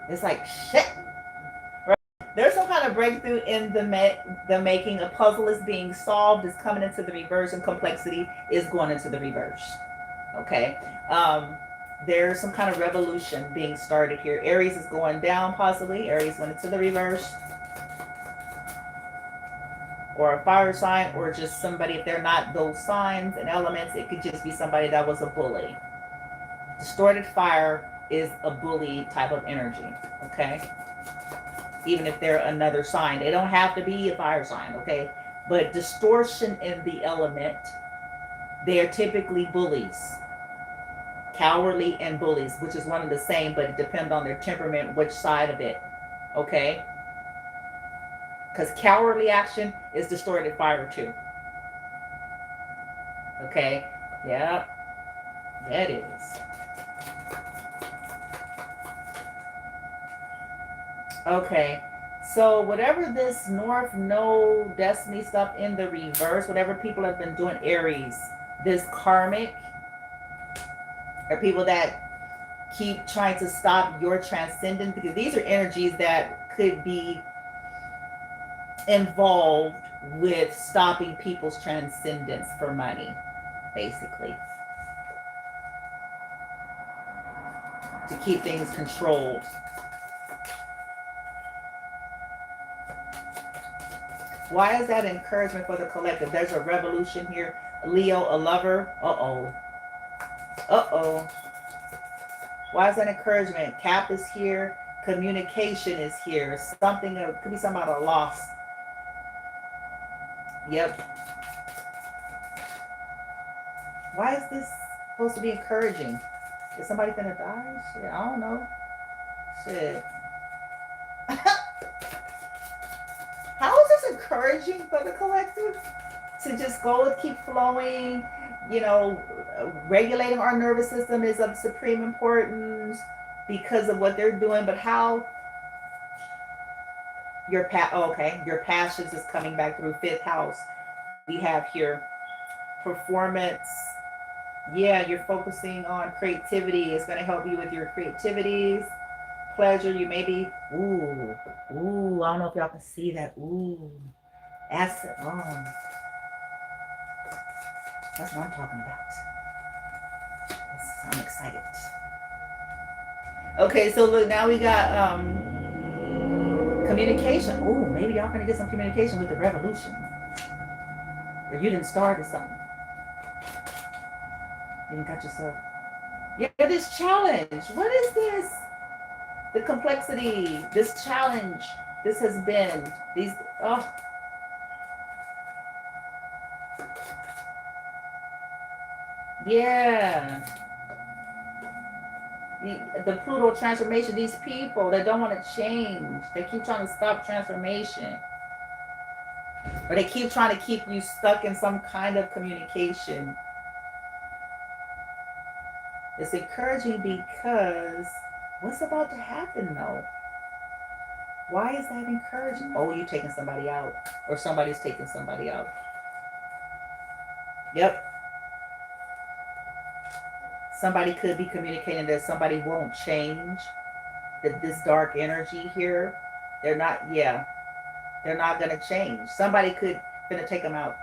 It's like shit. Right? There's some kind of breakthrough in the making. A puzzle is being solved, is coming into the reverse, and complexity is going into the reverse. Okay. There's some kind of revolution being started here. Aries is going down, possibly. Aries went into the reverse. Or a fire sign, or just somebody, if they're not those signs and elements, it could just be somebody that was a bully. Distorted fire is a bully type of energy. Okay. Even if they're another sign, they don't have to be a fire sign. Okay. But distortion in the element, they are typically bullies. Cowardly and bullies, which is one of the same, but it depends on their temperament, which side of it. Okay. Because cowardly action is distorted fire too. Okay. Yeah. That is. Okay. So whatever this North Node destiny stuff in the reverse, whatever people have been doing, Aries, this karmic, are people that keep trying to stop your transcendence, because these are energies that could be involved with stopping people's transcendence for money, basically. To keep things controlled. Why is that encouragement for the collective? There's a revolution here. Leo, a lover. Uh-oh. Uh-oh. Why is that encouragement? Cap is here. Communication is here. Something, could be something about a loss. Yep. Why is this supposed to be encouraging? Is somebody gonna die? Shit, I don't know. Shit. How is this encouraging for the collective? To just go and keep flowing, you know, regulating our nervous system is of supreme importance because of what they're doing, but how your your passions is coming back through 5th house. We have here performance. Yeah, you're focusing on creativity. It's going to help you with your creativities. Pleasure, you may be, ooh, I don't know if y'all can see that. Ooh, acid. Oh, that's what I'm talking about. I'm excited. Okay, so look, now we got communication. Ooh, maybe y'all gonna get some communication with the revolution. Or you didn't start or something. You didn't got yourself. Yeah, this challenge. What is this? The complexity, this challenge, this has been, these, oh. Yeah. The Pluto transformation, these people that don't want to change, they keep trying to stop transformation. Or they keep trying to keep you stuck in some kind of communication. It's encouraging because what's about to happen though? Why is that encouraging? Oh, you're taking somebody out. Or somebody's taking somebody out. Yep. Somebody could be communicating that somebody won't change. That this dark energy here, they're not going to change. Somebody could finna take them out.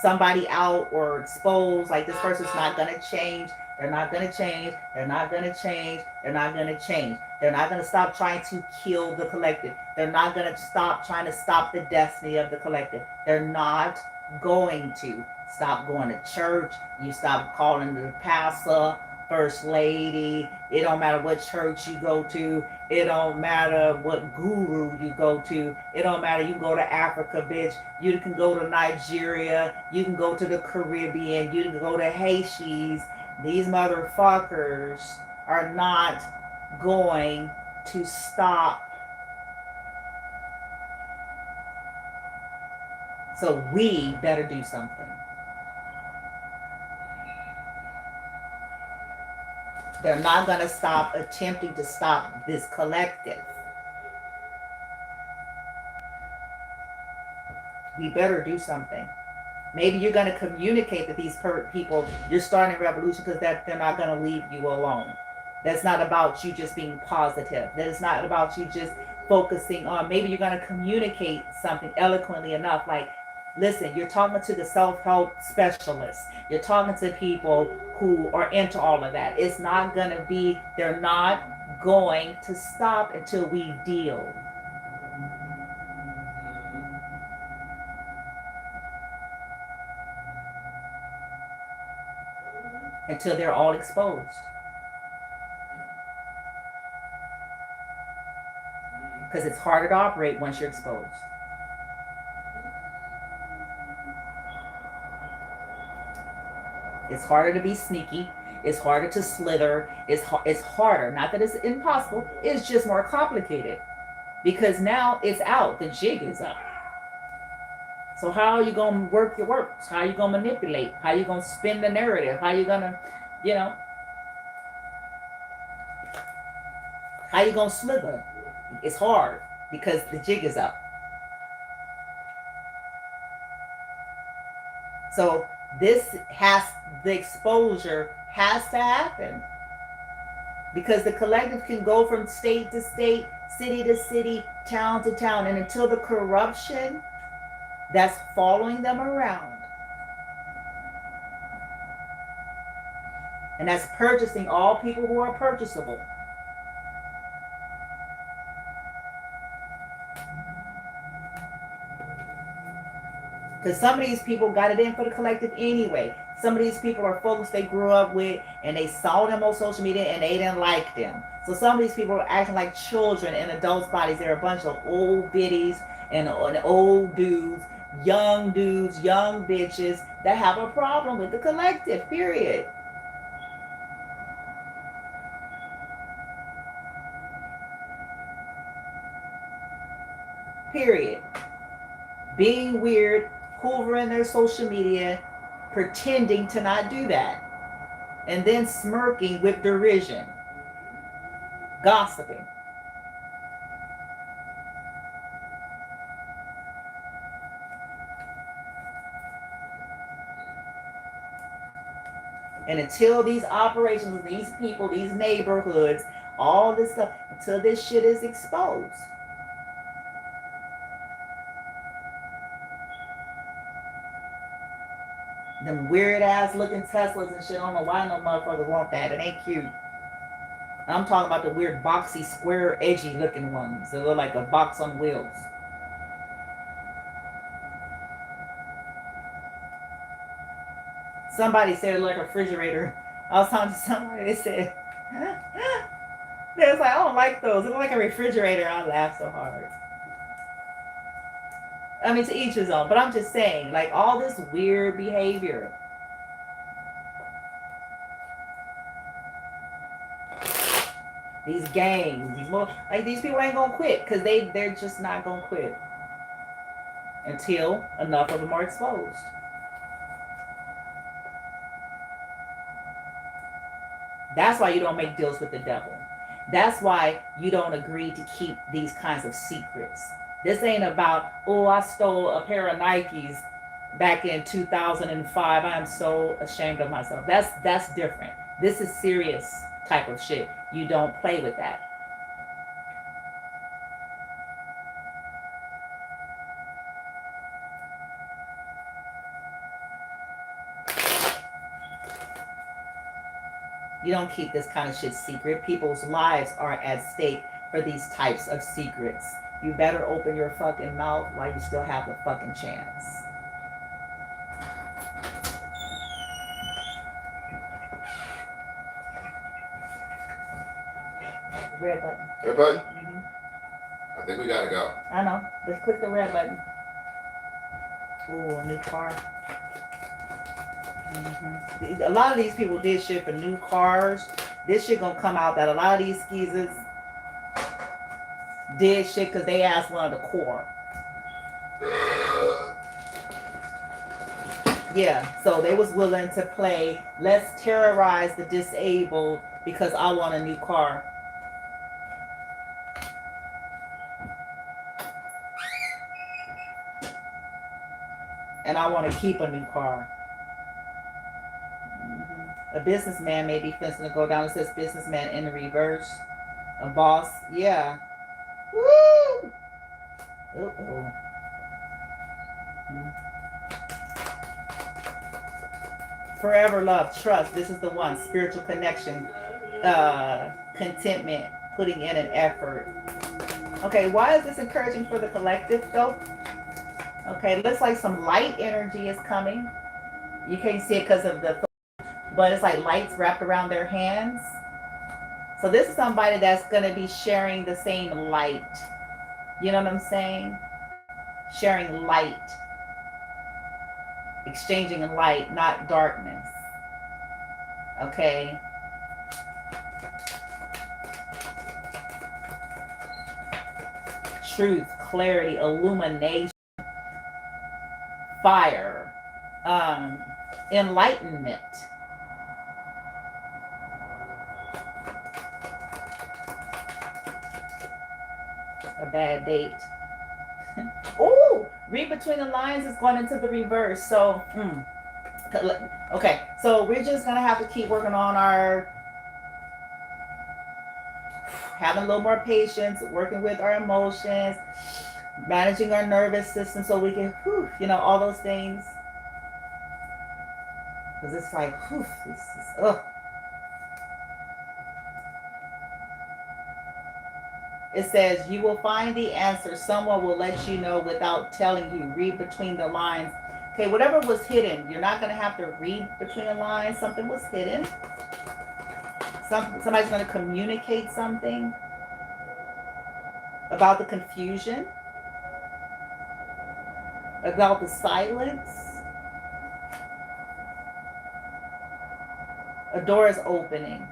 Somebody out or expose, like this person's not going to change. They're not going to change. They're not going to change. They're not going to change. They're not going to stop trying to kill the collective. They're not going to stop trying to stop the destiny of the collective. They're not going to stop going to church. You stop calling the pastor, first lady. It don't matter what church you go to. It don't matter what guru you go to. It don't matter. You can go to Africa, bitch. You can go to Nigeria. You can go to the Caribbean. You can go to Haiti's. These motherfuckers are not going to stop. So we better do something. They're not going to stop attempting to stop this collective. We better do something. Maybe you're going to communicate to these people you're starting a revolution because they're not going to leave you alone. That's not about you just being positive. That is not about you just focusing on, maybe you're going to communicate something eloquently enough, like, listen, you're talking to the self-help specialists, you're talking to people who are into all of that. It's not going to be, they're not going to stop until we deal, until they're all exposed, because it's harder to operate once you're exposed. It's harder to be sneaky. It's harder to slither. It's harder. Not that it's impossible. It's just more complicated because now it's out. The jig is up. So how are you gonna work your works? How are you gonna manipulate? How are you gonna spin the narrative? How are you gonna, you know, how are you gonna slither? It's hard because the jig is up. So the exposure has to happen. Because the collective can go from state to state, city to city, town to town, and until the corruption that's following them around, and that's purchasing all people who are purchasable. Because some of these people got it in for the collective anyway. Some of these people are folks they grew up with and they saw them on social media and they didn't like them. So some of these people are acting like children in adults' bodies. They're a bunch of old biddies and old dudes, young bitches that have a problem with the collective, period. Period. Being weird, hoovering their social media, pretending to not do that, and then smirking with derision, gossiping. And until these operations, these people, these neighborhoods, all this stuff, until this shit is exposed. Them weird ass looking Teslas and shit, I don't know why no motherfuckers want that. It ain't cute. I'm talking about the weird boxy, square, edgy looking ones that look like a box on wheels. Somebody said it like a refrigerator. I was talking to somebody, they said, they was like, I don't like those. It look like a refrigerator. I laughed so hard. I mean, to each his own. But I'm just saying, like, all this weird behavior. These gangs, these people ain't gonna quit because they're just not gonna quit until enough of them are exposed. That's why you don't make deals with the devil. That's why you don't agree to keep these kinds of secrets. This ain't about, oh, I stole a pair of Nikes back in 2005. I'm so ashamed of myself. That's different. This is serious type of shit. You don't play with that. You don't keep this kind of shit secret. People's lives are at stake for these types of secrets. You better open your fucking mouth while you still have the fucking chance. Red button. Red button? Mm-hmm. I think we gotta go. I know. Let's click the red button. Ooh, a new car. Mm-hmm. A lot of these people did shit for new cars. This shit gonna come out that a lot of these skeezers did shit because they asked one of the core. Yeah, so they was willing to play, let's terrorize the disabled because I want a new car. And I want to keep a new car. A businessman may be fencing to go down. It says businessman in the reverse. A boss, yeah. Woo! Uh-oh. Forever love, trust. This is the one. Spiritual connection, contentment, putting in an effort. Okay, why is this encouraging for the collective though? Okay, looks like some light energy is coming. You can't see it because of the, but it's like lights wrapped around their hands. So this is somebody that's going to be sharing the same light. You know what I'm saying? Sharing light, exchanging light, not darkness. Okay. Truth, clarity, illumination, fire, um, enlightenment. A bad date. Oh, read between the lines is going into the reverse. So, okay. So we're just gonna have to keep working on our having a little more patience, working with our emotions, managing our nervous system so we can, all those things. Because it's like, this is, ugh. It says, you will find the answer. Someone will let you know without telling you. Read between the lines. Okay, whatever was hidden, you're not going to have to read between the lines. Something was hidden. Somebody's going to communicate something about the confusion, about the silence. A door is opening,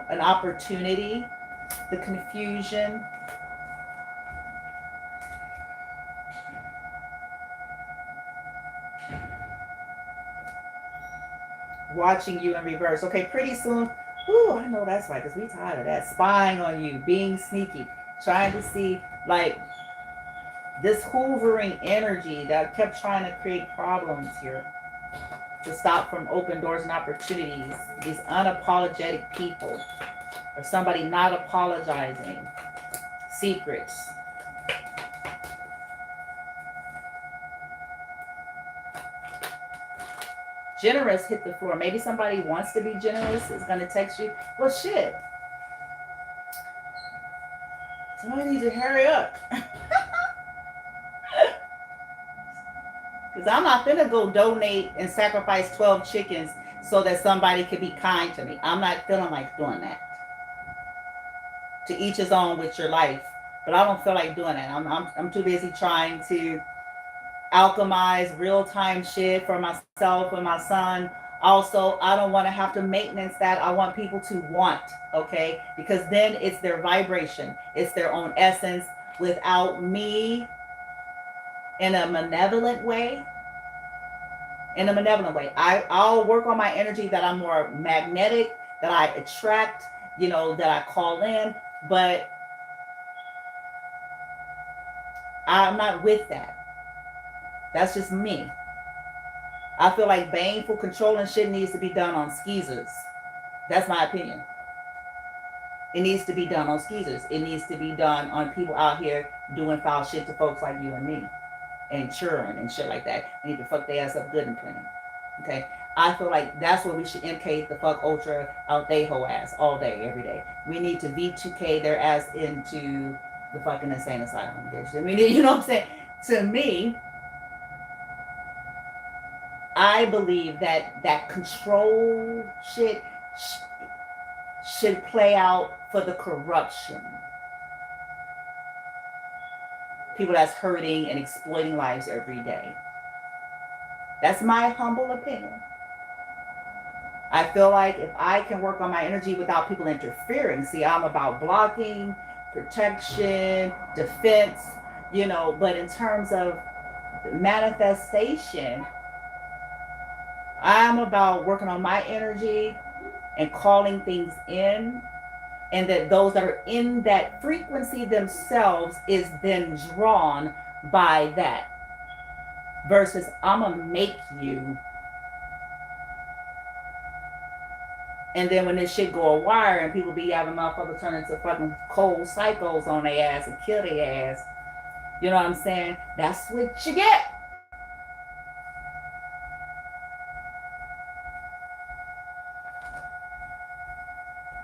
an opportunity, the confusion. Watching you in reverse. Okay, pretty soon. Ooh, I know that's right, because we tired of that. Spying on you, being sneaky, trying to see, like, this hoovering energy that kept trying to create problems here. To stop from open doors and opportunities. These unapologetic people. Or somebody not apologizing. Secrets. Generous hit the floor. Maybe somebody wants to be generous, is going to text you. Well, shit. Somebody needs to hurry up. Because I'm not going to go donate and sacrifice 12 chickens so that somebody could be kind to me. I'm not feeling like doing that. To each his own with your life. But I don't feel like doing that. I'm too busy trying to alchemize real-time shit for myself and my son. Also, I don't want to have to maintenance that. I want people to want, okay? Because then it's their vibration. It's their own essence. Without me, in a malevolent way, I'll work on my energy that I'm more magnetic, that I attract, that I call in. But I'm not with that. That's just me. I feel like baneful controlling shit needs to be done on skeezers. That's my opinion. It needs to be done on skeezers. It needs to be done on people out here doing foul shit to folks like you and me. And churning and shit like that. We need to fuck their ass up good and plenty. Okay? I feel like that's what we should indicate the fuck ultra out they whole ass all day, every day. We need to V2K their ass into the fucking insane asylum, bitch. I mean, you know what I'm saying? To me, I believe that control shit should play out for the corruption. People that's hurting and exploiting lives every day. That's my humble opinion. I feel like if I can work on my energy without people interfering, see, I'm about blocking, protection, defense, but in terms of manifestation, I'm about working on my energy and calling things in, and that those that are in that frequency themselves is then drawn by that, versus I'm gonna make you, and then when this shit go a wire and people be having motherfuckers turn into fucking cold psychos on their ass and kill their ass, You know what I'm saying? That's what you get.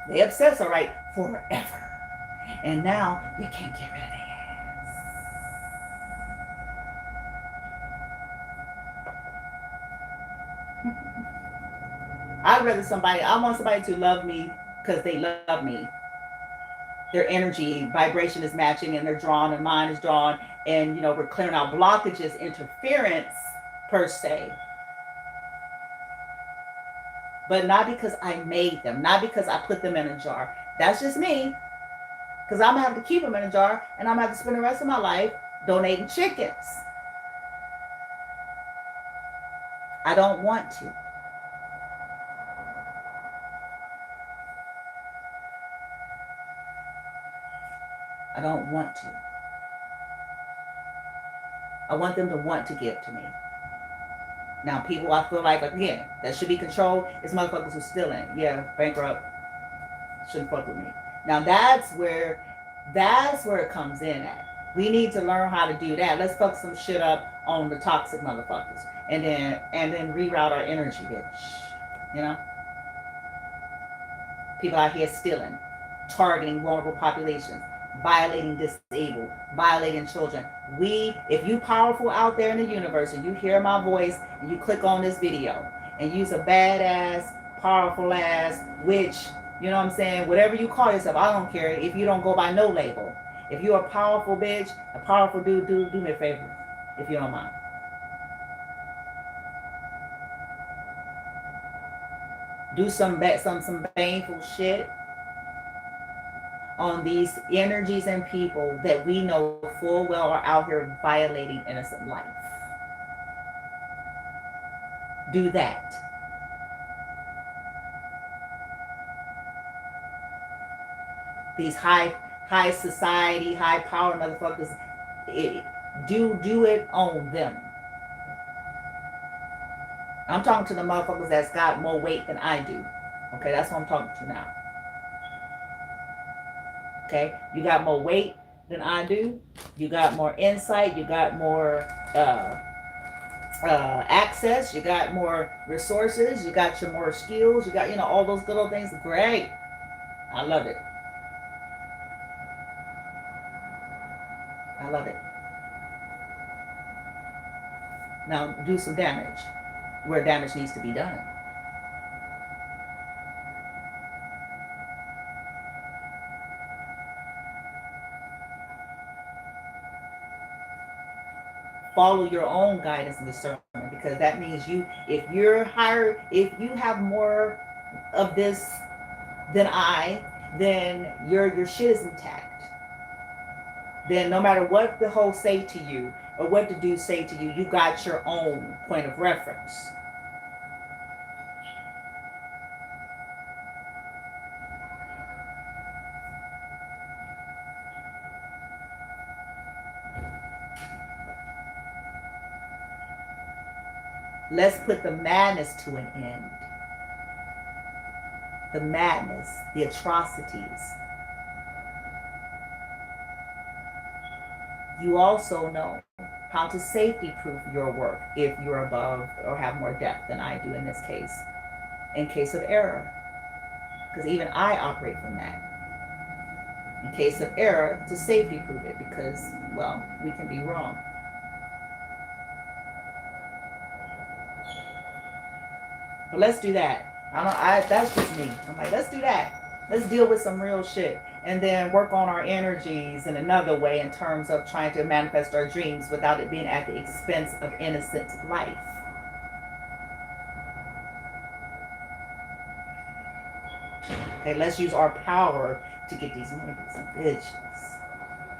They obsess, all right, forever. And now you can't get rid of their ass. I want somebody to love me because they love me. Their energy, vibration is matching and they're drawn and mine is drawn. And, we're clearing out blockages, interference per se. But not because I made them, not because I put them in a jar. That's just me. Because I'm going to have to keep them in a jar and I'm going to have to spend the rest of my life donating chickens. I don't want to. I don't want to. I want them to want to give to me. Now, people I feel like, again, that should be controlled is motherfuckers who stealing. Yeah, bankrupt. Shouldn't fuck with me. Now, that's where it comes in at. We need to learn how to do that. Let's fuck some shit up on the toxic motherfuckers. And then reroute our energy, bitch. You know? People out here stealing, targeting vulnerable populations, violating disabled, violating children. If you powerful out there in the universe and you hear my voice and you click on this video and use a badass, powerful ass witch, you know what I'm saying? Whatever you call yourself, I don't care if you don't go by no label. If you're a powerful bitch, a powerful dude, do me a favor, if you don't mind. Do some painful shit on these energies and people that we know full well are out here violating innocent life. Do that. These high society, high power motherfuckers, do it on them. I'm talking to the motherfuckers that's got more weight than I do. Okay, that's what I'm talking to now. Okay, you got more weight than I do. You got more insight. You got more access. You got more resources. You got your more skills. You got all those good old things. Great, I love it. I love it. Now do some damage where damage needs to be done. Follow your own guidance and discernment, because that means if you have more of this than I, then your shit is intact. Then no matter what the whole say to you or what the dude say to you, you got your own point of reference. Let's put the madness to an end. The madness, the atrocities. You also know how to safety proof your work if you're above or have more depth than I do in this case, in case of error. Because even I operate from that. In case of error, to safety proof it, because, well, we can be wrong. But let's do that. That's just me. I'm like, let's do that. Let's deal with some real shit. And then work on our energies in another way in terms of trying to manifest our dreams without it being at the expense of innocent life. Okay, let's use our power to get these niggas and bitches.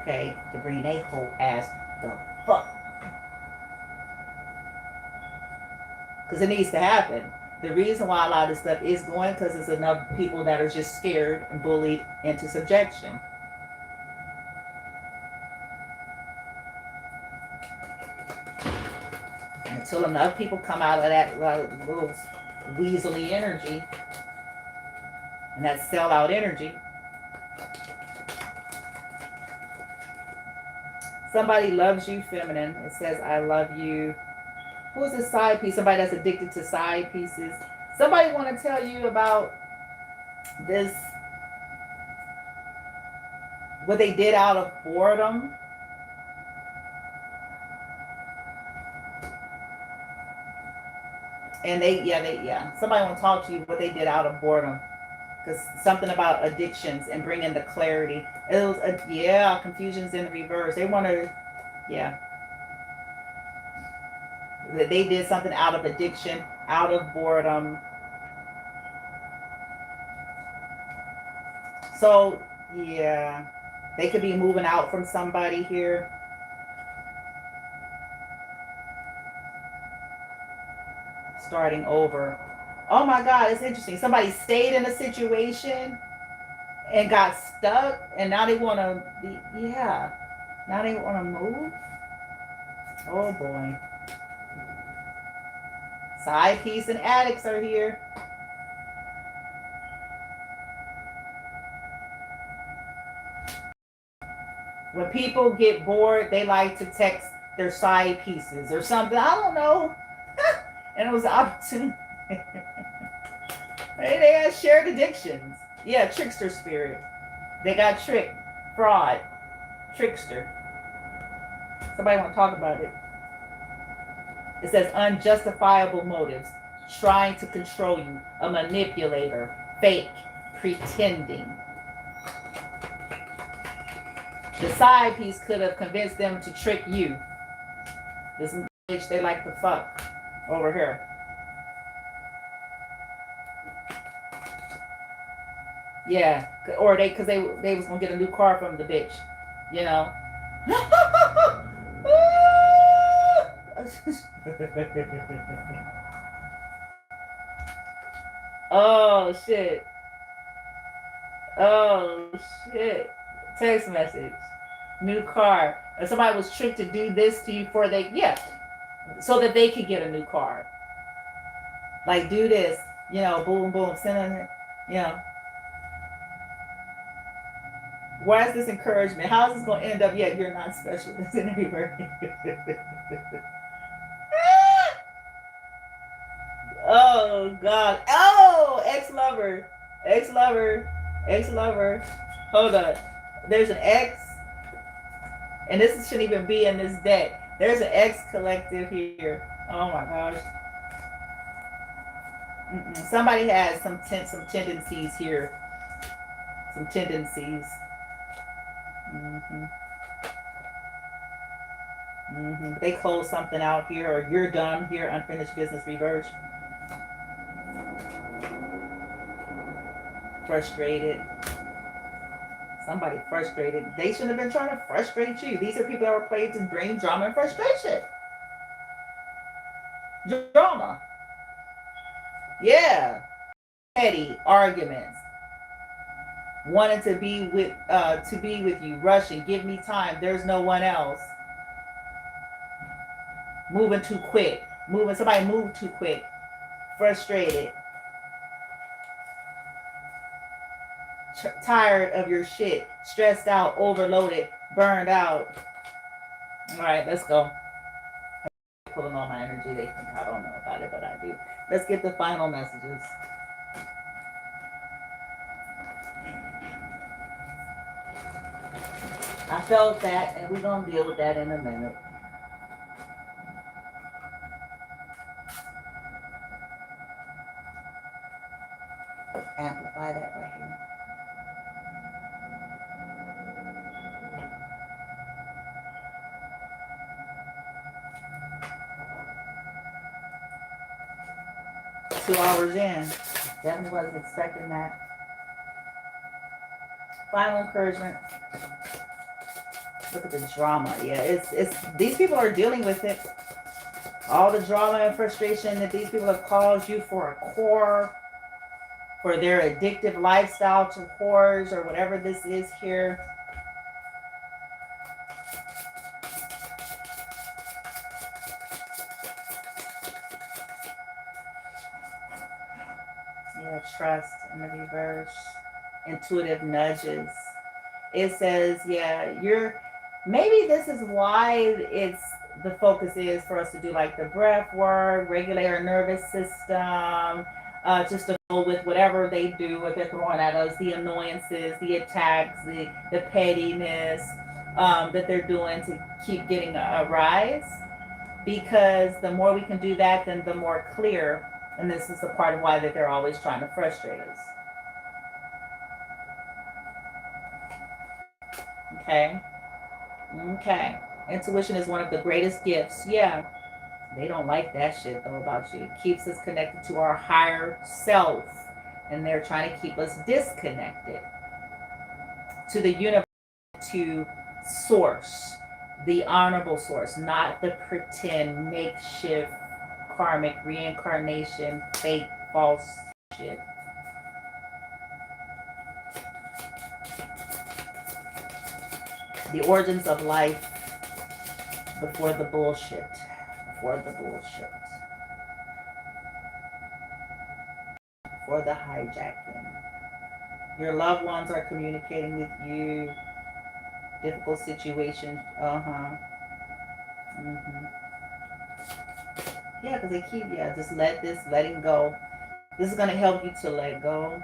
Okay, to bring they whole ass the fuck. Because it needs to happen. The reason why a lot of this stuff is going, because there's enough people that are just scared and bullied into subjection. Until enough people come out of that little weaselly energy and that sellout energy, Somebody loves you, feminine. It says, I love you. Who's a side piece? Somebody that's addicted to side pieces. Somebody want to tell you about this, what they did out of boredom. And somebody want to talk to you what they did out of boredom. Because something about addictions and bringing the clarity. It was, confusions in the reverse. They want to, yeah. They did something out of addiction, out of boredom. So, yeah. They could be moving out from somebody here. Starting over. Oh my God, it's interesting. Somebody stayed in a situation and got stuck, and now they want to be, now they want to move. Oh boy. Side piece and addicts are here. When people get bored, they like to text their side pieces or something. I don't know. And it was opportune. They had shared addictions. Yeah, trickster spirit. They got tricked. Fraud. Trickster. Somebody want to talk about it. It says unjustifiable motives. Trying to control you. A manipulator. Fake. Pretending. The side piece could have convinced them to trick you. This bitch they like to fuck over here. Yeah, or because they was gonna get a new car from the bitch, you know. Oh shit. Oh shit. Text message. New car. And somebody was tricked to do this to you before they, so that they could get a new car. Like do this, boom, boom, send it, you know. Why is this encouragement? How is this going to end up? Yeah, you're not special. It's in everywhere. Oh God. Oh, ex-lover, ex-lover, ex-lover. Hold on. There's an ex, and this shouldn't even be in this deck. There's an ex collective here. Oh my gosh. Somebody has some tendencies here. Some tendencies. Mm-hmm. Mm-hmm. They close something out here, or you're done here. Unfinished business reverse. Frustrated. Somebody frustrated. They shouldn't have been trying to frustrate you. These are people that were played to bring drama and frustration. Drama. Yeah. Petty arguments. Wanting to be with you. Rushing. Give me time. There's no one else. Moving too quick. Somebody moved too quick. Frustrated. Tired of your shit. Stressed out. Overloaded. Burned out. All right, let's go. Pulling all my energy. They think I don't know about it, but I do. Let's get the final messages. I felt that, and we're going to deal with that in a minute. Amplify that right here. Two hours in. Definitely wasn't expecting that. Final encouragement. Look at the drama. Yeah, it's these people are dealing with it. All the drama and frustration that these people have caused you for a core, for their addictive lifestyle to whores or whatever this is here. Yeah, trust in the reverse. Intuitive nudges. It says, yeah, maybe this is why it's the focus is for us to do like the breath work, regulate our nervous system, just to go with whatever they do, what they're throwing at us, the annoyances, the attacks, the pettiness that they're doing to keep getting a rise. Because the more we can do that, then the more clear, and this is the part of why that they're always trying to frustrate us. Okay. Okay. Intuition is one of the greatest gifts. Yeah. They don't like that shit though about you. It keeps us connected to our higher self. And they're trying to keep us disconnected to the universe, to source, the honorable source, not the pretend, makeshift, karmic, reincarnation, fake, false shit. The origins of life before the bullshit. Before the bullshit. Before the hijacking. Your loved ones are communicating with you. Difficult situations. Mm-hmm. Yeah, because they keep, just letting go. This is going to help you to let go.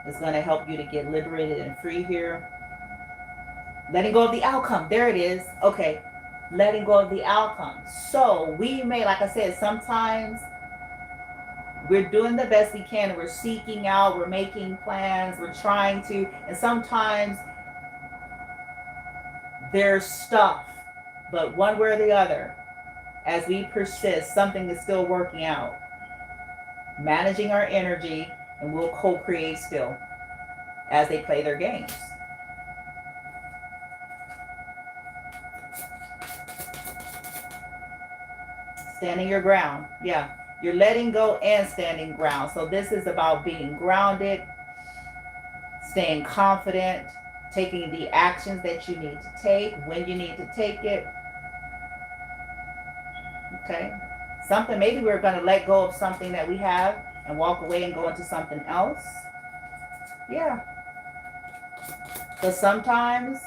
It's going to help you to get liberated and free here. Letting go of the outcome. There it is. Okay. Letting go of the outcome. So we may, like I said, sometimes we're doing the best we can. We're seeking out. We're making plans. We're trying to. And sometimes there's stuff. But one way or the other, as we persist, something is still working out. Managing our energy, and we'll co-create still as they play their games. Standing your ground. Yeah. You're letting go and standing ground. So this is about being grounded, staying confident, taking the actions that you need to take, when you need to take it. Okay. Something, maybe we're going to let go of something that we have and walk away and go into something else. Yeah. But sometimes,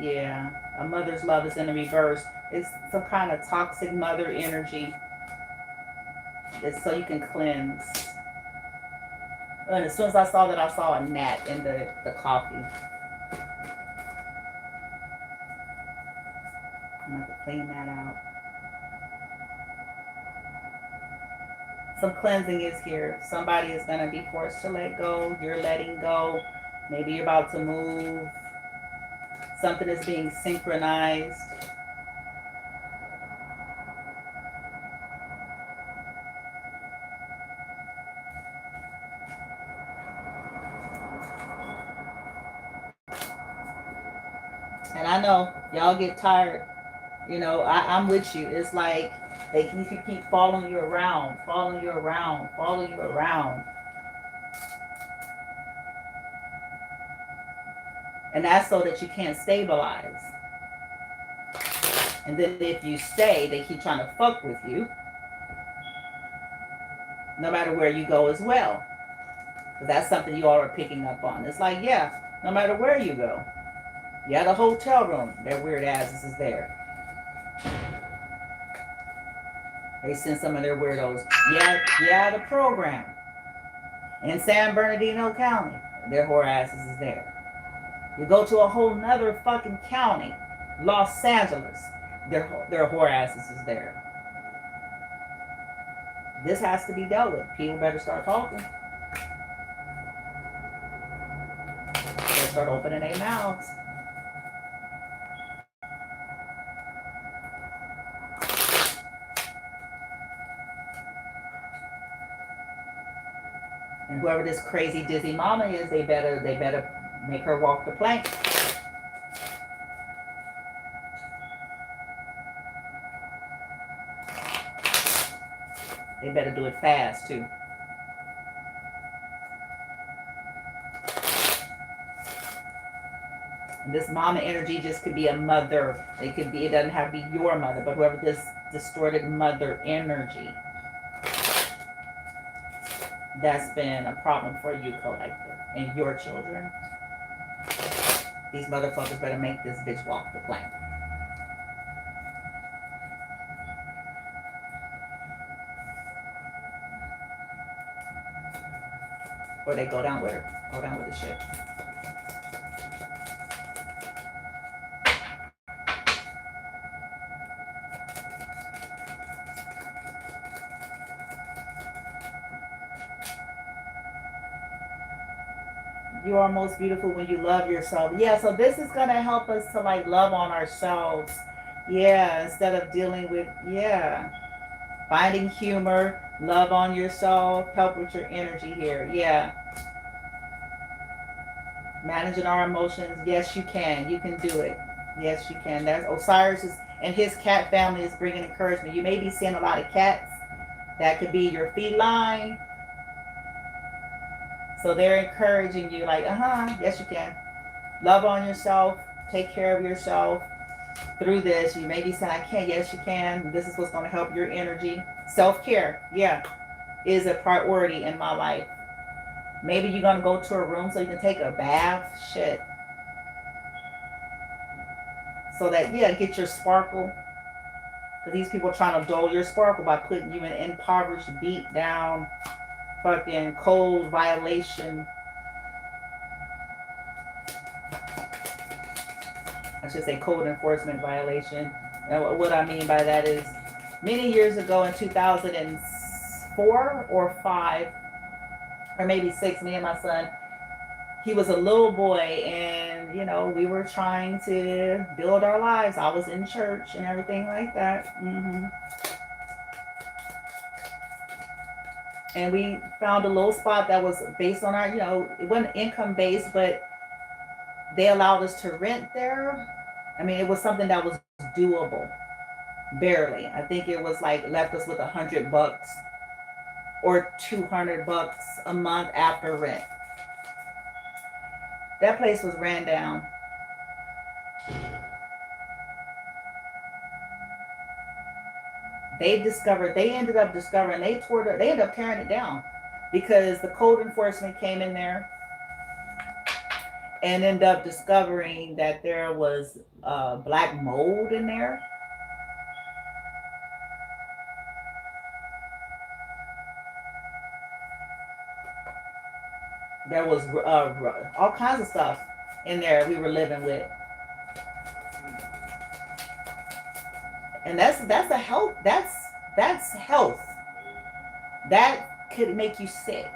yeah, a mother's love is in the reverse. It's some kind of toxic mother energy. It's so you can cleanse. And as soon as I saw that, I saw a gnat in the coffee. I'm going to clean that out. Some cleansing is here. Somebody is going to be forced to let go. You're letting go. Maybe you're about to move. Something is being synchronized. And I know y'all get tired. You know, I'm with you. It's like they can keep following you around, following you around, following you around. And that's so that you can't stabilize. And then if you stay, they keep trying to fuck with you. No matter where you go as well. Because that's something you all are picking up on. It's like, yeah, no matter where you go. Yeah, the hotel room, their weird asses is there. They send some of their weirdos. Yeah, the program. In San Bernardino County, their whore asses is there. You go to a whole nother fucking county, Los Angeles, their whore asses is there. This has to be dealt with. People better start talking. Better start opening their mouths. And whoever this crazy dizzy mama is, they better make her walk the plank. They better do it fast too. And this mama energy just could be a mother. It doesn't have to be your mother, but whoever this distorted mother energy, that's been a problem for you, collective, and your children. These motherfuckers better make this bitch walk the plank. Or they go down with her. Go down with the shit. You are most beautiful when you love yourself. Yeah, so this is going to help us to like love on ourselves. Yeah, instead of dealing with, yeah, finding humor, love on yourself, help with your energy here. Yeah, managing our emotions. Yes, you can. You can do it. Yes, you can. That's Osiris is, and his cat family is bringing encouragement. You may be seeing a lot of cats. That could be your feline. So they're encouraging you, like, yes, you can. Love on yourself. Take care of yourself through this. You may be saying, I can't. Yes, you can. This is what's going to help your energy. Self-care, yeah, is a priority in my life. Maybe you're going to go to a room so you can take a bath. Shit. So that, yeah, get your sparkle. Because these people are trying to dull your sparkle by putting you in impoverished, beat down, fucking cold violation. I should say code enforcement violation. And what I mean by that is many years ago in 2004 or 5, or maybe 6, me and my son, he was a little boy, and we were trying to build our lives. I was in church and everything like that. And we found a little spot that was based on our, it wasn't income based, but they allowed us to rent there. I mean, it was something that was doable, barely. I think it was like left us with $100 or $200 a month after rent. That place was ran down. They ended up discovering, they ended up tearing it down because the code enforcement came in there and ended up discovering that there was black mold in there. There was all kinds of stuff in there we were living with, and that's a health. That's health. That could make you sick.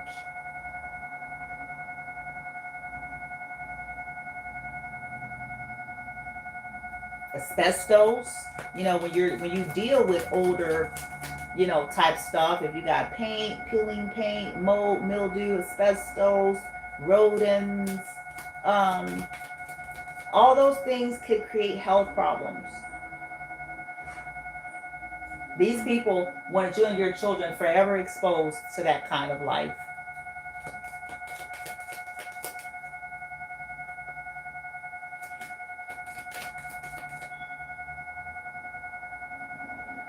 Asbestos. When you deal with older, type stuff. If you got paint, peeling paint, mold, mildew, asbestos, rodents, um, all those things could create health problems. These people want you and your children forever exposed to that kind of life.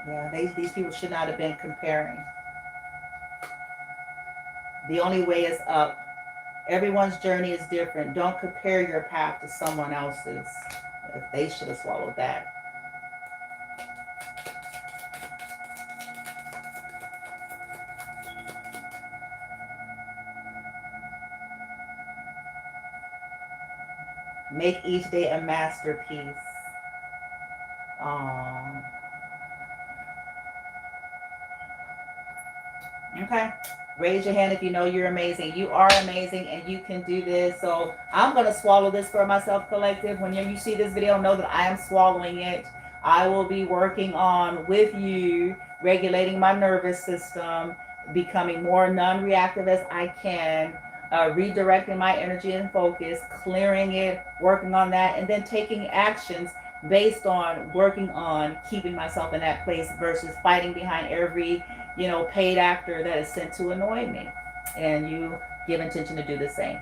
Yeah, these people should not have been comparing. The only way is up. Everyone's journey is different. Don't compare your path to someone else's. They should have swallowed that. Make each day a masterpiece. Okay. Raise your hand if you know you're amazing. You are amazing and you can do this. So I'm going to swallow this for myself, collective. When you see this video, know that I am swallowing it. I will be working on, with you, regulating my nervous system, becoming more non-reactive as I can, redirecting my energy and focus, clearing it, working on that, and then taking actions based on working on keeping myself in that place versus fighting behind every paid actor that is sent to annoy me. And you give intention to do the same.